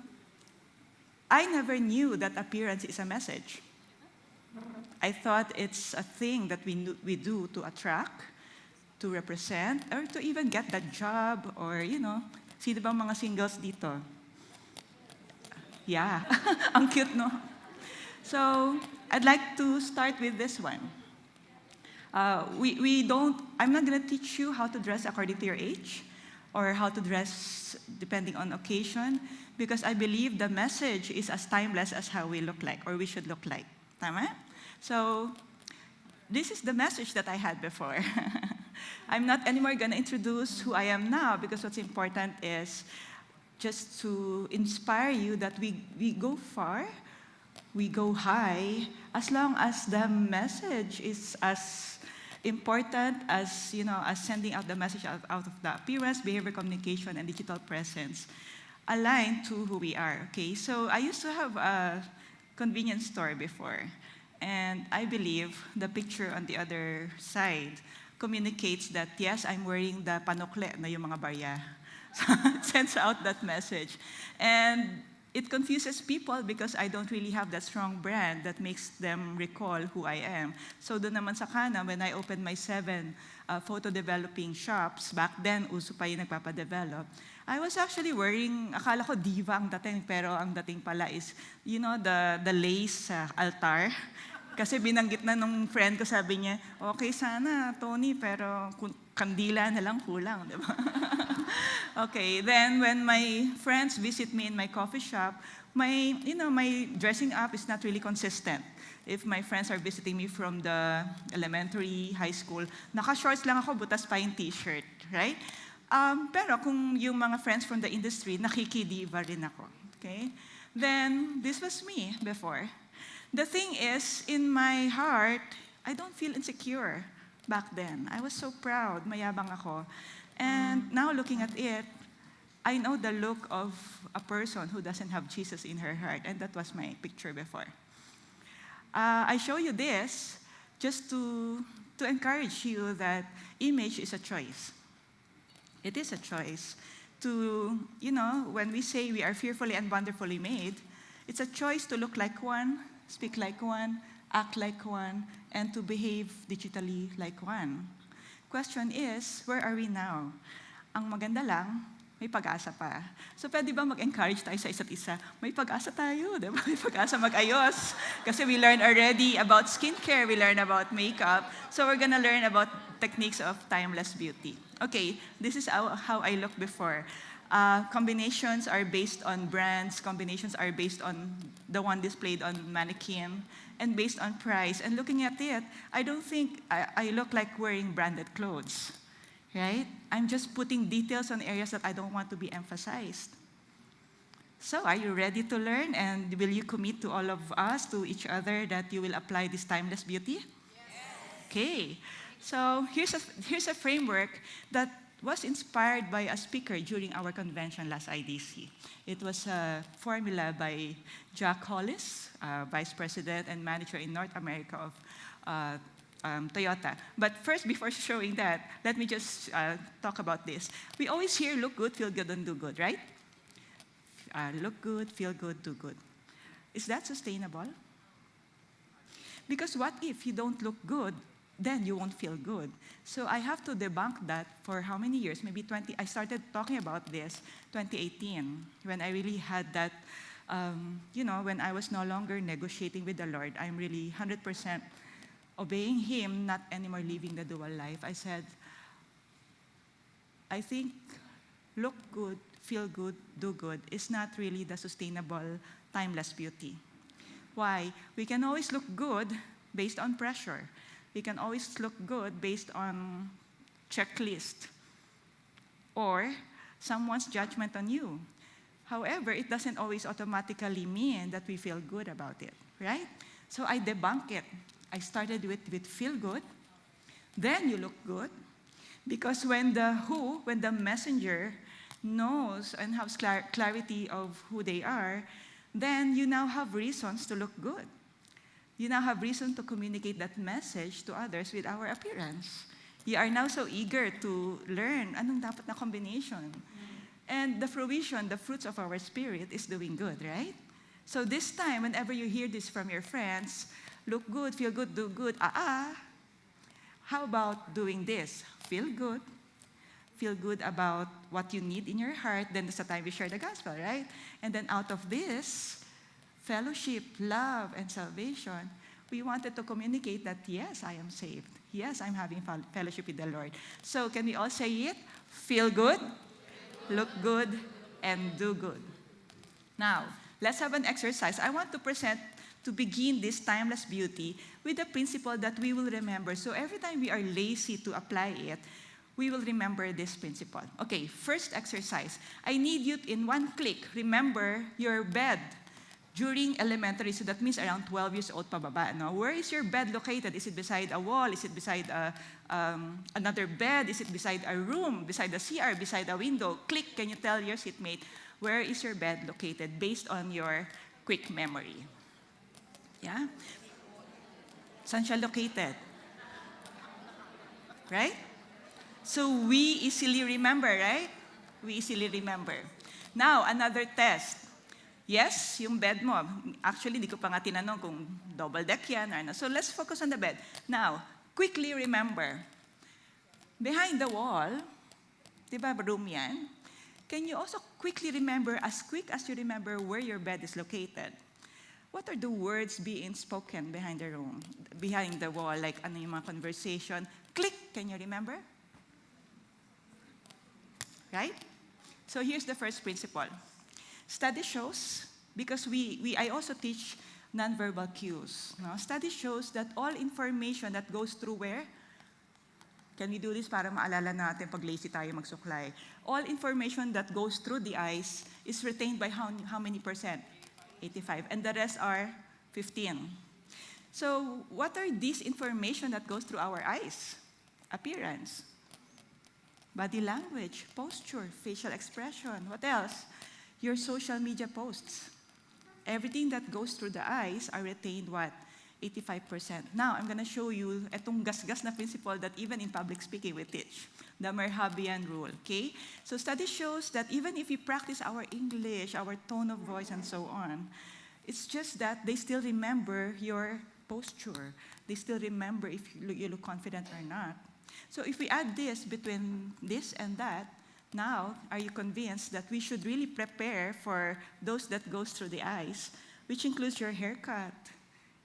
never knew that appearance is a message. I thought it's a thing that we do to attract, to represent, or to even get that job, or, sino bang mga singles dito? Yeah, ang cute, no? So, I'd like to start with this one. I'm not gonna teach you how to dress according to your age, or how to dress depending on occasion, because I believe the message is as timeless as how we look like, or we should look like. Tama? So, this is the message that I had before. I'm not anymore gonna introduce who I am now, because what's important is just to inspire you that we go far, we go high, as long as the message is as important as, as sending out the message out of the appearance, behavior, communication, and digital presence, aligned to who we are, okay? So I used to have a convenience store before, and I believe the picture on the other side communicates that, yes, I'm wearing the panukle na yung mga barya. So it sends out that message. And it confuses people because I don't really have that strong brand that makes them recall who I am. So doon naman sa Kana, when I opened my 7 photo developing shops, back then, uso pa yung nagpapadevelop, I was actually wearing, akala ko diva ang dating, pero ang dating pala is, the lace altar. Kasi binanggit na nung friend ko, sabi niya, okay sana, Tony, pero kandila na lang kulang, di ba? Okay, then when my friends visit me in my coffee shop, my dressing up is not really consistent. If my friends are visiting me from the elementary, high school, naka-shorts lang ako, butas pa yung t-shirt, right? Pero kung yung mga friends from the industry, nakikidiva rin ako, okay? Then, this was me before. The thing is, in my heart, I don't feel insecure back then. I was so proud, mayabang ako. And now looking at it, I know the look of a person who doesn't have Jesus in her heart, and that was my picture before. I show you this just to encourage you that image is a choice. It is a choice to, when we say we are fearfully and wonderfully made, it's a choice to look like one, speak like one, act like one, and to behave digitally like one. Question is, where are we now? Ang maganda lang, may pag-asa pa. So pwede ba mag-encourage tayo sa isa't isa? May pag-asa tayo, di ba? May pag-asa mag-ayos. Kasi we learned already about skincare, we learned about makeup, so we're gonna learn about techniques of timeless beauty. Okay, this is how I looked before. Combinations are based on brands, combinations are based on the one displayed on mannequin, and based on price. And looking at it, I don't think I look like wearing branded clothes, right? I'm just putting details on areas that I don't want to be emphasized. So are you ready to learn? And will you commit to all of us, to each other, that you will apply this timeless beauty? Yes. Okay. So here's a framework that was inspired by a speaker during our convention last IDC. It was a formula by Jack Hollis, Vice President and Manager in North America of Toyota. But first, before showing that, let me just talk about this. We always hear look good, feel good, and do good, right? Look good, feel good, do good. Is that sustainable? Because what if you don't look good, then you won't feel good. So I have to debunk that for how many years? Maybe 20. I started talking about this 2018, when I really had that, when I was no longer negotiating with the Lord. I'm really 100% obeying Him, not anymore living the dual life. I said, I think look good, feel good, do good is not really the sustainable, timeless beauty. Why? We can always look good based on pressure. We can always look good based on checklist or someone's judgment on you. However, it doesn't always automatically mean that we feel good about it, right? So I debunk it. I started with feel good, then you look good, because when the messenger knows and has clarity of who they are, then you now have reasons to look good. You now have reason to communicate that message to others with our appearance. You are now so eager to learn anong dapat na combination. And the fruition, the fruits of our spirit is doing good, right? So this time, whenever you hear this from your friends, look good, feel good, do good, How about doing this? Feel good. Feel good about what you need in your heart. Then there's the time we share the gospel, right? And then out of this, fellowship, love, and salvation, we wanted to communicate that, yes, I am saved. Yes, I'm having fellowship with the Lord. So can we all say it? Feel good, look good, and do good. Now, let's have an exercise. I want to begin this timeless beauty with a principle that we will remember. So every time we are lazy to apply it, we will remember this principle. Okay, first exercise. I need you in one click, remember your bed during elementary, so that means around 12 years old pababa. No? Where is your bed located? Is it beside a wall? Is it beside another bed? Is it beside a room? Beside a CR? Beside a window? Click, can you tell your seatmate, where is your bed located based on your quick memory? Yeah? Saan siya located? Right? So we easily remember, right? We easily remember. Now, another test. Yes, yung bed mo. Actually, di ko pa nga tinanong kung double deck yan or ano. So let's focus on the bed. Now, quickly remember. Behind the wall, di ba room yan? Can you also quickly remember, as quick as you remember where your bed is located? What are the words being spoken behind the room, behind the wall? Like ano yung mga conversation? Click, can you remember? Right? So here's the first principle. Study shows, because I also teach nonverbal cues. No? Study shows that all information that goes through where? Can we do this para maalala natin pag lazy tayo magsuklay? All information that goes through the eyes is retained by how many percent? 85. And the rest are 15. So what are these information that goes through our eyes? Appearance, body language, posture, facial expression. What else? Your social media posts. Everything that goes through the eyes are retained what? 85%. Now, I'm going to show you itong gasgas na principle that even in public speaking we teach. The Merhabian rule, okay? So study shows that even if we practice our English, our tone of voice, and so on, it's just that they still remember your posture. They still remember if you look confident or not. So if we add this between this and that, now, are you convinced that we should really prepare for those that goes through the eyes, which includes your haircut,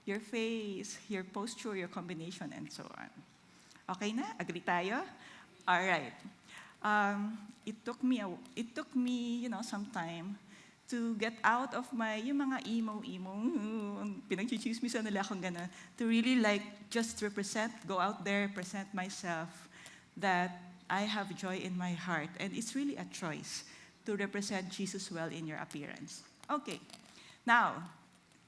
your face, your posture, your combination, and so on? Okay na? Agree tayo? All right. It took me, some time to get out of yung mga emo, pinagchichismisan nila akong gano'n, to really just go out there, present myself, that I have joy in my heart. And it's really a choice to represent Jesus well in your appearance. Okay. Now,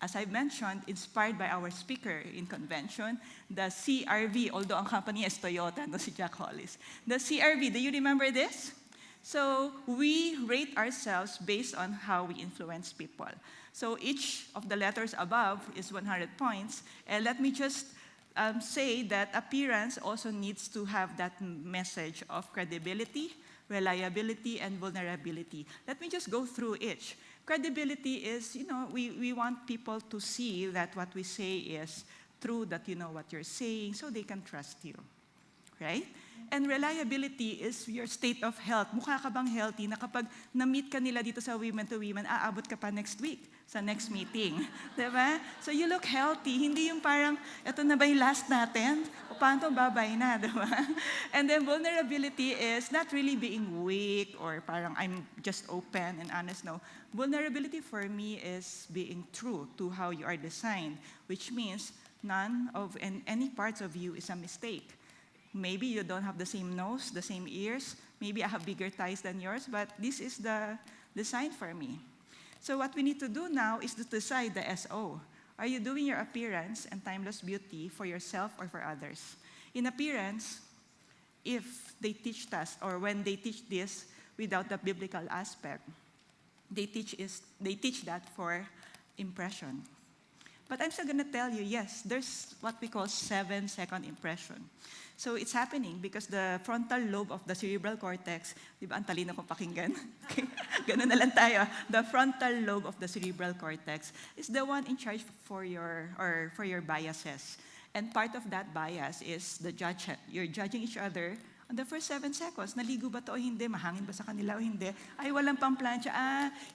as I mentioned, inspired by our speaker in convention, the CRV, although ang company is Toyota, no, si Jack Hollis. The CRV, do you remember this? So we rate ourselves based on how we influence people. So each of the letters above is 100 points. And let me just say that appearance also needs to have that message of credibility, reliability, and vulnerability. Let me just go through each. Credibility is, we want people to see that what we say is true, that you know what you're saying, so they can trust you. Right? And reliability is your state of health. Mukha ka bang healthy na kapag na-meet ka nila dito sa Women to Women, aabot ka pa next week sa next meeting. Diba? So you look healthy. Hindi yung parang, eto na ba yung last natin? O paano babay na, diba? And then vulnerability is not really being weak or parang I'm just open and honest. No. Vulnerability for me is being true to how you are designed, which means none of any parts of you is a mistake. Maybe you don't have the same nose, the same ears. Maybe I have bigger thighs than yours, but this is the design for me. So what we need to do now is to decide the SO. Are you doing your appearance and timeless beauty for yourself or for others? In appearance, if they teach us, or when they teach this without the biblical aspect, they teach that for impression. But I'm still going to tell you, yes, there's what we call 7-second impression. So it's happening because the frontal lobe of the cerebral cortex, di ba ang talino kong pakinggan? Ganun na lang tayo. The frontal lobe of the cerebral cortex is the one in charge for your biases. And part of that bias is you're judging each other on the first 7 seconds. Naligo ba to o hindi? Mahangin ba sa kanila o hindi? Ay, walang pamplansya.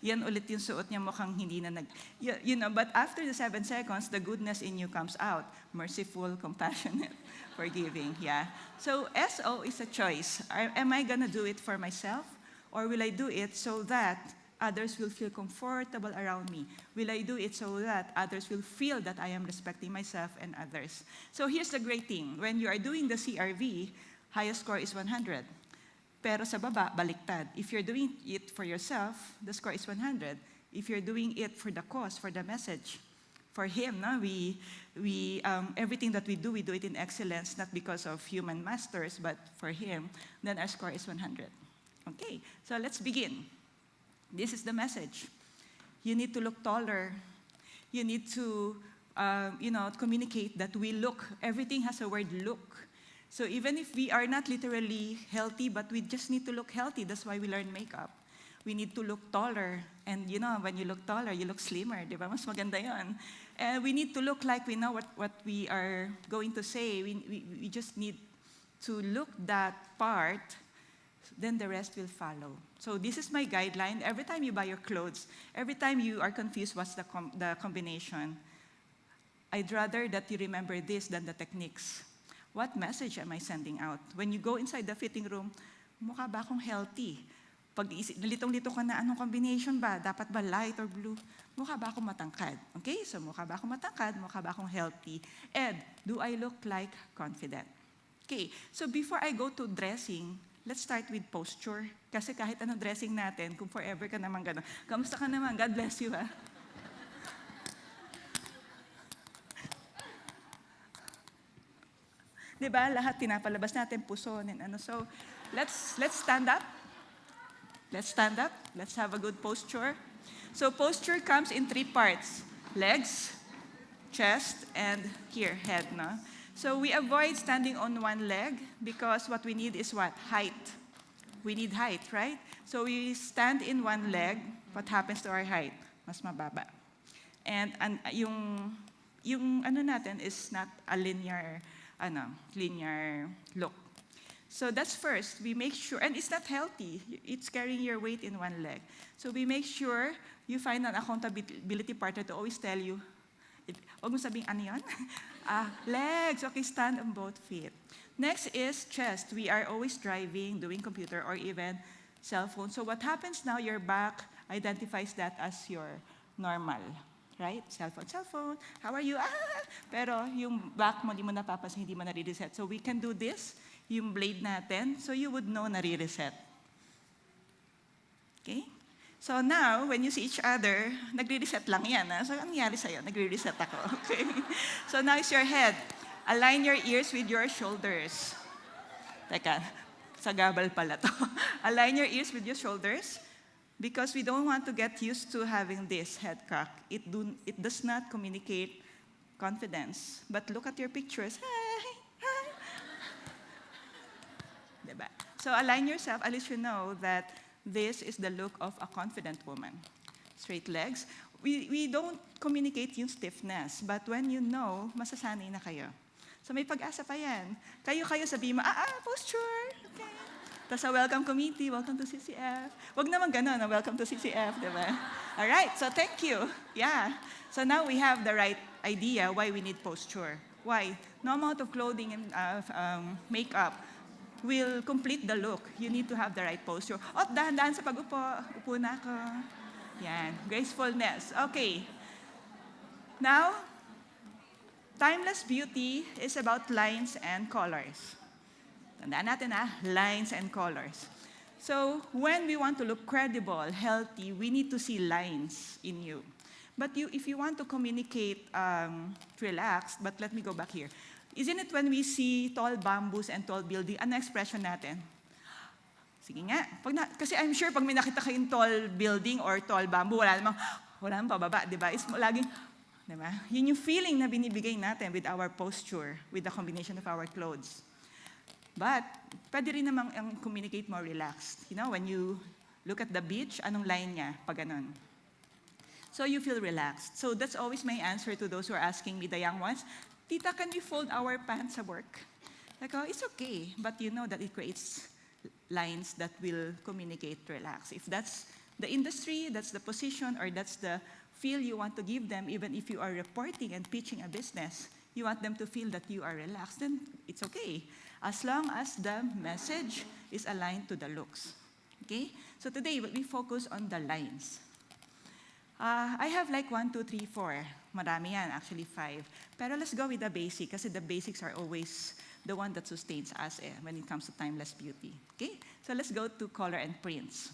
Yan ulit yung suot niya, mukhang hindi na but after the 7 seconds, the goodness in you comes out. Merciful, compassionate, forgiving, yeah. So SO is a choice. Am I gonna do it for myself? Or will I do it so that others will feel comfortable around me? Will I do it so that others will feel that I am respecting myself and others? So here's the great thing. When you are doing the CRV, highest score is 100. Pero sa baba, baliktad. If you're doing it for yourself, the score is 100. If you're doing it for the cause, for the message, for Him, no? Everything that we do it in excellence, not because of human masters, but for Him, then our score is 100. Okay, so let's begin. This is the message. You need to look taller. You need to, communicate that we look. Everything has a word look. So even if we are not literally healthy, but we just need to look healthy, that's why we learn makeup. We need to look taller. And when you look taller, you look slimmer. Di ba? Mas maganda yun. And we need to look like we know what we are going to say. We just need to look that part, then the rest will follow. So this is my guideline. Every time you buy your clothes, every time you are confused what's the combination, I'd rather that you remember this than the techniques. What message am I sending out? When you go inside the fitting room, mukha ba akong healthy? Pag nalitong-lito ka na, anong combination ba? Dapat ba light or blue? Mukha ba akong matangkad? Okay, so mukha ba akong matangkad? Mukha ba akong healthy? And do I look like confident? Okay, so before I go to dressing, let's start with posture. Kasi kahit anong dressing natin, kung forever ka naman gano'n, kamusta ka naman? God bless you, ha? Diba? Lahat pinapalabas natin, puso, and ano. So, let's stand up. Let's stand up. Let's have a good posture. So, posture comes in 3 parts. Legs, chest, and here, head, no? So we avoid standing on one leg because what we need is what? Height. We need height, right? So we stand in one leg. What happens to our height? Mas mababa. And yung ano natin is not a linear look. So that's first. We make sure, and it's not healthy. It's carrying your weight in one leg. So we make sure you find an accountability partner to always tell you, huwag mo sabing ano yun? Legs. Okay, stand on both feet. Next is chest. We are always driving, doing computer, or even cell phone. So what happens now, your back identifies that as your normal. Right? Cell phone. How are you? Pero yung back mo, di mo napapansin, hindi mo nare-reset. So we can do this, yung blade natin, so you would know nare-reset. Okay? So now, when you see each other, nagre-reset lang yan. So, ang nangyari sa'yo? Nagre-reset ako. Okay? So now it's your head. Align your ears with your shoulders. Teka, sagabal pala to. Align your ears with your shoulders because we don't want to get used to having this head cock. It does not communicate confidence. But look at your pictures. Hi. Diba? So align yourself. At least you know that this is the look of a confident woman. Straight legs. We don't communicate yung stiffness, but when you know, masasanay na kayo. So may pag-asa pa yan. Kayo sabihin mo, posture. Okay. Tapos sa welcome committee, welcome to CCF. Wag naman ganun, welcome to CCF, di ba? All right, so thank you. Yeah. So now we have the right idea why we need posture. Why? No amount of clothing and makeup will complete the look. You need to have the right posture. Dahan-dahan sa pag-upo. Upo na ako. Yan. Gracefulness. Okay. Now, timeless beauty is about lines and colors. Tandaan natin lines and colors. So, when we want to look credible, healthy, we need to see lines in you. But if you want to communicate relaxed, but let me go back here. Isn't it when we see tall bamboos and tall building, ano expression natin? Sige nga. Kasi I'm sure pag may nakita kayong tall building or tall bamboo, wala namang pababa, di ba? It's laging, di ba? Yun yung feeling na binibigay natin with our posture, with the combination of our clothes. But, pwede rin namang communicate more relaxed. You know, when you look at the beach, anong line niya? Pag ganun. So you feel relaxed. So that's always my answer to those who are asking me, the young ones, Tita, can we fold our pants at work? Like, oh, it's okay, but you know that it creates lines that will communicate relax. If that's the industry, that's the position, or that's the feel you want to give them, even if you are reporting and pitching a business, you want them to feel that you are relaxed, then it's okay. As long as the message is aligned to the looks. Okay? So today, we focus on the lines. I have like 1, 2, 3, 4. Marami yan, actually 5. Pero let's go with the basic, kasi the basics are always the one that sustains us when it comes to timeless beauty. Okay? So let's go to color and prints.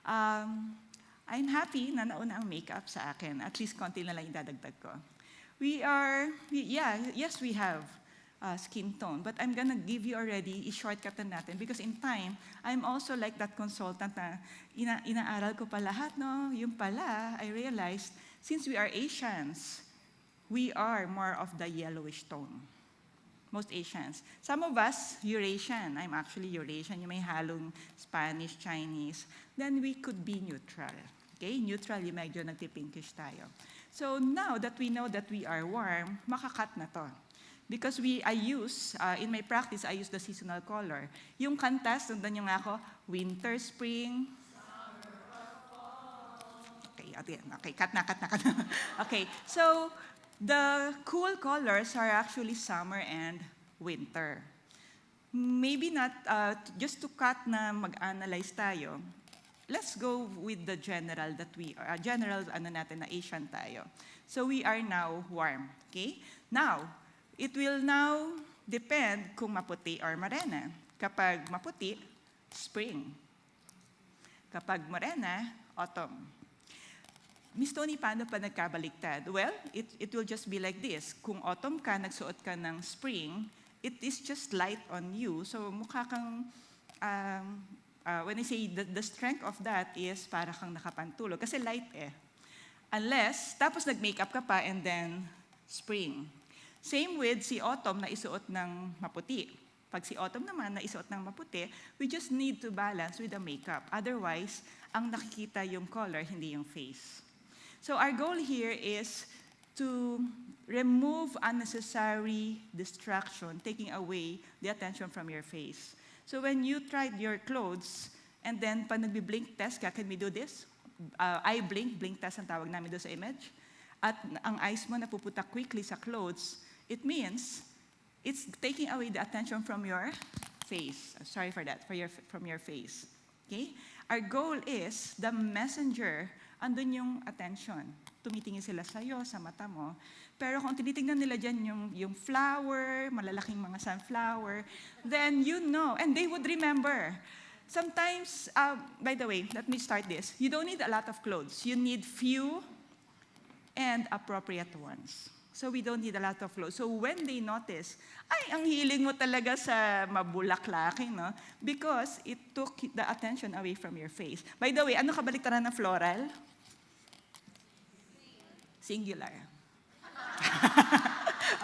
I'm happy na nauna ang makeup sa akin. At least konti na lang idadagdag ko. Yes, we have skin tone. But I'm gonna give you already i-shortcut na natin because in time, I'm also like that consultant na inaaral ko pa lahat, no? Yung pala, I realized, since we are Asians, we are more of the yellowish tone. Most Asians. Some of us, Eurasian. I'm actually Eurasian. Yung may halong Spanish, Chinese. Then we could be neutral. Okay? Neutral, yung medyo nagtipinkish tayo. So now that we know that we are warm, makakat na to. Because in my practice, I use the seasonal color. Yung kantas, sundan nyo nga ako, winter, spring. Okay, cut na. Okay, so the cool colors are actually summer and winter. Maybe not, just to cut na mag-analyze tayo, let's go with the general that we are, na Asian tayo. So we are now warm, okay? Now, it will now depend kung maputi or morena. Kapag maputi, spring. Kapag morena, autumn. Miss Tony, paano pa nagkabaliktad? Well, it will just be like this. Kung autumn ka, nagsuot ka ng spring, it is just light on you. So mukha kang, when I say the strength of that is para kang nakapantulog. Kasi light Unless, tapos nag-makeup ka pa and then spring. Same with si autumn na isuot ng maputi. Pag si autumn naman na isuot ng maputi, we just need to balance with the makeup. Otherwise, ang nakikita yung color, hindi yung face. So our goal here is to remove unnecessary distraction, taking away the attention from your face. So when you tried your clothes, and then pag nagbi-blink test ka, can we do this? Eye blink test ang tawag namin doon sa image. At ang eyes mo napuputa quickly sa clothes, it means it's taking away the attention from your face. Sorry for that, from your face. Okay? Our goal is the messenger, andun yung attention. Tumitingin sila sa'yo, sa mata mo. Pero kung tinitingnan nila dyan yung flower, malalaking mga sunflower, then you know, and they would remember. Sometimes, by the way, let me start this. You don't need a lot of clothes. You need few and appropriate ones. So we don't need a lot of clothes. So when they notice, ay, ang hiling mo talaga sa mabulaklaking, no? Because it took the attention away from your face. By the way, ano kabaliktaran ng floral? Singular.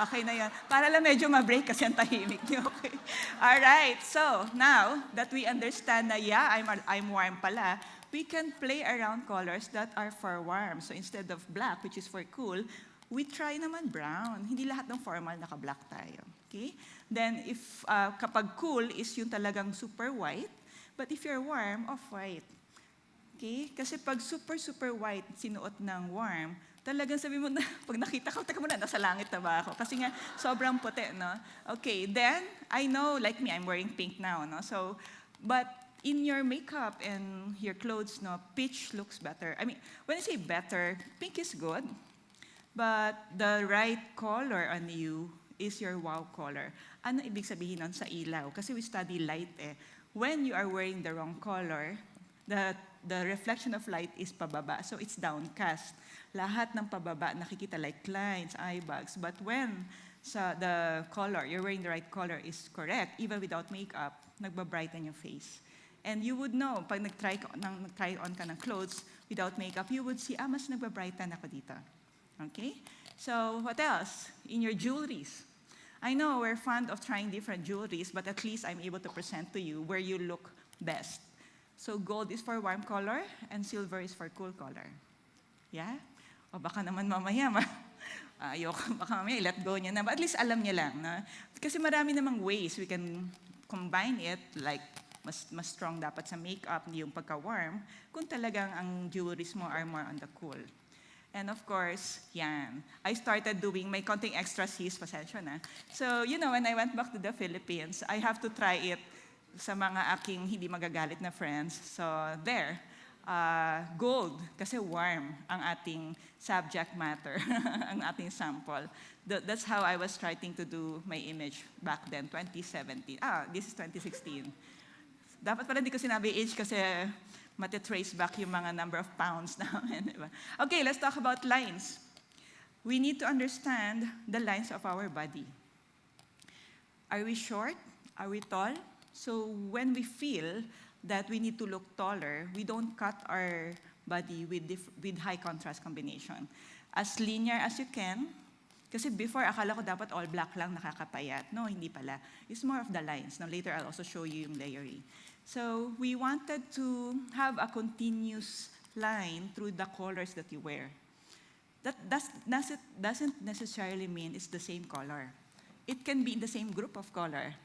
Okay na yan. Para lang medyo ma-break kasi ang tahimik niyo. Okay. Alright, so now that we understand na, yeah, I'm warm pala, we can play around colors that are for warm. So instead of black, which is for cool, we try naman brown. Hindi lahat ng formal naka-black tayo. Okay? Then if kapag cool is yung talagang super white, but if you're warm, off-white. Okay? Kasi pag super white sinuot ng warm, talagang sabi mo na, pag nakita ka, teka muna, nasa langit na ba ako? Kasi nga, sobrang puti, no? Okay, then, I know, like me, I'm wearing pink now, no? So, but in your makeup and your clothes, no, peach looks better. I mean, when I say better, pink is good, but the right color on you is your wow color. Ano ibig sabihin nun sa ilaw? Kasi we study light When you are wearing the wrong color, the reflection of light is pababa, so it's downcast. Lahat ng pababa nakikita like lines, eye bags. But when the color, you're wearing the right color is correct, even without makeup, nagba-brighten your face. And you would know, pag nag-try on ka ng clothes without makeup, you would see, mas nagba-brighten ako dito. Okay? So, what else? In your jewelries. I know we're fond of trying different jewelries, but at least I'm able to present to you where you look best. So, gold is for warm color, and silver is for cool color. Yeah? O baka naman mamaya, Ayoko, baka mamaya let go niya na. But at least alam niya lang. Na? Kasi marami namang ways we can combine it, like mas strong dapat sa makeup, yung pagka-warm, kung talagang ang jewelries mo are more on the cool. And of course, yan. I started doing may konting extra C's, pasensya na. So, when I went back to the Philippines, I have to try it sa mga aking hindi magagalit na friends. So, there. Gold, kasi warm ang ating subject matter, ang ating sample. That's how I was trying to do my image back then, 2017. This is 2016. Dapat pala hindi ko sinabi age kasi matitrace back yung mga number of pounds namin. Diba? Okay, let's talk about lines. We need to understand the lines of our body. Are we short? Are we tall? So when we feel that we need to look taller, we don't cut our body with high contrast combination. As linear as you can, kasi before, akala ko dapat all black lang nakakapayat. No, hindi pala. It's more of the lines. Now later, I'll also show you yung layering. So we wanted to have a continuous line through the colors that you wear. That doesn't necessarily mean it's the same color. It can be in the same group of color.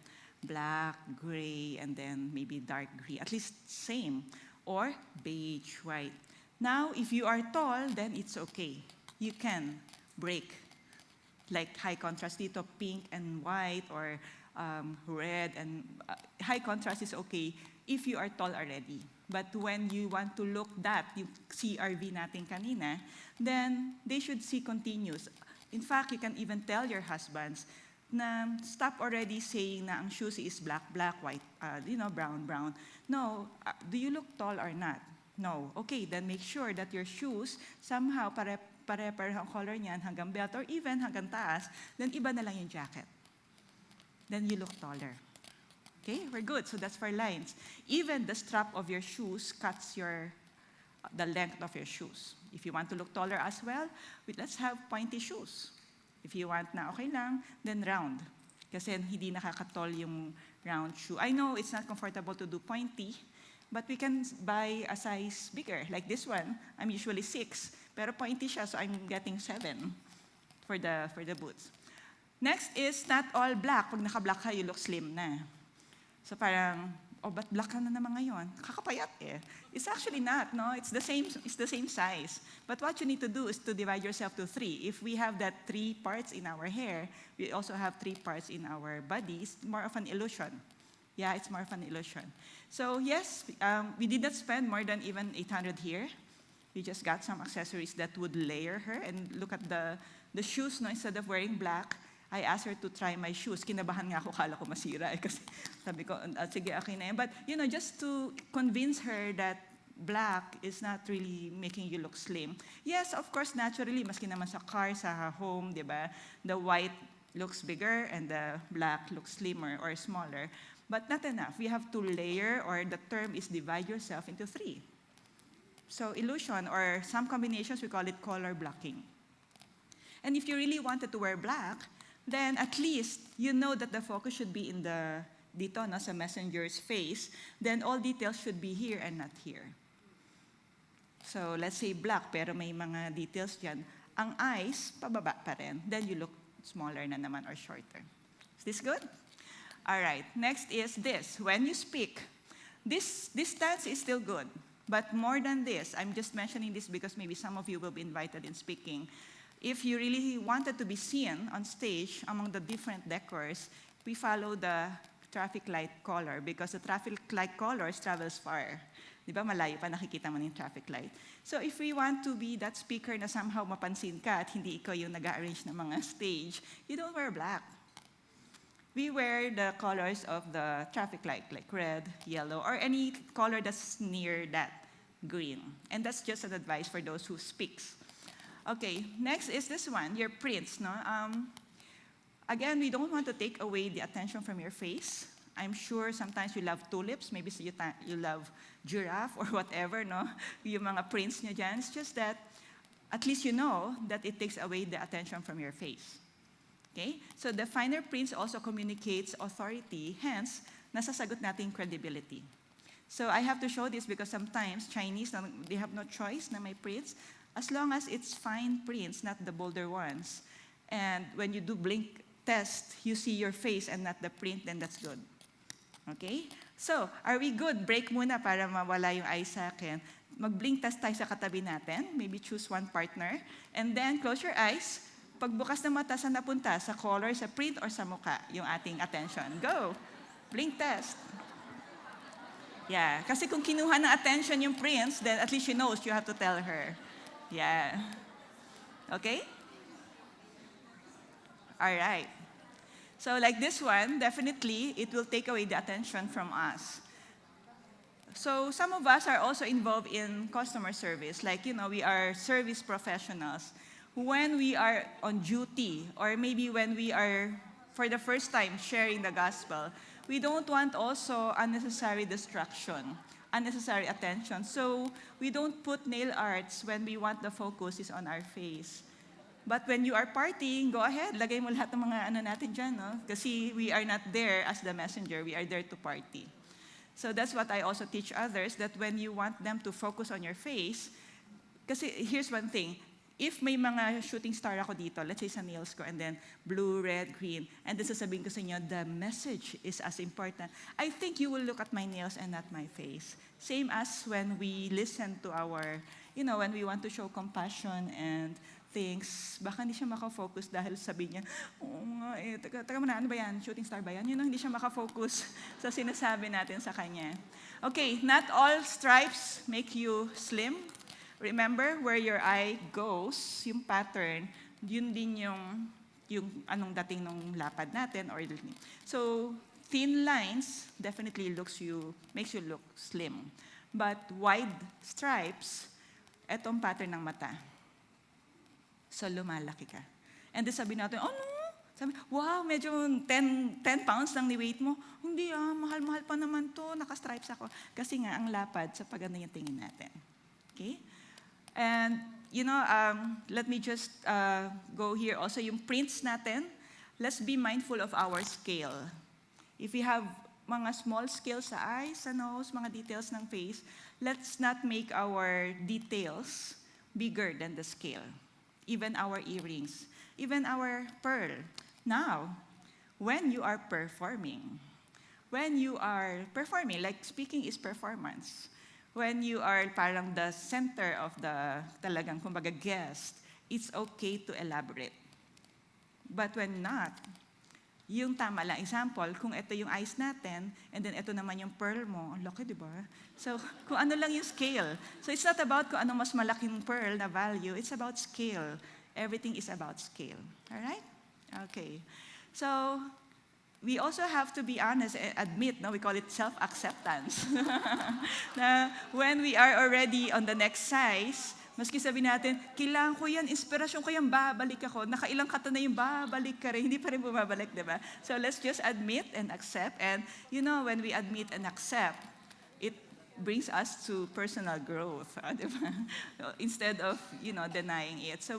Black, gray, and then maybe dark gray, at least same. Or beige, white. Now, if you are tall, then it's okay. You can break. Like high contrast dito, pink and white, or red, and high contrast is okay if you are tall already. But when you want to look that, yung CRV natin kanina, then they should see continuous. In fact, you can even tell your husbands na stop already saying na ang shoes is black, black, white, brown, brown. No, do you look tall or not? No. Okay, then make sure that your shoes somehow pare-pareho ang color niyan hanggang belt or even hanggang taas, then iba na lang yung jacket. Then you look taller. Okay, we're good. So that's for lines. Even the strap of your shoes cuts the length of your shoes. If you want to look taller as well, let's have pointy shoes. If you want na okay lang, then round. Kasi hindi nakakatol yung round shoe. I know it's not comfortable to do pointy, but we can buy a size bigger. Like this one, I'm usually 6, pero pointy siya, so I'm getting 7 for the boots. Next is not all black. Pag naka-black ka, you look slim na. So parang, ba't black ka na naman ngayon? Kakapayat eh. It's actually not, no? It's the same size. But what you need to do is to divide yourself to 3. If we have that 3 parts in our hair, we also have 3 parts in our body. It's more of an illusion. Yeah, it's more of an illusion. So yes, we did not spend more than even 800 here. We just got some accessories that would layer her. And look at the shoes, no? Instead of wearing black, I asked her to try my shoes. Kinabahan nga ako, kala ko masira eh. Kasi sabi ko, sige, okay na yan. But, just to convince her that black is not really making you look slim. Yes, of course, naturally, maski naman sa car, sa home, di ba? The white looks bigger and the black looks slimmer or smaller. But not enough. We have to layer, or the term is divide yourself into 3. So illusion, or some combinations, we call it color blocking. And if you really wanted to wear black, then at least you know that the focus should be in dito, no, sa messenger's face. Then all details should be here and not here. So let's say black, pero may mga details dyan. Ang eyes, pababa pa rin. Then you look smaller na naman or shorter. Is this good? All right, next is this. When you speak, this stance is still good. But more than this, I'm just mentioning this because maybe some of you will be invited in speaking. If you really wanted to be seen on stage among the different decors, we follow the traffic light color because the traffic light colors travels far. Di ba, malayo pa nakikita mo ng traffic light. So if we want to be that speaker na somehow mapansin ka at hindi ikaw yung nag-arrange ng mga stage, you don't wear black. We wear the colors of the traffic light, like red, yellow, or any color that's near that green. And that's just an advice for those who speaks. Okay, next is this one, your prints. No? Again, we don't want to take away the attention from your face. I'm sure sometimes you love tulips, maybe you love giraffe or whatever, no? Yung mga prints nyo dyan. It's just that at least you know that it takes away the attention from your face. Okay? So the finer prints also communicates authority, hence, nasasagot natin credibility. So I have to show this because sometimes Chinese, they have no choice na may prints. As long as it's fine prints, not the bolder ones, And when you do blink test, you see your face and not the print, then that's good. Okay? So, are we good? Break muna para mawala yung eyes sa akin. Mag-blink test tayo sa katabi natin. Maybe choose one partner. And then, close your eyes. Pagbukas ng mata, saan napunta? Sa color, sa print, or sa mukha? Yung ating attention. Go! Blink test. Yeah. Kasi kung kinuha ng attention yung prints, then at least she knows you have to tell her. Yeah. Okay? All right. So like this one, definitely, it will take away the attention from us. So some of us are also involved in customer service. Like, we are service professionals. When we are on duty, or maybe when we are, for the first time, sharing the gospel, we don't want also unnecessary distraction, unnecessary attention. So we don't put nail arts when we want the focus is on our face. But when you are partying, go ahead, lagay mo lahat ng mga natin dyan, no? Kasi we are not there as the messenger, we are there to party. So that's what I also teach others, that when you want them to focus on your face, kasi here's one thing, if may mga shooting star ako dito, let's say sa nails ko, and then blue, red, green, and then sasabihin ko sa inyo, the message is as important, I think you will look at my nails and not my face. Same as when we listen to our, when we want to show compassion and things, baka hindi siya makafocus dahil sabi niya, oo nga taga muna, ano ba yan? Shooting star ba yan? Yun ang hindi siya makafocus sa sinasabi natin sa kanya. Okay, not all stripes make you slim. Remember, where your eye goes, yung pattern, yun din yung anong dating ng lapad natin. So, thin lines definitely makes you look slim. But wide stripes, etong pattern ng mata. So, lumalaki ka. And then sabi natin, oh no, sabi, wow, medyo 10 pounds lang ni weight mo. Hindi mahal-mahal pa naman to, naka-stripes ako. Kasi nga, ang lapad sa paganda yung tingin natin. Okay? And, let me just go here also, yung prints natin, let's be mindful of our scale. If we have mga small scale sa eyes, sa nose, mga details ng face, let's not make our details bigger than the scale. Even our earrings, even our pearl. Now, when you are performing, like speaking is performance, when you are parang the center of the talagang kumbaga guest, it's okay to elaborate. But when not, yung tama lang, example, kung ito yung eyes natin, and then ito naman yung pearl mo, ang laki, di ba? So, kung ano lang yung scale. So, it's not about kung ano mas malaking pearl na value, it's about scale. Everything is about scale. All right? Okay. So, we also have to be honest and admit, we call it self-acceptance. Na when we are already on the next size, maski sabi natin, kailangan ko yan, inspirasyon ko yan, babalik ako. Nakailang kata na yung babalik ka rin, hindi pa rin bumabalik, di ba? So let's just admit and accept. And when we admit and accept, it brings us to personal growth, di ba? Instead of, denying it. So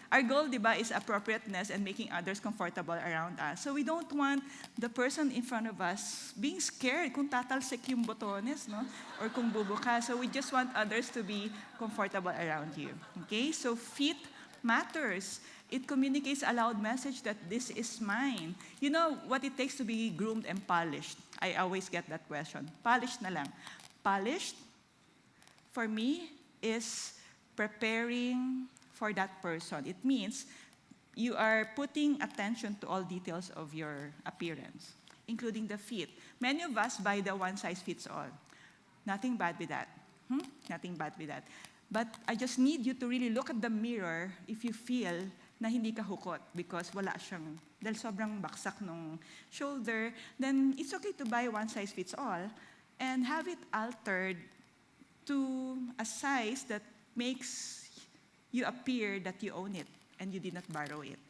our goal, di ba, is appropriateness and making others comfortable around us. So we don't want the person in front of us being scared kung tatalsik yung botones, no? Or kung bubuka. So we just want others to be comfortable around you. Okay? So feet matters. It communicates a loud message that this is mine. You know what it takes to be groomed and polished? I always get that question. Polished na lang. Polished, for me, is preparing for that person. It means you are putting attention to all details of your appearance, including the feet. Many of us buy the one-size-fits-all. Nothing bad with that. Nothing bad with that. But I just need you to really look at the mirror if you feel na hindi ka hukot because wala siyang, dahil sobrang baksak nung shoulder, then it's okay to buy one-size-fits-all and have it altered to a size that makes you appear that you own it and you did not borrow it.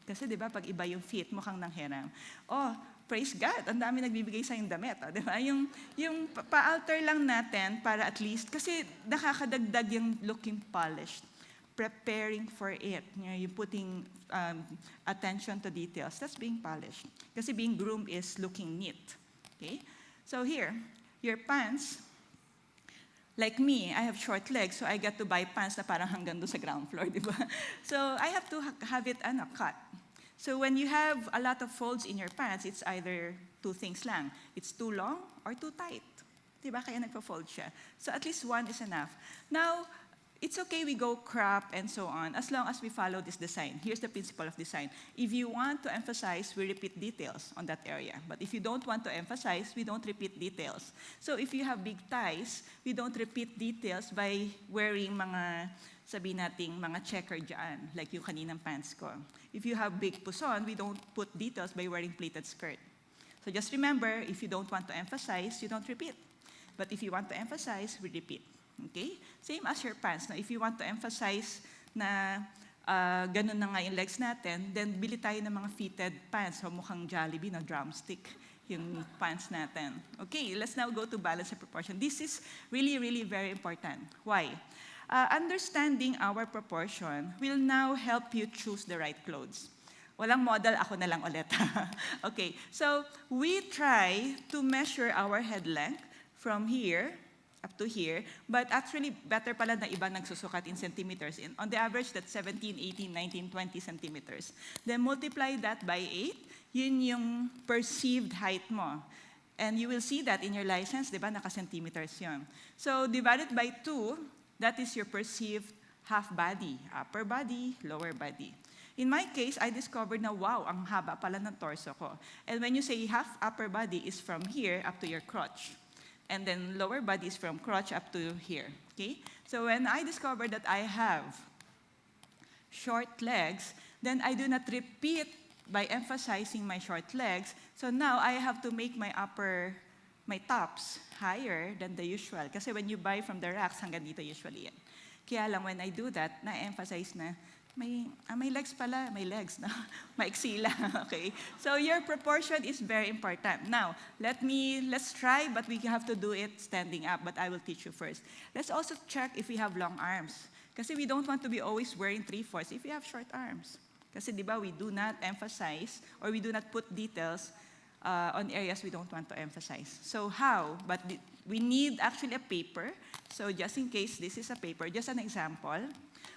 Kasi di ba, pag iba yung fit, mukhang nanghiram. Oh, praise God, ang dami nagbibigay sa yung damit. Di ba? Yung pa-alter lang natin para at least, kasi nakakadagdag yung looking polished. Preparing for it. You're putting attention to details. That's being polished. Kasi being groomed is looking neat. Okay? So here, your pants, Like me, I have short legs, so I get to buy pants na parang hanggang doon sa ground floor, di ba? So I have to have it cut. So when you have a lot of folds in your pants, it's either two things lang. It's too long or too tight. Di ba? Kaya nagpa-fold siya. So at least one is enough. Now, it's okay we go crop and so on, as long as we follow this design. Here's the principle of design. If you want to emphasize, we repeat details on that area. But if you don't want to emphasize, we don't repeat details. So if you have big thighs, we don't repeat details by wearing mga, sabihin nating, mga checker dyan, like yung kaninang pants ko. If you have big puson, we don't put details by wearing pleated skirt. So just remember, if you don't want to emphasize, you don't repeat. But if you want to emphasize, we repeat. Okay? Same as your pants. Now, if you want to emphasize na ganun na nga yung legs natin, then bili tayo ng mga fitted pants. So mukhang Jollibee na drumstick yung pants natin. Okay, let's now go to balance and proportion. This is really, really very important. Why? Understanding our proportion will now help you choose the right clothes. Walang model, ako na lang ulit. Okay, so we try to measure our head length from here up to here, but actually better pala na iba nagsusukat in centimeters. On the average, that's 17, 18, 19, 20 centimeters. Then multiply that by 8, yun yung perceived height mo. And you will see that in your license, di ba, naka-centimeters yun. So divided by 2, that is your perceived half body, upper body, lower body. In my case, I discovered na, wow, ang haba pala ng torso ko. And when you say half upper body is from here up to your crotch. And then lower body is from crotch up to here, okay? So when I discovered that I have short legs, then I do not repeat by emphasizing my short legs. So now I have to make my tops higher than the usual. Kasi when you buy from the racks, hanggang dito usually yan. Kaya lang when I do that, na-emphasize na, may legs pala, may legs na, maiksi lang, okay? So your proportion is very important. Now, let's try, but we have to do it standing up, but I will teach you first. Let's also check if we have long arms. Kasi we don't want to be always wearing 3/4 if we have short arms. Kasi di ba, we do not emphasize, or we do not put details on areas we don't want to emphasize. So how? But we need actually a paper. So just in case this is a paper, just an example,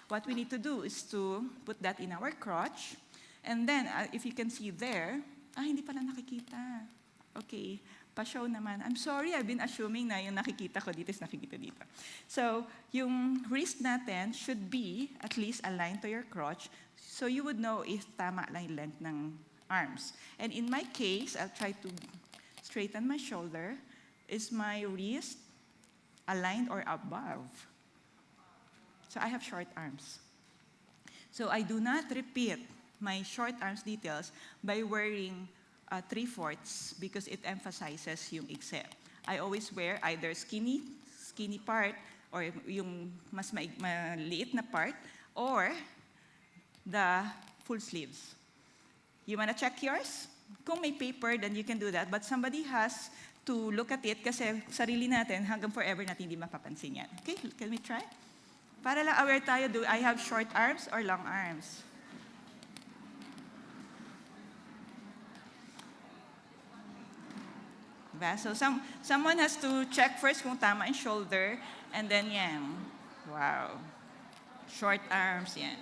what we need to do is to put that in our crotch. And then, if you can see there, hindi pala nakikita. Okay, pa-show naman. I'm sorry, I've been assuming na yung nakikita ko dito is nakikita dito. So, yung wrist natin should be at least aligned to your crotch so you would know if tama lang yung length ng arms. And in my case, I'll try to straighten my shoulder. Is my wrist aligned or above? So I have short arms. So I do not repeat my short arms details by wearing 3/4 because it emphasizes yung ikse. I always wear either skinny part or yung mas maliit na part or the full sleeves. You wanna check yours? Kung may paper, then you can do that. But somebody has to look at it kasi sarili natin hanggang forever natin hindi mapapansin yan. Okay, can we try? Para lang aware tayo, do I have short arms or long arms? Diba? So someone has to check first kung tama yung shoulder, and then yan. Wow. Short arms, yan.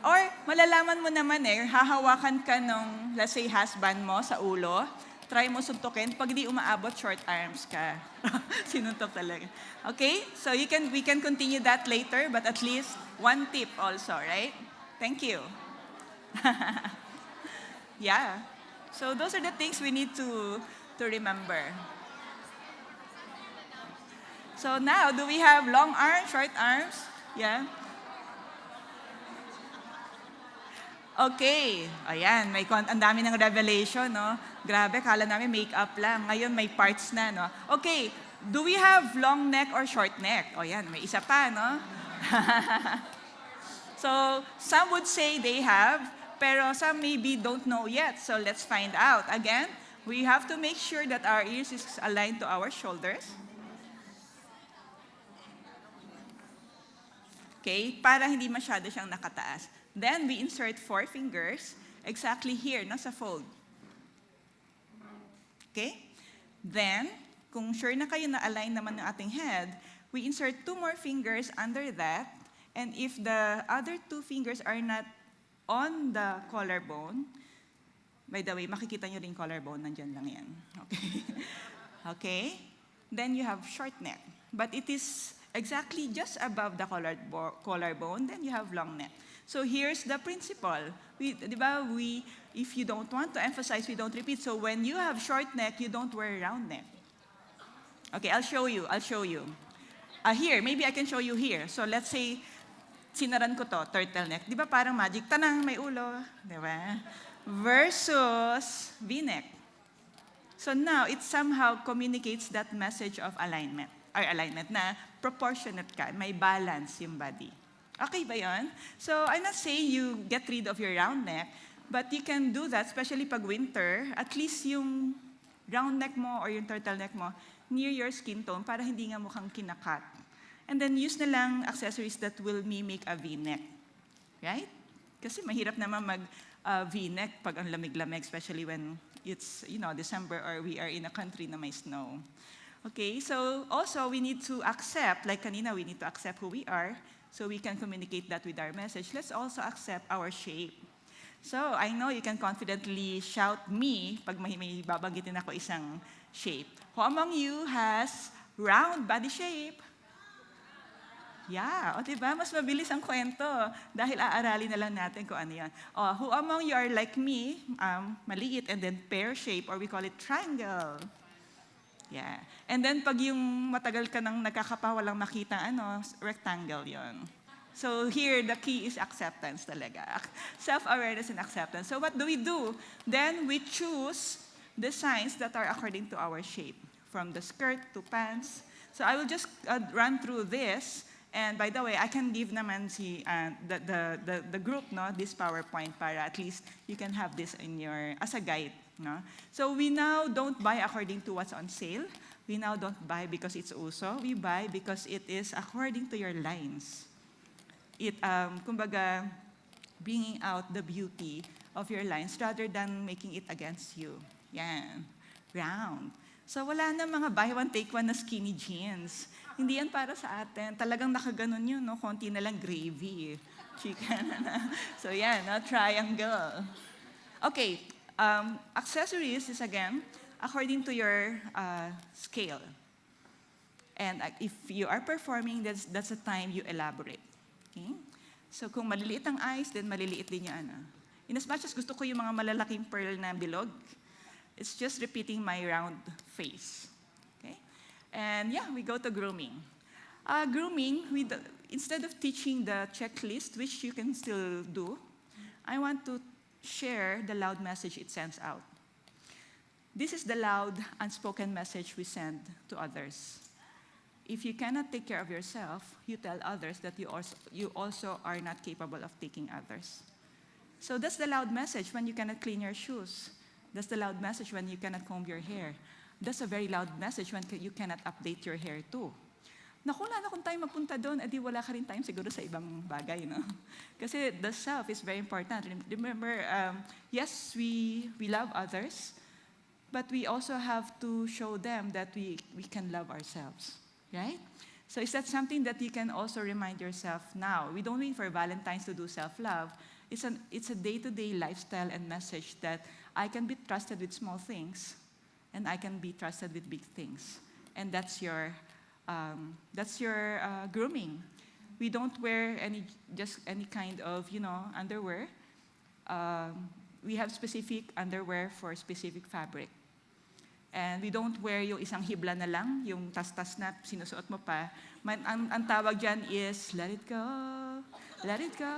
Or malalaman mo naman hahawakan ka nung, let's say, husband mo sa ulo, try mo suntukin, pag di umaabot, short arms ka. Sinuntok talaga. Okay? So we can continue that later, but at least one tip also, right? Thank you. Yeah. So those are the things we need to remember. So now, do we have long arms, short arms? Yeah? Okay. Ayan, ang dami ng revelation, no? Grabe, kala namin make-up lang. Ngayon may parts na, no? Okay, do we have long neck or short neck? O yan, may isa pa, no? So, some would say they have, pero some maybe don't know yet. So, let's find out. Again, we have to make sure that our ears is aligned to our shoulders. Okay, para hindi masyado siyang nakataas. Then, we insert 4 fingers exactly here, nasa fold. Okay? Then, kung sure na kayo na align naman ng ating head, we insert 2 more fingers under that, and if the other 2 fingers are not on the collarbone, by the way, makikita nyo rin collarbone, nandyan lang yan. Okay? Okay? Then you have short neck. But it is exactly just above the collarbone, then you have long neck. So here's the principle. If you don't want to emphasize, we don't repeat. So when you have short neck, you don't wear round neck. Okay, I'll show you. Here, maybe I can show you here. So let's say, sinaran ko to, turtleneck. Di ba parang magic? Tanang, may ulo. Di ba? Versus V-neck. So now, it somehow communicates that message of alignment na proportionate ka, may balance yung body. Okay ba yun? So I'm not saying you get rid of your round neck, but you can do that, especially pag winter, at least yung round neck mo or yung turtleneck mo near your skin tone para hindi nga mukhang kinakat. And then use na lang accessories that will mimic a V-neck. Right? Kasi mahirap naman mag V-neck pag ang lamig-lamig, especially when it's, December or we are in a country na may snow. Okay, so also we need to accept, like kanina, we need to accept who we are so we can communicate that with our message. Let's also accept our shape. So I know you can confidently shout me pag may babanggitin ako isang shape. Who among you has round body shape? Yeah, o diba? Mas mabilis ang kwento dahil aaralin na lang natin kung ano yan. Who among you are like me, maliit and then pear shape, or we call it triangle. Yeah. And then pag yung matagal ka nang nagkakapa, walang makita, rectangle yon. So here, the key is acceptance talaga. Self-awareness and acceptance. So what do? Then we choose the signs that are according to our shape, from the skirt to pants. So I will just run through this. And by the way, I can give naman the group this PowerPoint para at least you can have this as a guide. No? So we now don't buy according to what's on sale. We now don't buy because it's uso. We buy because it is according to your lines. It, kumbaga, bringing out the beauty of your lines rather than making it against you. Yan. Round. So wala na mga buy one, take one na skinny jeans. Hindi yan para sa atin. Talagang nakaganon yun, no? Konti na lang gravy. Chicken na. So yan, triangle. Okay. Accessories is again according to your scale. And if you are performing, that's the time you elaborate. Okay? So kung maliliit ang eyes, then maliliit din yung In as much as gusto ko yung mga malalaking pearl na bilog, it's just repeating my round face. Okay? And yeah, we go to grooming. Grooming, instead of teaching the checklist, which you can still do, I want to share the loud message it sends out. This is the loud, unspoken message we send to others. If you cannot take care of yourself, you tell others that you also are not capable of taking others. So that's the loud message when you cannot clean your shoes. That's the loud message when you cannot comb your hair. That's a very loud message when you cannot update your hair too. Naku, wala na kung tayo magpunta doon, edi wala ka rin time siguro sa ibang bagay, no? Kasi the self is very important. Remember, yes, we love others, but we also have to show them that we can love ourselves, right? So is that something that you can also remind yourself now? We don't wait for Valentine's to do self-love. It's a day-to-day lifestyle and message that I can be trusted with small things, and I can be trusted with big things. And that's your grooming. We don't wear just any kind of, underwear. We have specific underwear for specific fabric. And we don't wear yung isang hibla na lang, yung tas-tas na sinusuot mo pa. Ang tawag dyan is, let it go, let it go.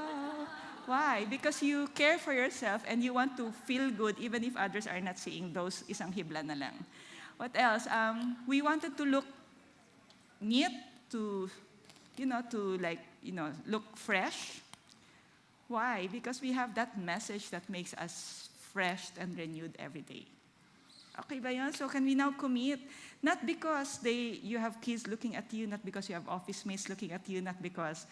Why? Because you care for yourself and you want to feel good even if others are not seeing those isang hibla na lang. What else? We wanted to look neat, to look fresh. Why? Because we have that message that makes us fresh and renewed every day. Okay ba yun? So can we now commit? Not because you have kids looking at you, not because you have office mates looking at you, not because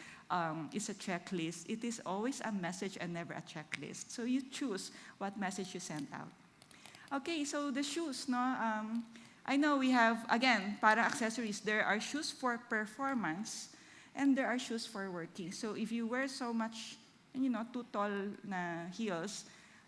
it's a checklist. It is always a message and never a checklist. So you choose what message you send out. Okay, so the shoes, no? I know we have, again, para accessories, there are shoes for performance and there are shoes for working. So if you wear so much, too tall na heels,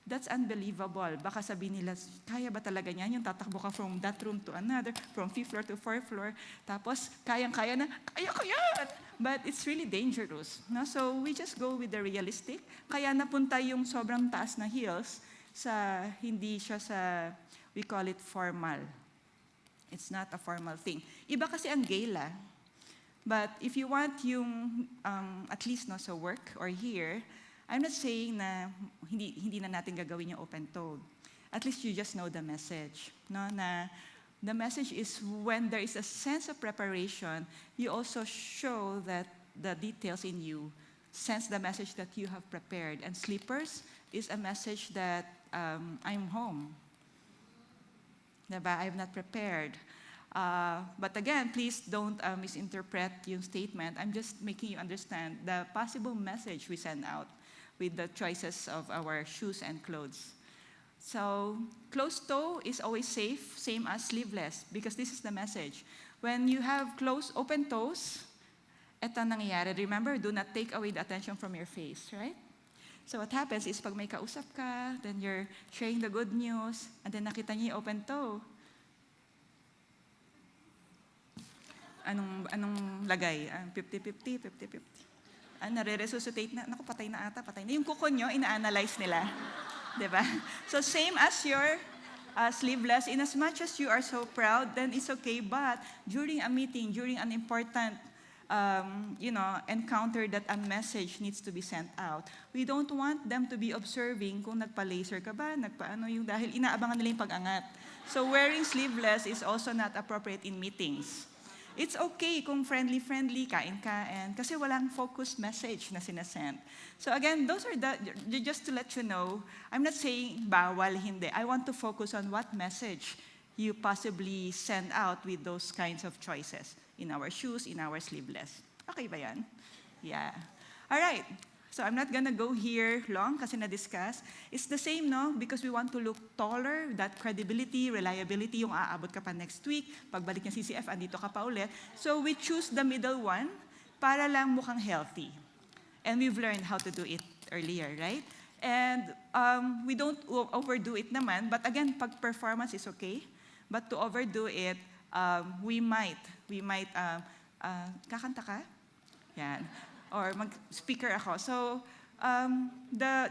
that's unbelievable. Baka sabihin nila, kaya ba talaga niyan? Yung tatakbo ka from that room to another, from 5th floor to 4th floor, tapos kayang-kaya na, kaya ko yan! But it's really dangerous. No? So we just go with the realistic. Kaya napunta yung sobrang taas na heels sa, hindi siya sa, we call it formal. It's not a formal thing. Iba kasi ang gala. But if you want yung, at least no, sa work or here, I'm not saying na hindi na natin gagawin yung open-toed. At least you just know the message. No? Na the message is when there is a sense of preparation, you also show that the details in you sense the message that you have prepared. And slippers is a message that I'm home. Diba? I'm not prepared. But again, please don't misinterpret yung statement. I'm just making you understand the possible message we send out with the choices of our shoes and clothes. So, closed toe is always safe, same as sleeveless, because this is the message. When you have closed, open toes, eto nangyayari. Remember, do not take away the attention from your face, right? So what happens is pag may kausap ka, then you're sharing the good news, and then nakita niya yung open toe. Anong lagay? 50-50, 50-50. Nare-resuscitate na, naku, patay na ata, patay na. Yung kuko nyo, ina-analyze nila. Diba? So same as your sleeveless, in as much as you are so proud, then it's okay. But during a meeting, during an important encounter that a message needs to be sent out, we don't want them to be observing kung nagpa-laser ka ba, dahil inaabangan nila yung pag-angat. So wearing sleeveless is also not appropriate in meetings. It's okay kung friendly, kain, kasi walang focused message na sinasend. So again, those are just to let you know, I'm not saying bawal, hindi. I want to focus on what message you possibly send out with those kinds of choices in our shoes, in our sleeveless. Okay ba yan? Yeah. All right. So I'm not gonna go here long kasi na-discuss. It's the same, no? Because we want to look taller, that credibility, reliability, yung aabot ka pa next week, pagbalik ng CCF, andito ka pa ulit. So we choose the middle one para lang mukhang healthy. And we've learned how to do it earlier, right? And we don't overdo it naman, but again, pag performance is okay. But to overdo it, we might, kakanta ka? Yan. Or mag-speaker ako. So,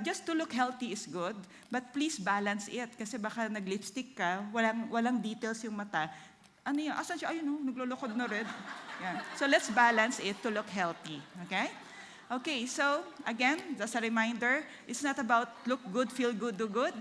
just to look healthy is good, but please balance it. Kasi baka nag-lipstick ka, walang details yung mata. Ano yun? Asan siya? Ayun, naglulukod na red. Yeah. So, let's balance it to look healthy. Okay? Okay, so, again, just a reminder, it's not about look good, feel good, do good.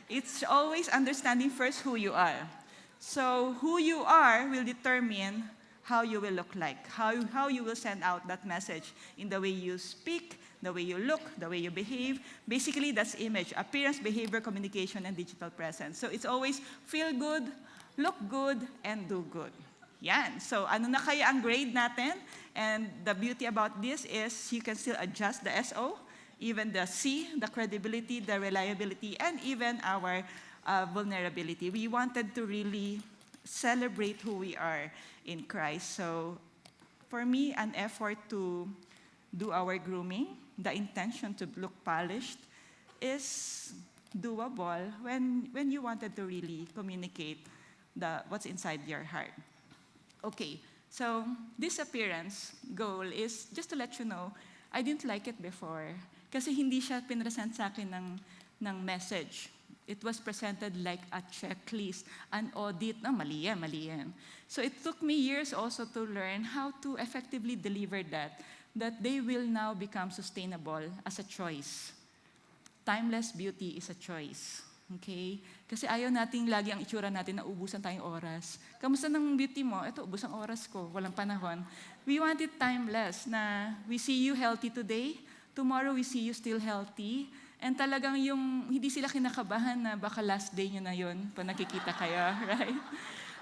It's always understanding first who you are. So, who you are will determine how you will look like, how you will send out that message in the way you speak, the way you look, the way you behave. Basically, that's image, appearance, behavior, communication, and digital presence. So it's always feel good, look good, and do good. Yan. So ano na kaya ang grade natin? And the beauty about this is you can still adjust the SO, even the C, the credibility, the reliability, and even our vulnerability. We wanted to really celebrate who we are in Christ. So for me, an effort to do our grooming, the intention to look polished, is doable when you wanted to really communicate what's inside your heart. Okay, so this appearance goal is just to let you know, I didn't like it before kasi hindi siya pinresent sa akin ng message. It was presented like a checklist, an audit. Mali yan. So it took me years also to learn how to effectively deliver that they will now become sustainable as a choice. Timeless beauty is a choice. Okay? Kasi ayaw nating lagi ang itsura natin na ubusan tayong oras. Kamusta ng beauty mo? Ito, ubus ang oras ko, walang panahon. We want it timeless na we see you healthy today, tomorrow we see you still healthy, and talagang yung hindi sila kinakabahan na baka last day nyo na yun pa nakikita kayo, right?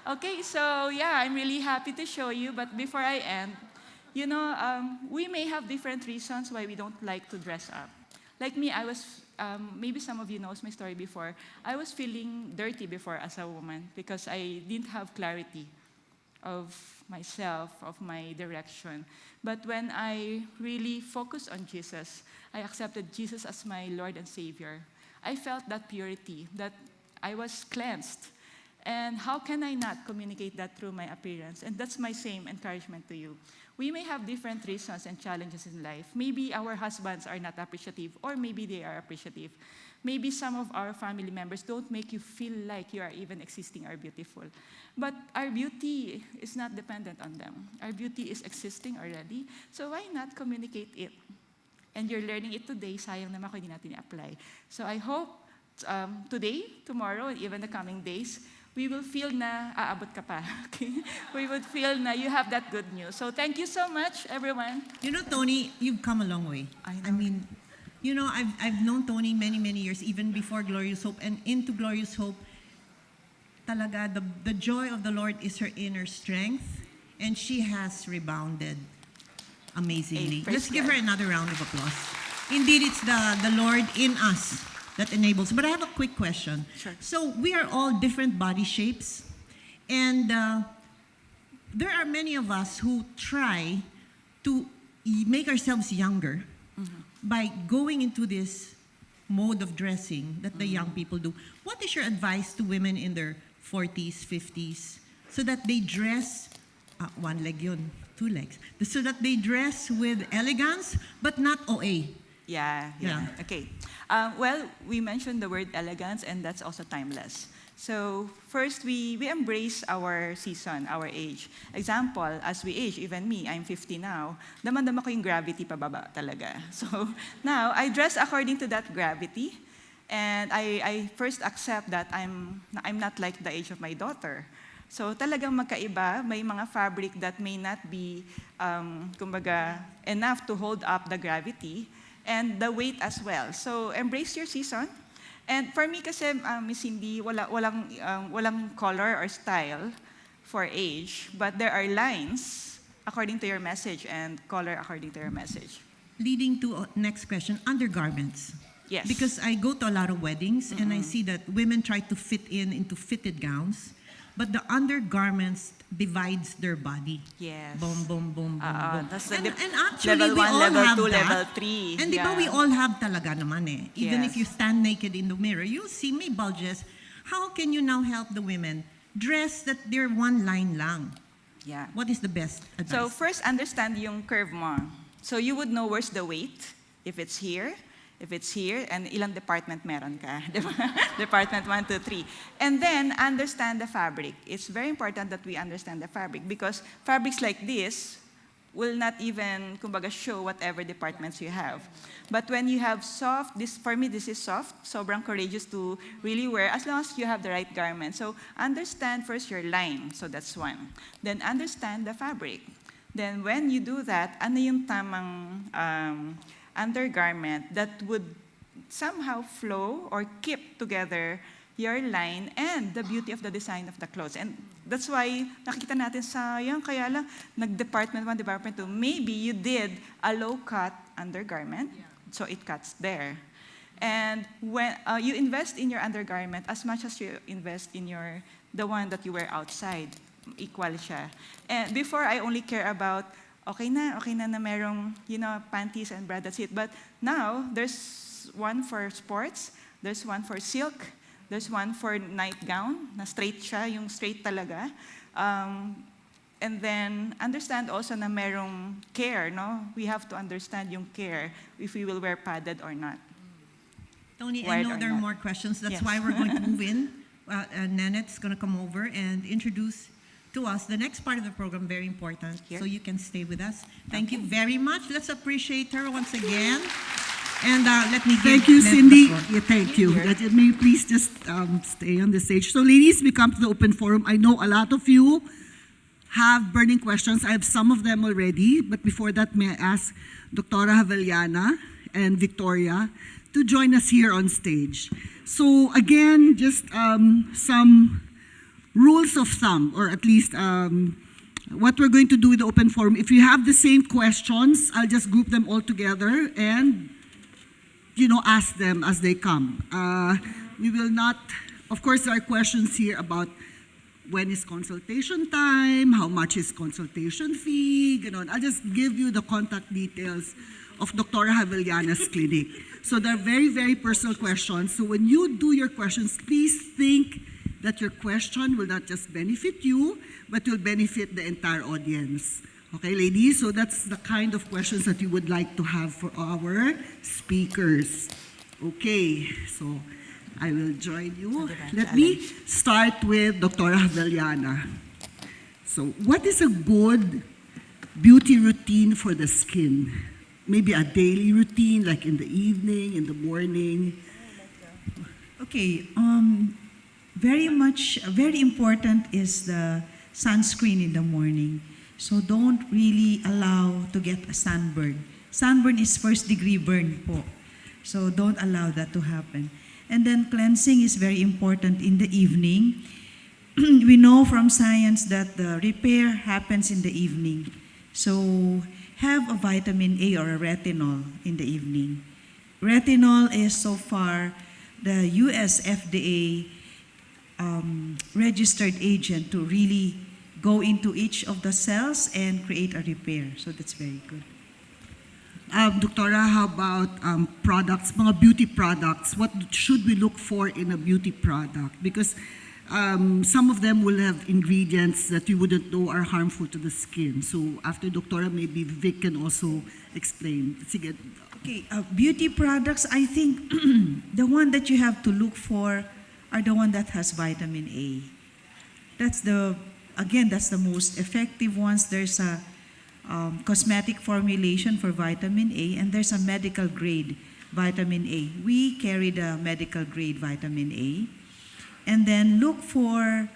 Okay, so yeah, I'm really happy to show you, but before I end, we may have different reasons why we don't like to dress up. Like me, I was maybe some of you knows my story before. I was feeling dirty before as a woman because I didn't have clarity of myself, of my direction. But when I really focused on Jesus, I accepted Jesus as my Lord and Savior. I felt that purity, that I was cleansed. And how can I not communicate that through my appearance? And that's my same encouragement to you. We may have different reasons and challenges in life. Maybe our husbands are not appreciative, or maybe they are appreciative. Maybe some of our family members don't make you feel like you are even existing or beautiful. But our beauty is not dependent on them. Our beauty is existing already. So why not communicate it? And you're learning it today, sayang naman kung hindi natin i-apply. So I hope today, tomorrow, and even the coming days, we will feel na aabot ka pa. Okay? We would feel na you have that good news. So thank you so much, everyone. You know, Tony, you've come a long way. I know. I mean, you know, I've known Tony many, many years, even before Glorious Hope and into Glorious Hope. Talaga, the joy of the Lord is her inner strength, and she has rebounded amazingly. Hey, praise Let's give her God. another round of applause. Indeed, it's the Lord in us that enables. But I have a quick question. Sure. So we are all different body shapes, and there are many of us who try to make ourselves younger by going into this mode of dressing that the young people do. What is your advice to women in their 40s, 50s, so that they dress, one leg yun, 2 legs, so that they dress with elegance, but not OA? Yeah. Okay. Well, we mentioned the word elegance, and that's also timeless. So first, we embrace our season, our age. Example, as we age, even me, I'm 50 now, daman-dama ko yung gravity pababa talaga. So now, I dress according to that gravity, and I first accept that I'm not like the age of my daughter. So talagang magkaiba, may mga fabric that may not be, kumbaga, enough to hold up the gravity, and the weight as well. So embrace your season. And for me kasi, Miss Cindy, walang color or style for age, but there are lines according to your message and color according to your message. Leading to next question, undergarments. Yes. Because I go to a lot of weddings and I see that women try to fit into fitted gowns, but the undergarments divides their body. Yes. Boom, boom, boom, boom, boom. That's the And actually, level we 1, all level have 2, that. level 3. And di ba we all have talaga naman eh. Even if Yes. you stand naked in the mirror, you'll see may bulges. How can you now help the women dress that they're one line lang? Yeah. What is the best advice? So first, understand yung curve mo. So you would know where's the weight, if it's here, and ilang department meron ka. Di ba? Department 1, 2, 3. And then, understand the fabric. It's very important that we understand the fabric because fabrics like this will not even, kumbaga, show whatever departments you have. But when you have soft, for me, this is soft, sobrang courageous to really wear as long as you have the right garment. So understand first your line. So that's one. Then understand the fabric. Then when you do that, ano yung tamang undergarment that would somehow flow or keep together your line and the beauty of the design of the clothes. And that's why nakikita natin sayang, kaya lang nag-department 1, department 2. Maybe you did a low-cut undergarment, so it cuts there. And when you invest in your undergarment as much as you invest in the one that you wear outside, equal siya. And before, I only care about okay na merong, panties and bra, that's it. But now, there's one for sports, there's one for silk, there's one for nightgown, na straight siya, yung straight talaga. And then, understand also na merong care, no? We have to understand yung care if we will wear padded or not. Tony, I Wired know or there are not. more questions. That's Yes. why we're going to move in. Nanette's going to come over and introduce to us the next part of the program, very important. Here. So you can stay with us. Thank you very much. Let's appreciate her once again. And let me give Thank you, Nette the Cindy. floor. Yeah, thank you. May you please just stay on the stage. So, ladies, we come to the open forum. I know a lot of you have burning questions. I have some of them already. But before that, may I ask Dr. Haveliana and Victoria to join us here on stage. So, again, just some rules of thumb, or at least what we're going to do with the open forum. If you have the same questions, I'll just group them all together and ask them as they come. We will not, of course, there are questions here about when is consultation time, how much is consultation fee, I'll just give you the contact details of Dr. Javellana's clinic. So they're very, very personal questions. So when you do your questions, please think that your question will not just benefit you, but will benefit the entire audience. Okay, ladies? So that's the kind of questions that you would like to have for our speakers. Okay, so I will join you. Let me start with Dr. Javellana. So what is a good beauty routine for the skin? Maybe a daily routine, like in the evening, in the morning. Okay, very important is the sunscreen in the morning. So don't really allow to get a sunburn. Sunburn is first-degree burn po. So don't allow that to happen. And then cleansing is very important in the evening. We know from science that the repair happens in the evening. So have a vitamin A or a retinol in the evening. Retinol is so far the US FDA registered agent to really go into each of the cells and create a repair. So that's very good. Doctora, how about products, mga beauty products? What should we look for in a beauty product? Because some of them will have ingredients that you wouldn't know are harmful to the skin. So after Doctora, maybe Vic can also explain. Sige. Okay, beauty products, I think the one that you have to look for are the one that has vitamin A. That's the most effective ones. There's a cosmetic formulation for vitamin A, and there's a medical grade vitamin A. We carry the medical grade vitamin A. And then look for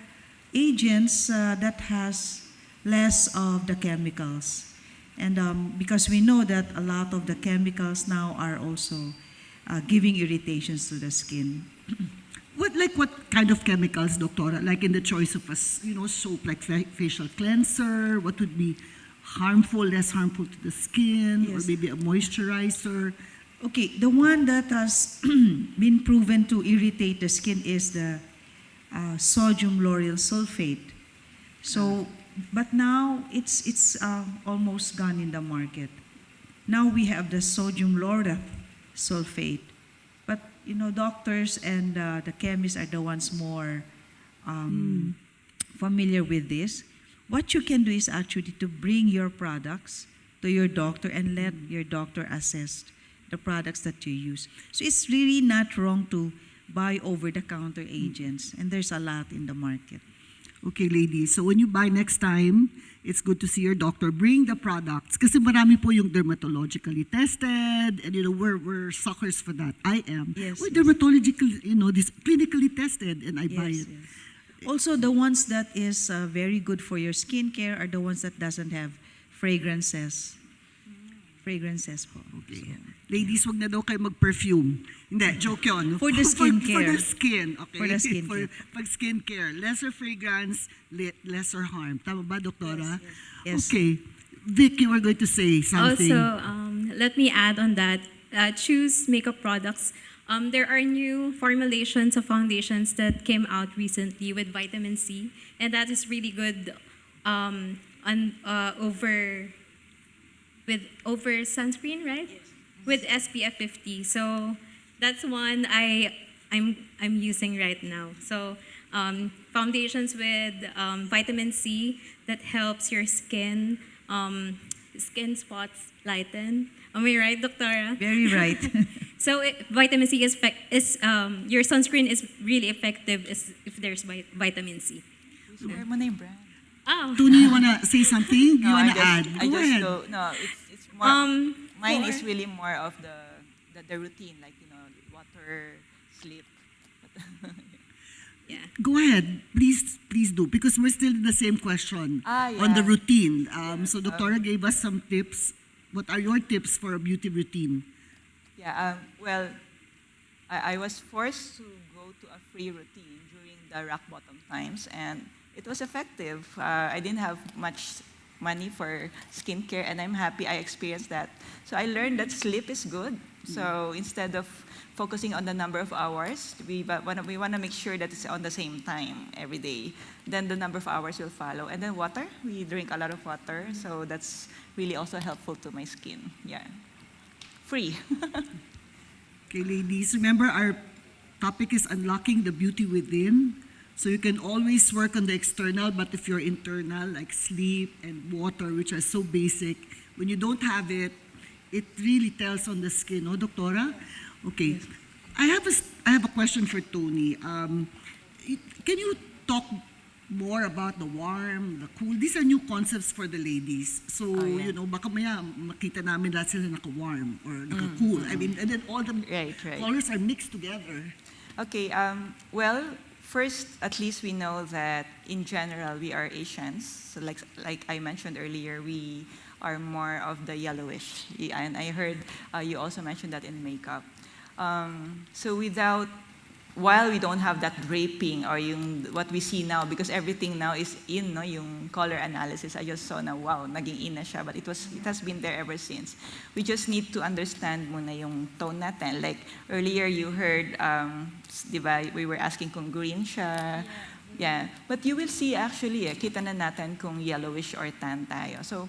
agents that has less of the chemicals. And because we know that a lot of the chemicals now are also giving irritations to the skin. What kind of chemicals, Doctora? Like in the choice of a soap, like facial cleanser, what would be harmful, less harmful to the skin, or Yes. maybe a moisturizer? Okay, the one that has been proven to irritate the skin is the sodium lauryl sulfate. So, but now it's almost gone in the market. Now we have the sodium lauryl sulfate. But doctors and the chemists are the ones more familiar with this. What you can do is actually to bring your products to your doctor and let your doctor assess the products that you use. So it's really not wrong to buy over-the-counter agents, and there's a lot in the market. Okay, ladies. So when you buy next time, it's good to see your doctor. Bring the products. Kasi marami po yung dermatologically tested, and we're suckers for that. I am. Yes, We're yes. dermatologically, this clinically tested, and I buy it. Also, the ones that is very good for your skincare are the ones that doesn't have fragrances. Fragrances po. Okay. Ladies, wag na daw kayo mag-perfume. Hindi, joke yun. For the skincare. For the skin, okay? For the skincare. Pag skincare, lesser fragrance, lesser harm. Tama ba, Doktora? Yes. Okay. Vic, you were going to say something. Also, let me add on that. Choose makeup products. There are new formulations of foundations that came out recently with vitamin C, and that is really good over sunscreen, right? Yes. With SPF 50. So that's one I'm using right now. So foundations with vitamin C that helps your skin spots lighten. Am I right, Doctora? Very right. So vitamin C is your sunscreen is really effective if there's vitamin C. Share mo na yung brand. Oh. Tony, you wanna say something? You wanna add? I Go just ahead. go. No, it's more. Mine is for- really more of the routine, like water, sleep. Yeah. Go ahead. Please do. Because we're still in the same question on the Yeah. routine. So Doctora gave us some tips. What are your tips for a beauty routine? Yeah. Well, I was forced to go to a free routine during the rock bottom times, and it was effective. I didn't have much money for skincare, and I'm happy I experienced that. So I learned that sleep is good. So instead of focusing on the number of hours, we want to make sure that it's on the same time every day. Then the number of hours will follow. And then water, we drink a lot of water, so that's really also helpful to my skin. Yeah, free. Okay, ladies, remember our topic is unlocking the beauty within. So you can always work on the external, but if you're internal, like sleep and water, which are so basic, when you don't have it, it really tells on the skin, no, Doctora? Okay. I have a question for Tony. Can you talk more about the warm, the cool? These are new concepts for the ladies. So, you know, baka maya makita namin lahat sila naka-warm or naka-cool. I mean, and then all the Right. colors are mixed together. Okay, well, first, at least we know that in general, we are Asians. So like I mentioned earlier, we are more of the yellowish. And I heard you also mentioned that in makeup. So while we don't have that draping or what we see now, because everything now is in, no, yung color analysis, I just saw na, wow, naging in na siya, but it has been there ever since. We just need to understand muna yung tone natin. Like earlier you heard, di ba, we were asking kung green siya. Yeah, but you will see actually, kita na natin kung yellowish or tan tayo. So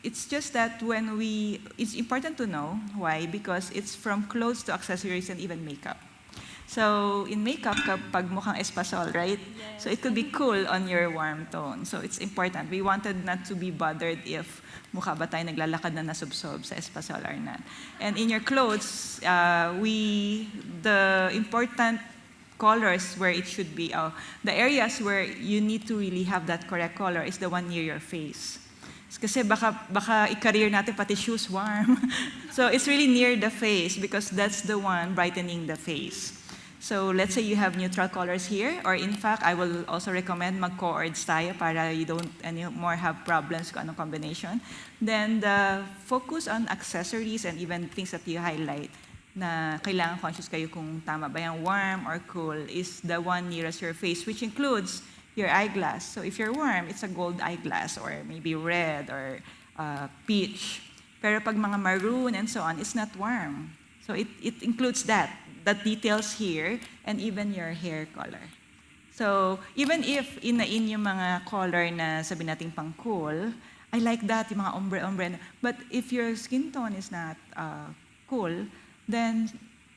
it's just that it's important to know why, because it's from clothes to accessories and even makeup. So in makeup, kapag mukhang espasol, right? So it could be cool on your warm tone. So it's important. We wanted not to be bothered if mukha ba tayo naglalakad na nasubsob sa espasol or not. And in your clothes, the important colors where it should be, the areas where you need to really have that correct color is the one near your face. Kasi baka i-career natin pati shoes warm. So it's really near the face because that's the one brightening the face. So let's say you have neutral colors here, or in fact, I will also recommend mag-co-ords tayo para you don't anymore have problems kung anong combination. Then the focus on accessories and even things that you highlight na kailangan conscious kayo kung tama ba yung warm or cool is the one nearest your face, which includes your eyeglass. So if you're warm, it's a gold eyeglass or maybe red or peach. Pero pag mga maroon and so on, it's not warm. So it includes that details here and even your hair color. So even if in yung mga color na sabi natin pang cool, I like that, yung mga ombre. But if your skin tone is not cool, then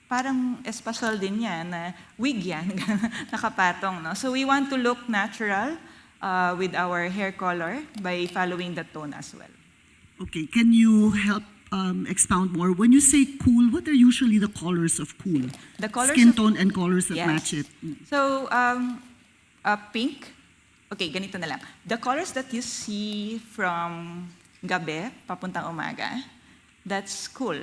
parang espasol din yan, na wig yan, nakapatong. No? So we want to look natural with our hair color by following the tone as well. Okay, can you help expound more? When you say cool, what are usually the colors of cool? The colors Skin of- tone and colors that Yes. match it. So pink, okay, ganito na lang. The colors that you see from gabi papuntang umaga, that's cool.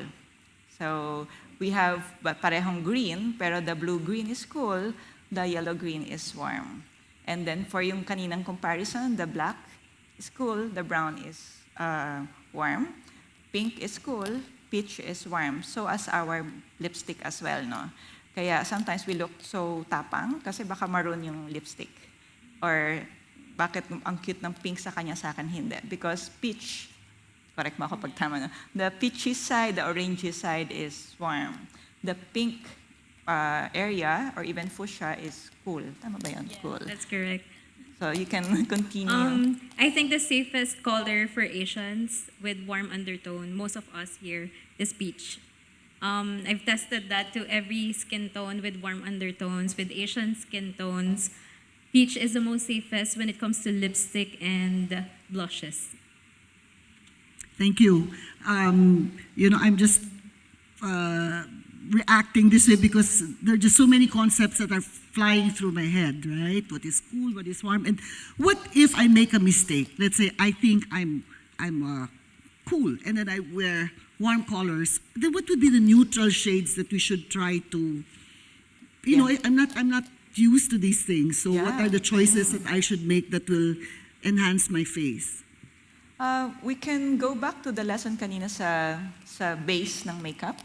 So we have parehong green, pero the blue-green is cool, the yellow-green is warm. And then for yung kaninang comparison, the black is cool, the brown is warm, pink is cool, peach is warm. So as our lipstick as well, no? Kaya sometimes we look so tapang kasi baka maroon yung lipstick. Or bakit ang cute ng pink sa kanya, sa akin hindi? Because peach, correct mo ako pag tama, no? The peachy side, the orangey side is warm. The pink area or even fuchsia is cool. Tama ba yun? Cool. That's correct. So you can continue. I think the safest color for Asians with warm undertone, most of us here, is peach. I've tested that to every skin tone with warm undertones, with Asian skin tones. Peach is the most safest when it comes to lipstick and blushes. Thank you. I'm just reacting this way because there are just so many concepts that are flying through my head, right? What is cool, what is warm, and what if I make a mistake? Let's say I think I'm cool, and then I wear warm colors. Then what would be the neutral shades that we should try to? You know, I'm not used to these things. So what Yeah. are the choices that I should make that will enhance my face? We can go back to the lesson kanina sa base ng makeup.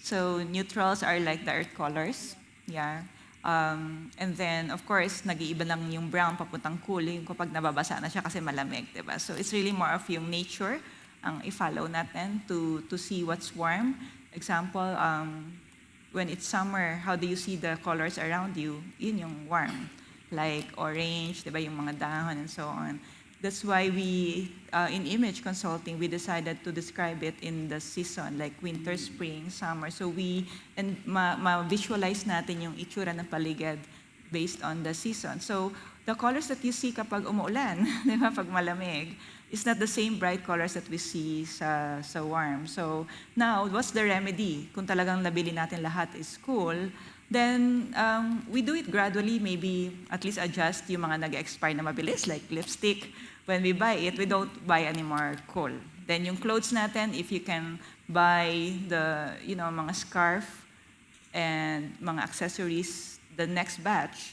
So neutrals are like the earth colors. Yeah. And then, of course, nag-iiba lang yung brown papuntang cool yung kapag nababasa na siya kasi malamig, diba? So it's really more of yung nature ang i-follow natin to see what's warm. Example, when it's summer, how do you see the colors around you? Yun yung warm. Like orange, diba, yung mga dahon and so on. That's why we, in image consulting, we decided to describe it in the season, like winter, spring, summer. So ma-visualize natin yung itsura ng paligid based on the season. So the colors that you see kapag umuulan, di ba, pag malamig, is not the same bright colors that we see sa warm. So now, what's the remedy? Kung talagang nabili natin lahat is cool, then we do it gradually, maybe at least adjust yung mga nag-expire na mabilis, like lipstick. When we buy it, we don't buy anymore cool. Then yung clothes natin, if you can buy the, mga scarf and mga accessories, the next batch,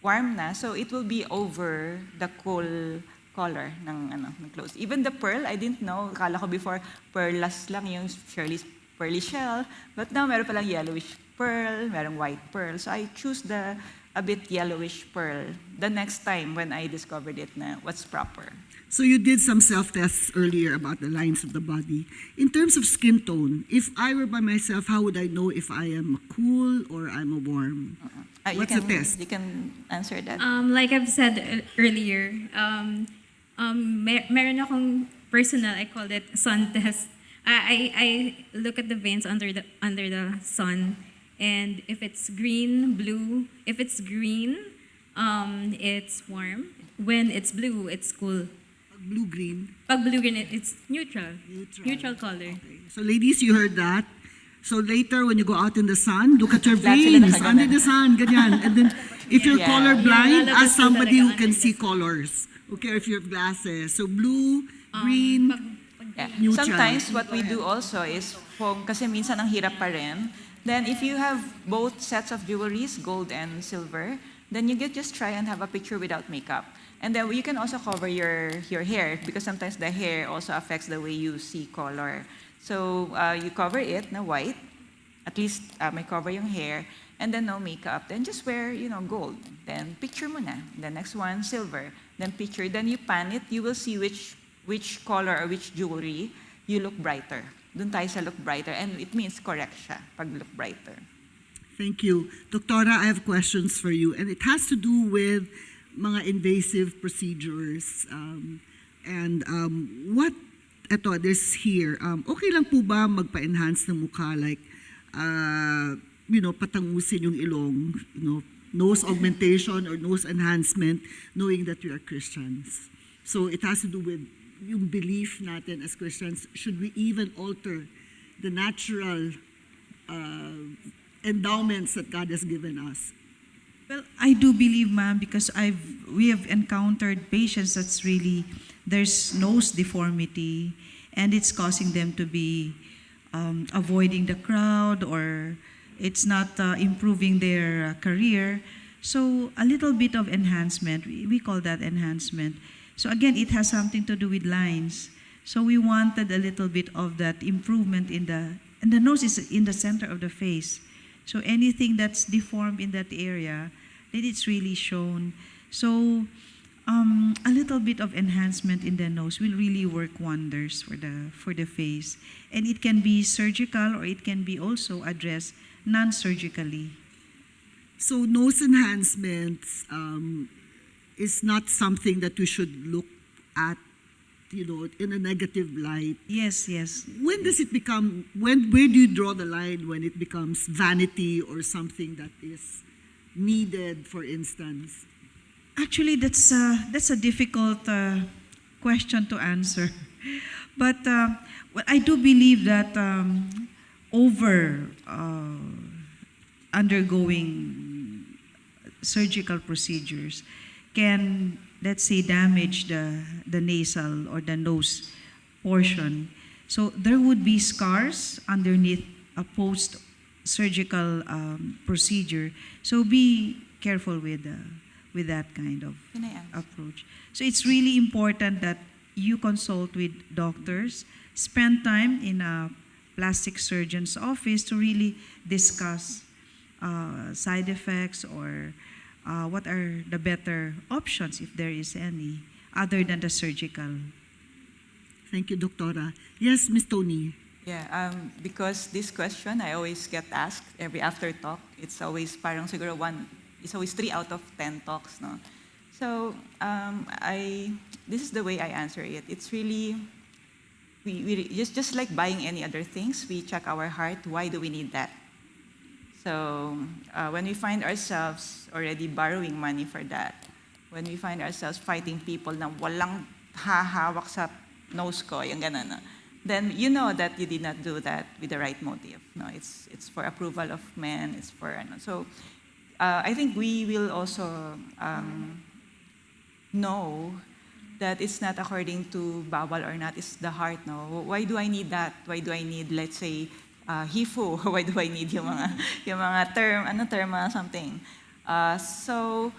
warm na, so it will be over the cool color ng clothes. Even the pearl, I didn't know, akala ko before, pearless lang yung pearly shell, but now meron palang yellowish pearl, merong white pearl. So I choose a bit yellowish pearl the next time when I discovered it na what's proper. So you did some self-tests earlier about the lines of the body. In terms of skin tone, if I were by myself, how would I know if I am a cool or I'm a warm? What's the test? You can answer that. Like I've said earlier, meron akong personal, I called it sun test. I look at the veins under the sun, and if it's green, blue, if it's green, it's warm. When it's blue, it's cool. Blue-green. Pag blue-green, it's neutral. Neutral color. Okay. So ladies, you heard that. So later, when you go out in the sun, look at your Lahat sila veins nakaganon. under the sun, ganyan. And then, if you're Yeah. colorblind, Yeah, ask somebody who talaga can under see the sun. colors. Okay, if you have glasses. So blue, green, Yeah. neutral. Sometimes what we do also is, kasi minsan ang hirap pa rin, then if you have both sets of jewelries, gold and silver, then you just try and have a picture without makeup. And then you can also cover your hair, because sometimes the hair also affects the way you see color. So you cover it na white, at least may cover yung hair, and then no makeup. Then just wear, gold. Then picture mo na. The next one, silver. Then picture. Then you pan it. You will see which color or which jewelry you look brighter. Dun tayo sa look brighter. And it means correct siya pag look brighter. Thank you. Doctora, I have questions for you. And it has to do with mga invasive procedures. This here. Okay lang po ba magpa-enhance ng mukha, like, patangusin yung ilong, nose augmentation or nose enhancement, knowing that we are Christians? So it has to do with yung belief natin as Christians. Should we even alter the natural endowments that God has given us? Well, I do believe, ma'am, because we have encountered patients that's really, there's nose deformity, and it's causing them to be avoiding the crowd, or it's not improving their career. So a little bit of enhancement, we call that enhancement. So again, it has something to do with lines. So we wanted a little bit of that improvement and the nose is in the center of the face. So anything that's deformed in that area, then it's really shown. So a little bit of enhancement in the nose will really work wonders for the face. And it can be surgical, or it can be also addressed non-surgically. So nose enhancements is not something that we should look at, in a negative light. Yes, yes. When does it become, where do you draw the line when it becomes vanity or something that is needed, for instance? Actually, that's a difficult question to answer. But well, I do believe that undergoing surgical procedures can, let's say, damage the nasal or the nose portion. So there would be scars underneath a post-surgical procedure. So be careful with that kind of Can I answer? approach. So it's really important that you consult with doctors, spend time in a plastic surgeon's office to really discuss side effects, or what are the better options, if there is any, other than the surgical? Thank you, Doctora. Yes, Ms. Tony. Yeah, because this question I always get asked every after talk. It's always parang siguro it's always 3 out of 10 talks, no? So this is the way I answer it. It's really, we just like buying any other things, we check our heart, why do we need that? So when we find ourselves already borrowing money for that, when we find ourselves fighting people na walang hahawak sa nose ko, yung ganun, no? Then you know that you did not do that with the right motive. No, it's for approval of men. It's for ano. So I think we will also know that it's not according to bawal or not. It's the heart. No, why do I need that? Why do I need, let's say, HIFU? Why do I need yung mga term something? So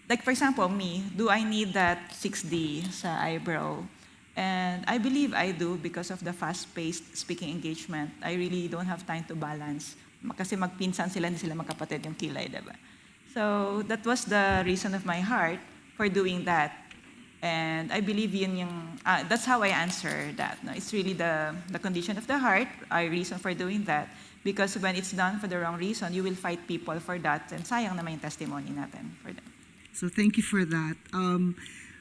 like for example, me, do I need that 6D sa eyebrow? And I believe I do because of the fast-paced speaking engagement. I really don't have time to balance. Kasi magpinsan sila, hindi sila magkapatid yung kilay, diba? So that was the reason of my heart for doing that. And I believe that's how I answer that. No? It's really the condition of the heart, our reason for doing that. Because when it's done for the wrong reason, you will fight people for that. And sayang naman yung testimony natin for that. So thank you for that.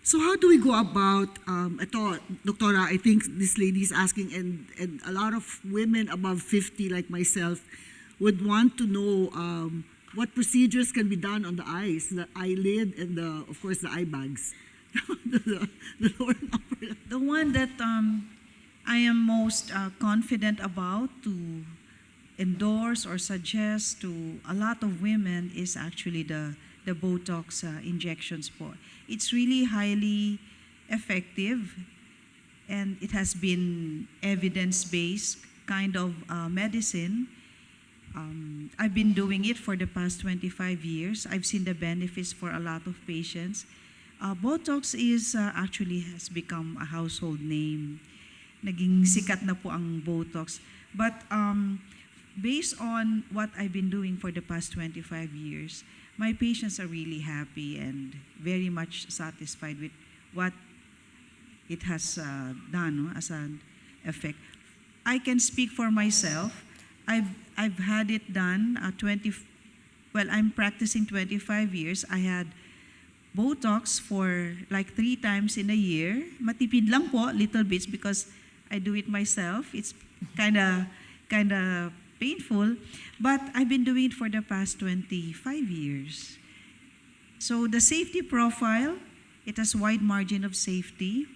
So how do we go about, ito, Doctora, I think this lady is asking, and a lot of women above 50 like myself would want to know what procedures can be done on the eyes, the eyelid, and of course the eye bags. the lower and upper. The one that I am most confident about to endorse or suggest to a lot of women is actually the Botox injections po. It's really highly effective, and it has been evidence-based kind of medicine. I've been doing it for the past 25 years. I've seen the benefits for a lot of patients. Botox is actually has become a household name. Naging sikat na po ang Botox. But based on what I've been doing for the past 25 years, my patients are really happy and very much satisfied with what it has done as an effect. I can speak for myself. I've had it done I'm practicing 25 years. I had Botox for like 3 times in a year. Matipid lang po, little bits, because I do it myself. It's kind of painful, but I've been doing it for the past 25 years. So the safety profile, it has wide margin of safety.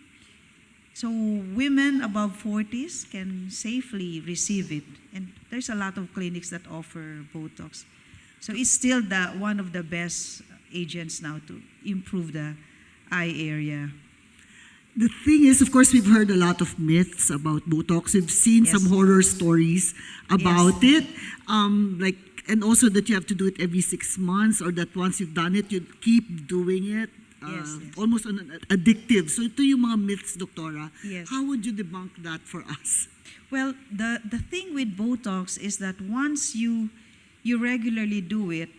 So women above 40s can safely receive it. And there's a lot of clinics that offer Botox. So it's still one of the best agents now to improve the eye area. The thing is, of course, we've heard a lot of myths about Botox. We've seen Yes. some horror stories about it. And also that you have to do it every 6 months, or that once you've done it, you keep doing it. Yes. Almost addictive. So ito yung mga myths, Doctora. Yes. How would you debunk that for us? Well, the thing with Botox is that once you regularly do it,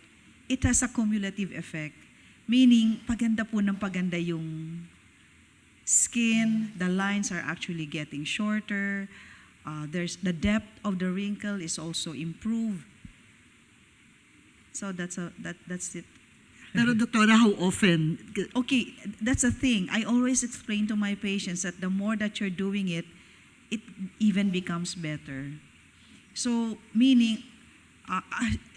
it has a cumulative effect. Meaning, paganda po ng paganda yung skin, the lines are actually getting shorter. There's the depth of the wrinkle is also improved. So that's it. Pero Doctora, how often? Okay, that's a thing. I always explain to my patients that the more that you're doing it, it even becomes better. So, meaning,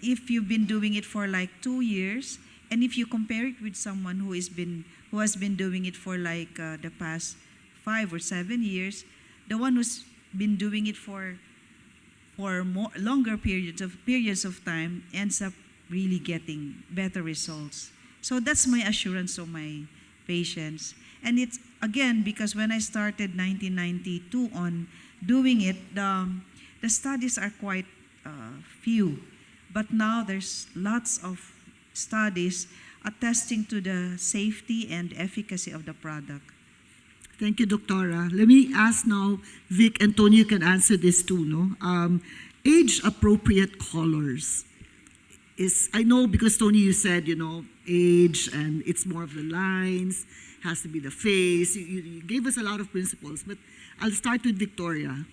if you've been doing it for like 2 years, and if you compare it with someone who has been doing it for like the past 5 or 7 years, the one who's been doing it for longer periods of time ends up really getting better results. So that's my assurance to my patients. And it's, again, because when I started 1992 on doing it, the studies are quite few. But now there's lots of studies attesting to the safety and efficacy of the product. Thank you, Doctora. Let me ask now, Vic and Tony, you can answer this too, no? Age-appropriate colors. is, I know because Tony, you said, age and it's more of the lines, has to be the face. You gave us a lot of principles, but I'll start with Victoria.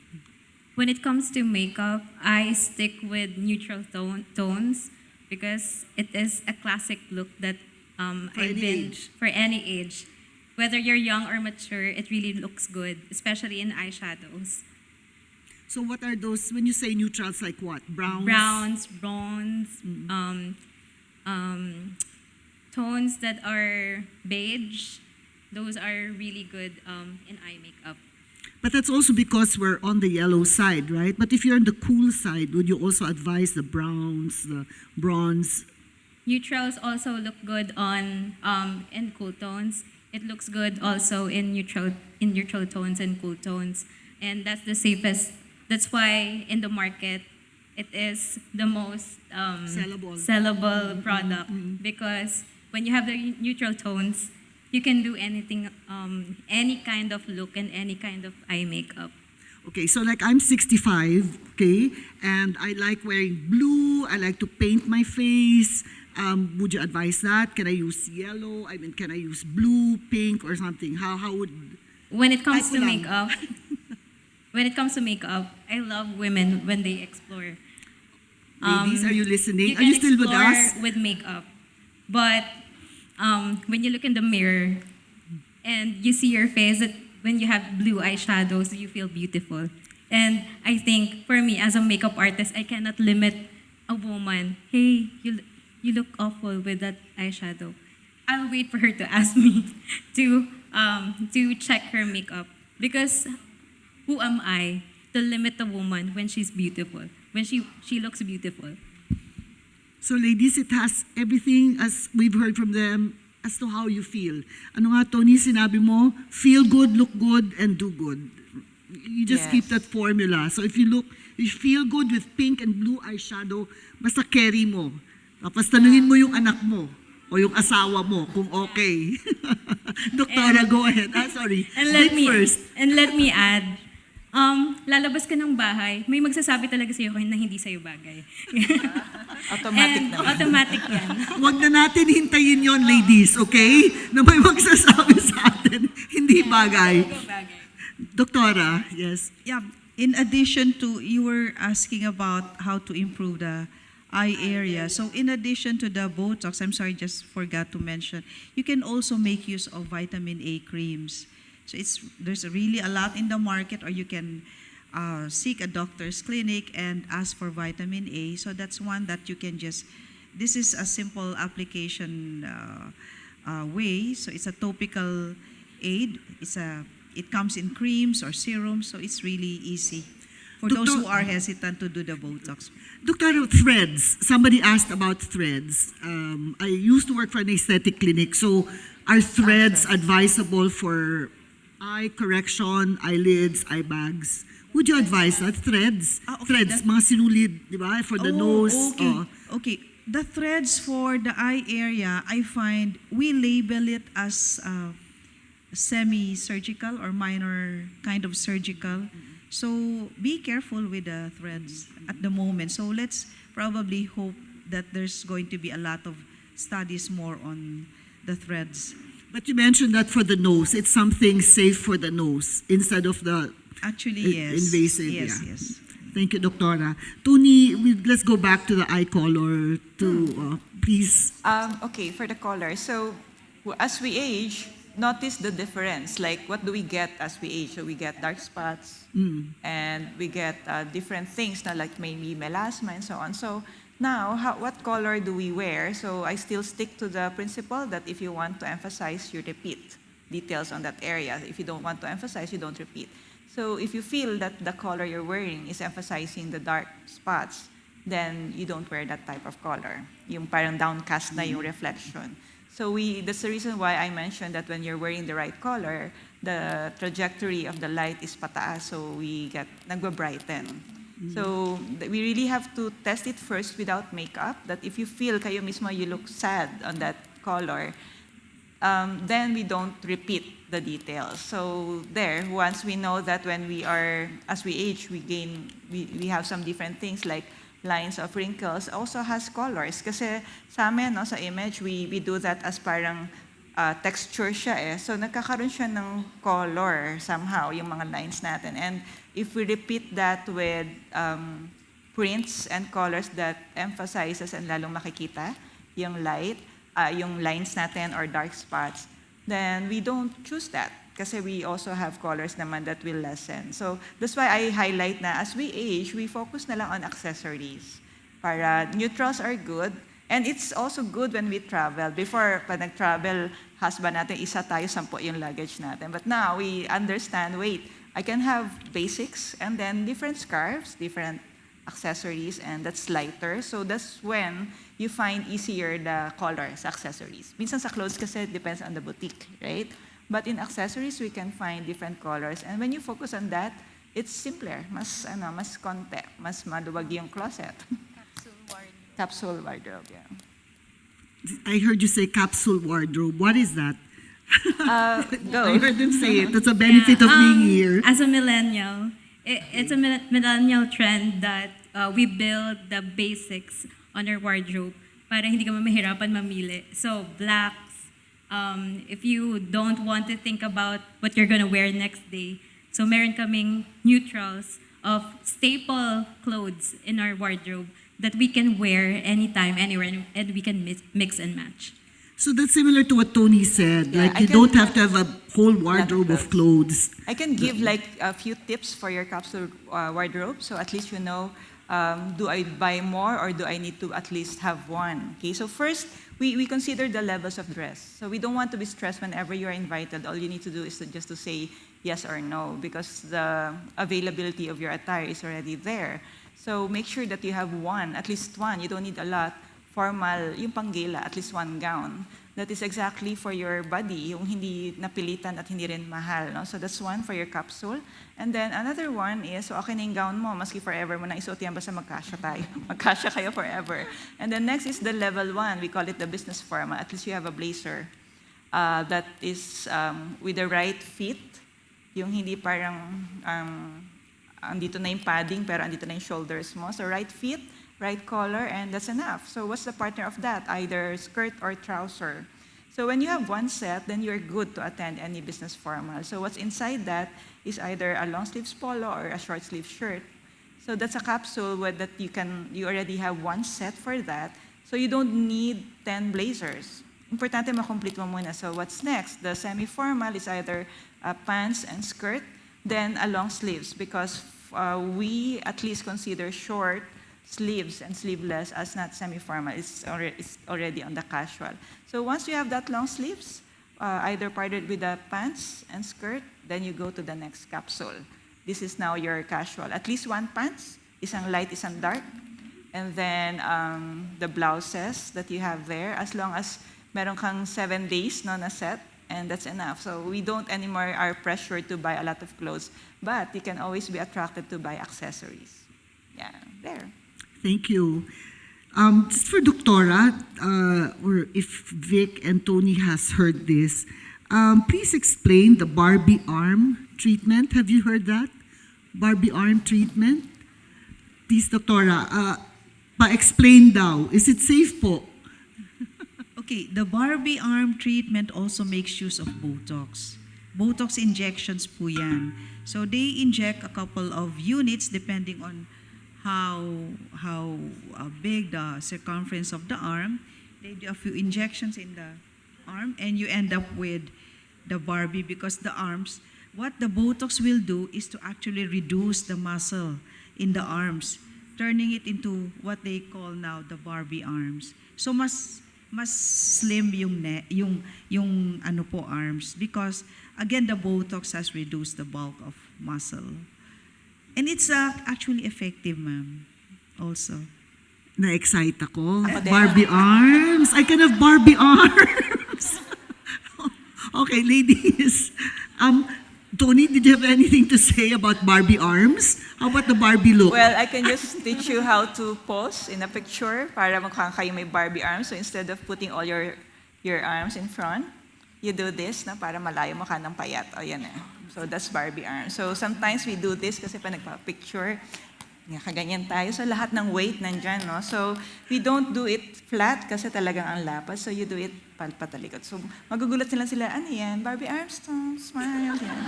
When it comes to makeup, I stick with neutral tones because it is a classic look that For I've any been age. for any age. Whether you're young or mature, it really looks good, especially in eyeshadows. So what are those, when you say neutrals, like what? Browns? Browns, bronze, tones that are beige. Those are really good in eye makeup. But that's also because we're on the yellow side, right? But if you're on the cool side, would you also advise the browns, the bronze? Neutrals also look good on in cool tones. It looks good also in neutral tones and cool tones, and that's the safest. That's why in the market, it is the most sellable product because when you have the neutral tones, you can do anything, any kind of look and any kind of eye makeup. Okay, so like I'm 65, okay, and I like wearing blue, I like to paint my face. Would you advise that? Can I use yellow? I mean, can I use blue, pink, or something? How would... When it comes to Ay, kulang. makeup, I love women when they explore. Ladies, are you listening? You Are you can still with explore us? with makeup, but when you look in the mirror and you see your face, when you have blue eyeshadows, you feel beautiful. And I think for me, as a makeup artist, I cannot limit a woman. Hey, you look awful with that eyeshadow. I'll wait for her to ask me to check her makeup because who am I to limit a woman when she's beautiful, when she looks beautiful? So ladies, it has everything, as we've heard from them, as to how you feel. Ano nga, Tony, sinabi mo, feel good, look good, and do good. You just keep Yes. that formula. So if you feel good with pink and blue eyeshadow, basta carry mo. Tapos tanungin mo yung anak mo o yung asawa mo kung okay. Doktora, go ahead. Sorry. And let Vic me first. add, lalabas ka ng bahay, may magsasabi talaga sa'yo na hindi sa'yo bagay. Automatic And naman. automatic yan. Huwag na natin hintayin yon, ladies, okay? Na may magsasabi sa atin, hindi bagay. Doktora, yes. Yeah, in addition to, you were asking about how to improve the eye area. So in addition to the Botox, I'm sorry, just forgot to mention, you can also make use of vitamin A creams. So there's really a lot in the market, or you can seek a doctor's clinic and ask for vitamin A. So that's one that you can this is a simple application way. So it's a topical aid. It comes in creams or serums, so it's really easy for those who are hesitant to do the Botox. Doctor, threads. Somebody asked about threads. I used to work for an aesthetic clinic, so are threads advisable for eye correction, eyelids, eye bags? Would you advise that? Threads? Okay, Threads, mga sinulid, di ba? For the nose. Okay. Okay. The threads for the eye area, I find we label it as semi-surgical or minor kind of surgical. So be careful with the threads at the moment. So let's probably hope that there's going to be a lot of studies more on the threads. But you mentioned that for the nose, it's something safe for the nose instead of the Actually, yes. invasive. Yes, yeah. yes. Thank you, Doctora. Tony, let's go back to the eye color please. Okay, for the color. So as we age, notice the difference. Like, what do we get as we age? So we get dark spots, and we get different things, na like maybe melasma and so on. So now, what color do we wear? So I still stick to the principle that if you want to emphasize, you repeat details on that area. If you don't want to emphasize, you don't repeat. So if you feel that the color you're wearing is emphasizing the dark spots, then you don't wear that type of color. Yung parang downcast na yung reflection. So that's the reason why I mentioned that when you're wearing the right color, the trajectory of the light is pataas, so we get nagbabrighten. So we really have to test it first without makeup, that if you feel kayo mismo you look sad on that color, then we don't repeat the details. So once we know that when as we age, we have some different things like lines of wrinkles also has colors. Kasi sa amin, no, sa image, we do that as parang texture siya eh. So nagkakaroon siya ng color somehow, yung mga lines natin. And if we repeat that with prints and colors that emphasizes and lalong makikita yung light, yung lines natin or dark spots, then we don't choose that. Kasi we also have colors naman that will lessen. So that's why I highlight na as we age, we focus na lang on accessories. Para neutrals are good. And it's also good when we travel. Before, pag nag-travel, husband natin, isa tayo, 10 yung luggage natin. But now, we understand, wait, I can have basics and then different scarves, different accessories, and that's lighter. So that's when you find easier the colors, accessories. Minsan sa clothes kasi, it depends on the boutique, right? But in accessories, we can find different colors. And when you focus on that, it's simpler. Mas konti. Mas maluwag yung closet. Capsule wardrobe, yeah. I heard you say capsule wardrobe. What is that? Go. I heard them say it. That's a benefit of being here. As a millennial, it's a millennial trend that we build the basics on our wardrobe para hindi ka mahirapan mamili. So blacks, if you don't want to think about what you're gonna wear next day, so meron kaming neutrals of staple clothes in our wardrobe that we can wear anytime, anywhere, and we can mix and match. So that's similar to what Tony said. Yeah, like I you can- don't have to have a whole wardrobe of clothes. I can give like a few tips for your capsule wardrobe, so at least you know, do I buy more or do I need to at least have one? Okay, so first, we consider the levels of dress. So we don't want to be stressed whenever you're invited. All you need to do is just to say yes or no, because the availability of your attire is already there. So make sure that you have one, at least one. You don't need a lot. Formal, yung panggala, at least one gown. That is exactly for your body, yung hindi napilitan at hindi rin mahal. No? So that's one for your capsule. And then another one is, so okay na yung gown mo, maski forever mo na isuot yan, basta magkasya tayo. Magkasya kayo forever. And then next is the level 1. We call it the business formal. At least you have a blazer that is with the right fit. Yung hindi parang andito na yung padding, pero andito na yung shoulders mo. So right fit, right collar, and that's enough. So what's the partner of that? Either skirt or trouser. So when you have one set, then you're good to attend any business formal. So what's inside that is either a long sleeves polo or a short sleeve shirt. So that's a capsule that you already have one set for that. So you don't need 10 blazers. Importante makomplete mo muna. So what's next? The semi-formal is either pants and skirt, then a long sleeves, because we at least consider short sleeves and sleeveless as not semi-formal. It's already on the casual. So once you have that long sleeves, either partnered with the pants and skirt, then you go to the next capsule. This is now your casual. At least one pants, isang light, isang dark. And then the blouses that you have there, as long as meron kang 7 days no, na set, and that's enough. So we don't anymore are pressured to buy a lot of clothes, but you can always be attracted to buy accessories. Yeah, there. Thank you. Just for Doctora, or if Vic and Tony has heard this, please explain the Barbie arm treatment. Have you heard that? Barbie arm treatment? Please, Doctora, pa-explain daw. Is it safe po? Okay, the Barbie arm treatment also makes use of Botox. Botox injections po yan. So they inject a couple of units depending on how big the circumference of the arm. They do a few injections in the arm and you end up with the Barbie because the arms, what the Botox will do is to actually reduce the muscle in the arms, turning it into what they call now the Barbie arms. So mas slim yung ano po arms because again the Botox has reduced the bulk of muscle. And it's actually effective, ma'am, also. Na-excite ako. din. Barbie arms. I can have Barbie arms. Okay, ladies. Tony, did you have anything to say about Barbie arms? How about the Barbie look? Well, I can just teach you how to pose in a picture para mukhang kayo may Barbie arms. So instead of putting all your arms in front, you do this na para malayo mo ka ng payat. O yan eh. So that's Barbie arms. So sometimes we do this kasi pa nagpa-picture, Kaganyan tayo. So lahat ng weight nandyan, no? So we don't do it flat kasi talagang ang lapas. So you do it patalikod. So magugulat sila, ano yan? Barbie arms, smile, yan.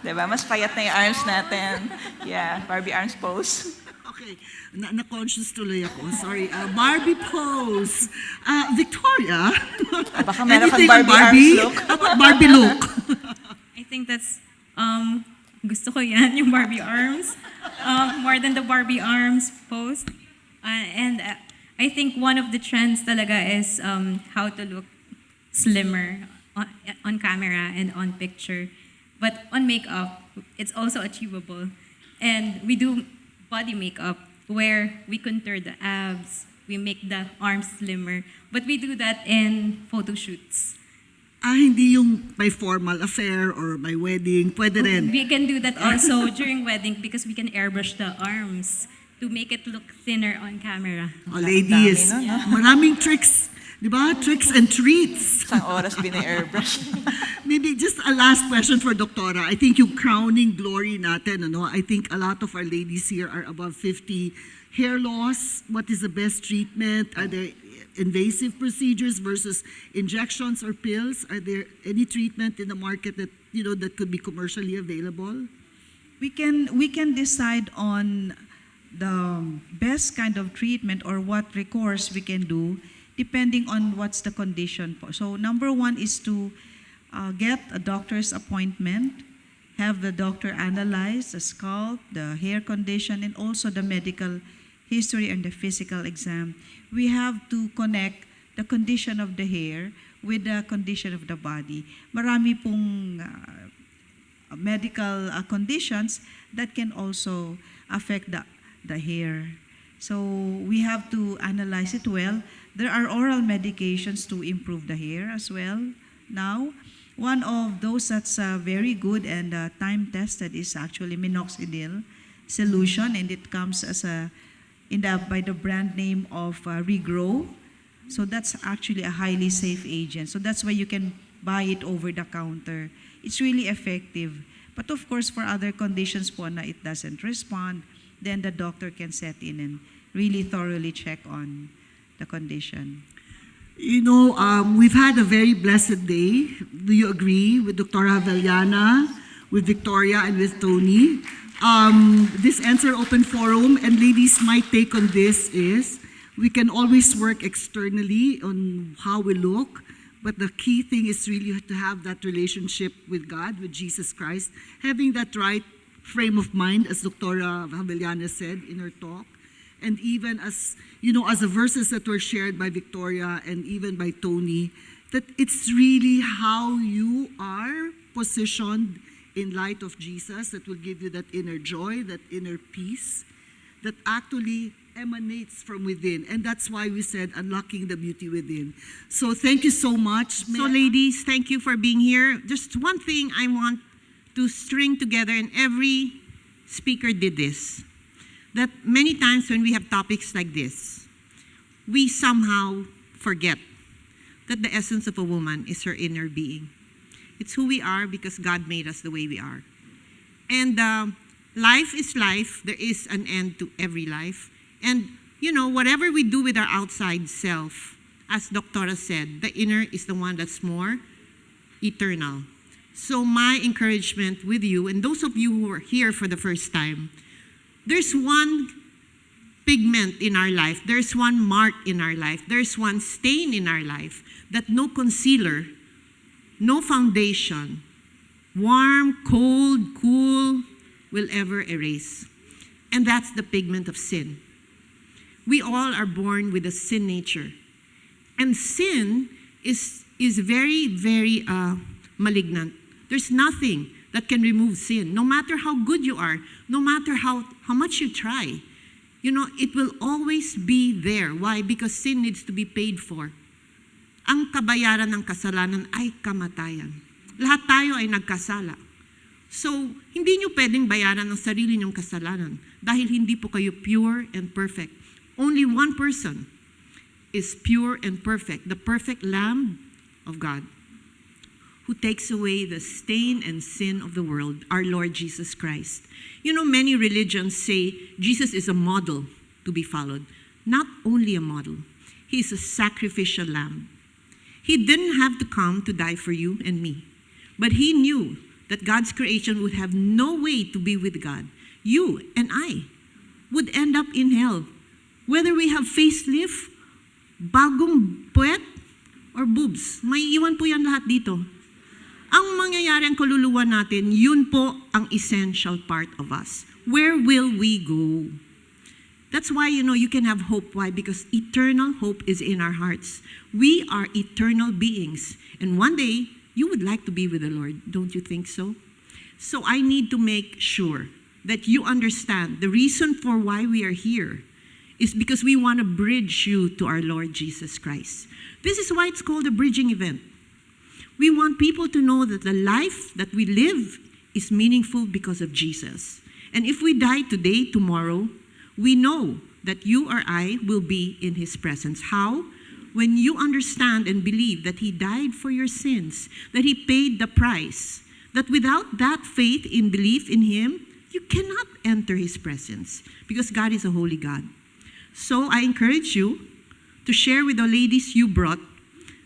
Diba? Mas payat na yung arms natin. Yeah, Barbie arms pose. Okay, na-conscious tuloy ako. Sorry. Barbie pose. Victoria? Baka meron kang anything on Barbie arms look? How about Barbie look? I think that's, gusto ko yan, yung Barbie arms. More than the Barbie arms post. I think one of the trends talaga is how to look slimmer on camera and on picture. But on makeup, it's also achievable. And we do body makeup where we contour the abs, we make the arms slimmer. But we do that in photo shoots. Hindi yung by formal affair or by wedding. Pwede rin. We can do that also during wedding because we can airbrush the arms to make it look thinner on camera. Ladies, Dami nun, no? maraming tricks. Di ba? Tricks and treats. Isang oras bina-airbrush. Maybe just a last question for Doctora. I think yung crowning glory natin, ano? I think a lot of our ladies here are above 50. Hair loss, what is the best treatment? Are there invasive procedures versus injections or pills? Are there any treatment in the market that, that could be commercially available? We can decide on the best kind of treatment or what recourse we can do depending on what's the condition. So number one is to get a doctor's appointment, have the doctor analyze the scalp, the hair condition, and also the medical history and the physical exam. We have to connect the condition of the hair with the condition of the body. Marami pong medical conditions that can also affect the hair. So we have to analyze it well. There are oral medications to improve the hair as well. Now, one of those that's very good and time-tested is actually minoxidil solution, and it comes as by the brand name of Regrow. So that's actually a highly safe agent. So that's why you can buy it over the counter. It's really effective. But of course, for other conditions po na it doesn't respond, then the doctor can set in and really thoroughly check on the condition. We've had a very blessed day. Do you agree with Dr. Avellana, with Victoria, and with Tony? This ends our open forum, and ladies, my take on this is we can always work externally on how we look, but the key thing is really to have that relationship with God, with Jesus Christ, having that right frame of mind, as Dr. Avellana said in her talk. And even as the verses that were shared by Victoria and even by Tony, that it's really how you are positioned in light of Jesus that will give you that inner joy, that inner peace, that actually emanates from within. And that's why we said unlocking the beauty within. So thank you so much. So ladies, thank you for being here. Just one thing I want to string together, and every speaker did this, that many times when we have topics like this, we somehow forget that the essence of a woman is her inner being. It's who we are because God made us the way we are. And life is life. There is an end to every life. And, whatever we do with our outside self, as Doctora said, the inner is the one that's more eternal. So my encouragement with you, and those of you who are here for the first time, there's one pigment in our life, there's one mark in our life, there's one stain in our life that no concealer, no foundation, warm, cold, cool, will ever erase. And that's the pigment of sin. We all are born with a sin nature. And sin is very, very malignant. There's nothing that can remove sin. No matter how good you are, no matter how much you try, it will always be there. Why? Because sin needs to be paid for. Ang kabayaran ng kasalanan ay kamatayan. Lahat tayo ay nagkasala. So, hindi nyo pwedeng bayaran ng sarili nyong kasalanan dahil hindi po kayo pure and perfect. Only one person is pure and perfect, the perfect Lamb of God, who takes away the stain and sin of the world, our Lord Jesus Christ. You know, many religions say Jesus is a model to be followed. Not only a model, he is a sacrificial lamb. He didn't have to come to die for you and me, but he knew that God's creation would have no way to be with God. You and I would end up in hell, whether we have facelift, bagong puwet, or boobs. May iwan po yan lahat dito. Ang mangyayari ang kaluluwa natin, yun po ang essential part of us. Where will we go? That's why, you can have hope. Why? Because eternal hope is in our hearts. We are eternal beings. And one day, you would like to be with the Lord. Don't you think so? So I need to make sure that you understand the reason for why we are here is because we want to bridge you to our Lord Jesus Christ. This is why it's called a bridging event. We want people to know that the life that we live is meaningful because of Jesus. And if we die today, tomorrow, we know that you or I will be in His presence. How? When you understand and believe that He died for your sins, that He paid the price, that without that faith in belief in Him, you cannot enter His presence because God is a holy God. So I encourage you to share with the ladies you brought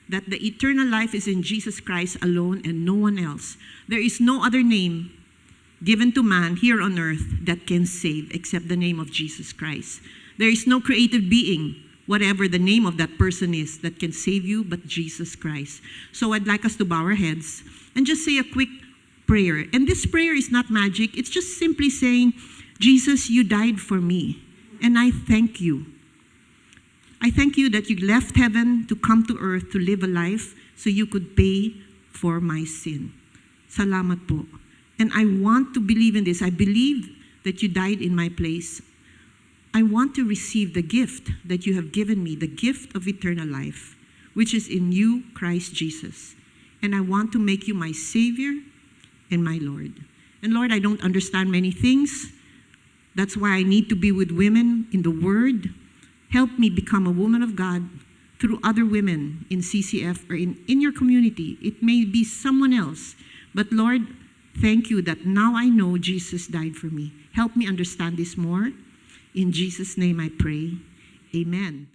that the eternal life is in Jesus Christ alone and no one else. There is no other name given to man here on earth that can save except the name of Jesus Christ. There is no created being, whatever the name of that person is, that can save you but Jesus Christ. So I'd like us to bow our heads and just say a quick prayer. And this prayer is not magic. It's just simply saying, Jesus, you died for me, and I thank you. I thank you that you left heaven to come to earth to live a life so you could pay for my sin. Salamat po. And I want to believe in this. I believe that you died in my place. I want to receive the gift that you have given me, the gift of eternal life, which is in you, Christ Jesus. And I want to make you my Savior and my Lord. And Lord, I don't understand many things. That's why I need to be with women in the Word. Help me become a woman of God through other women in CCF or in your community. It may be someone else. But Lord, thank you that now I know Jesus died for me. Help me understand this more. In Jesus' name I pray. Amen.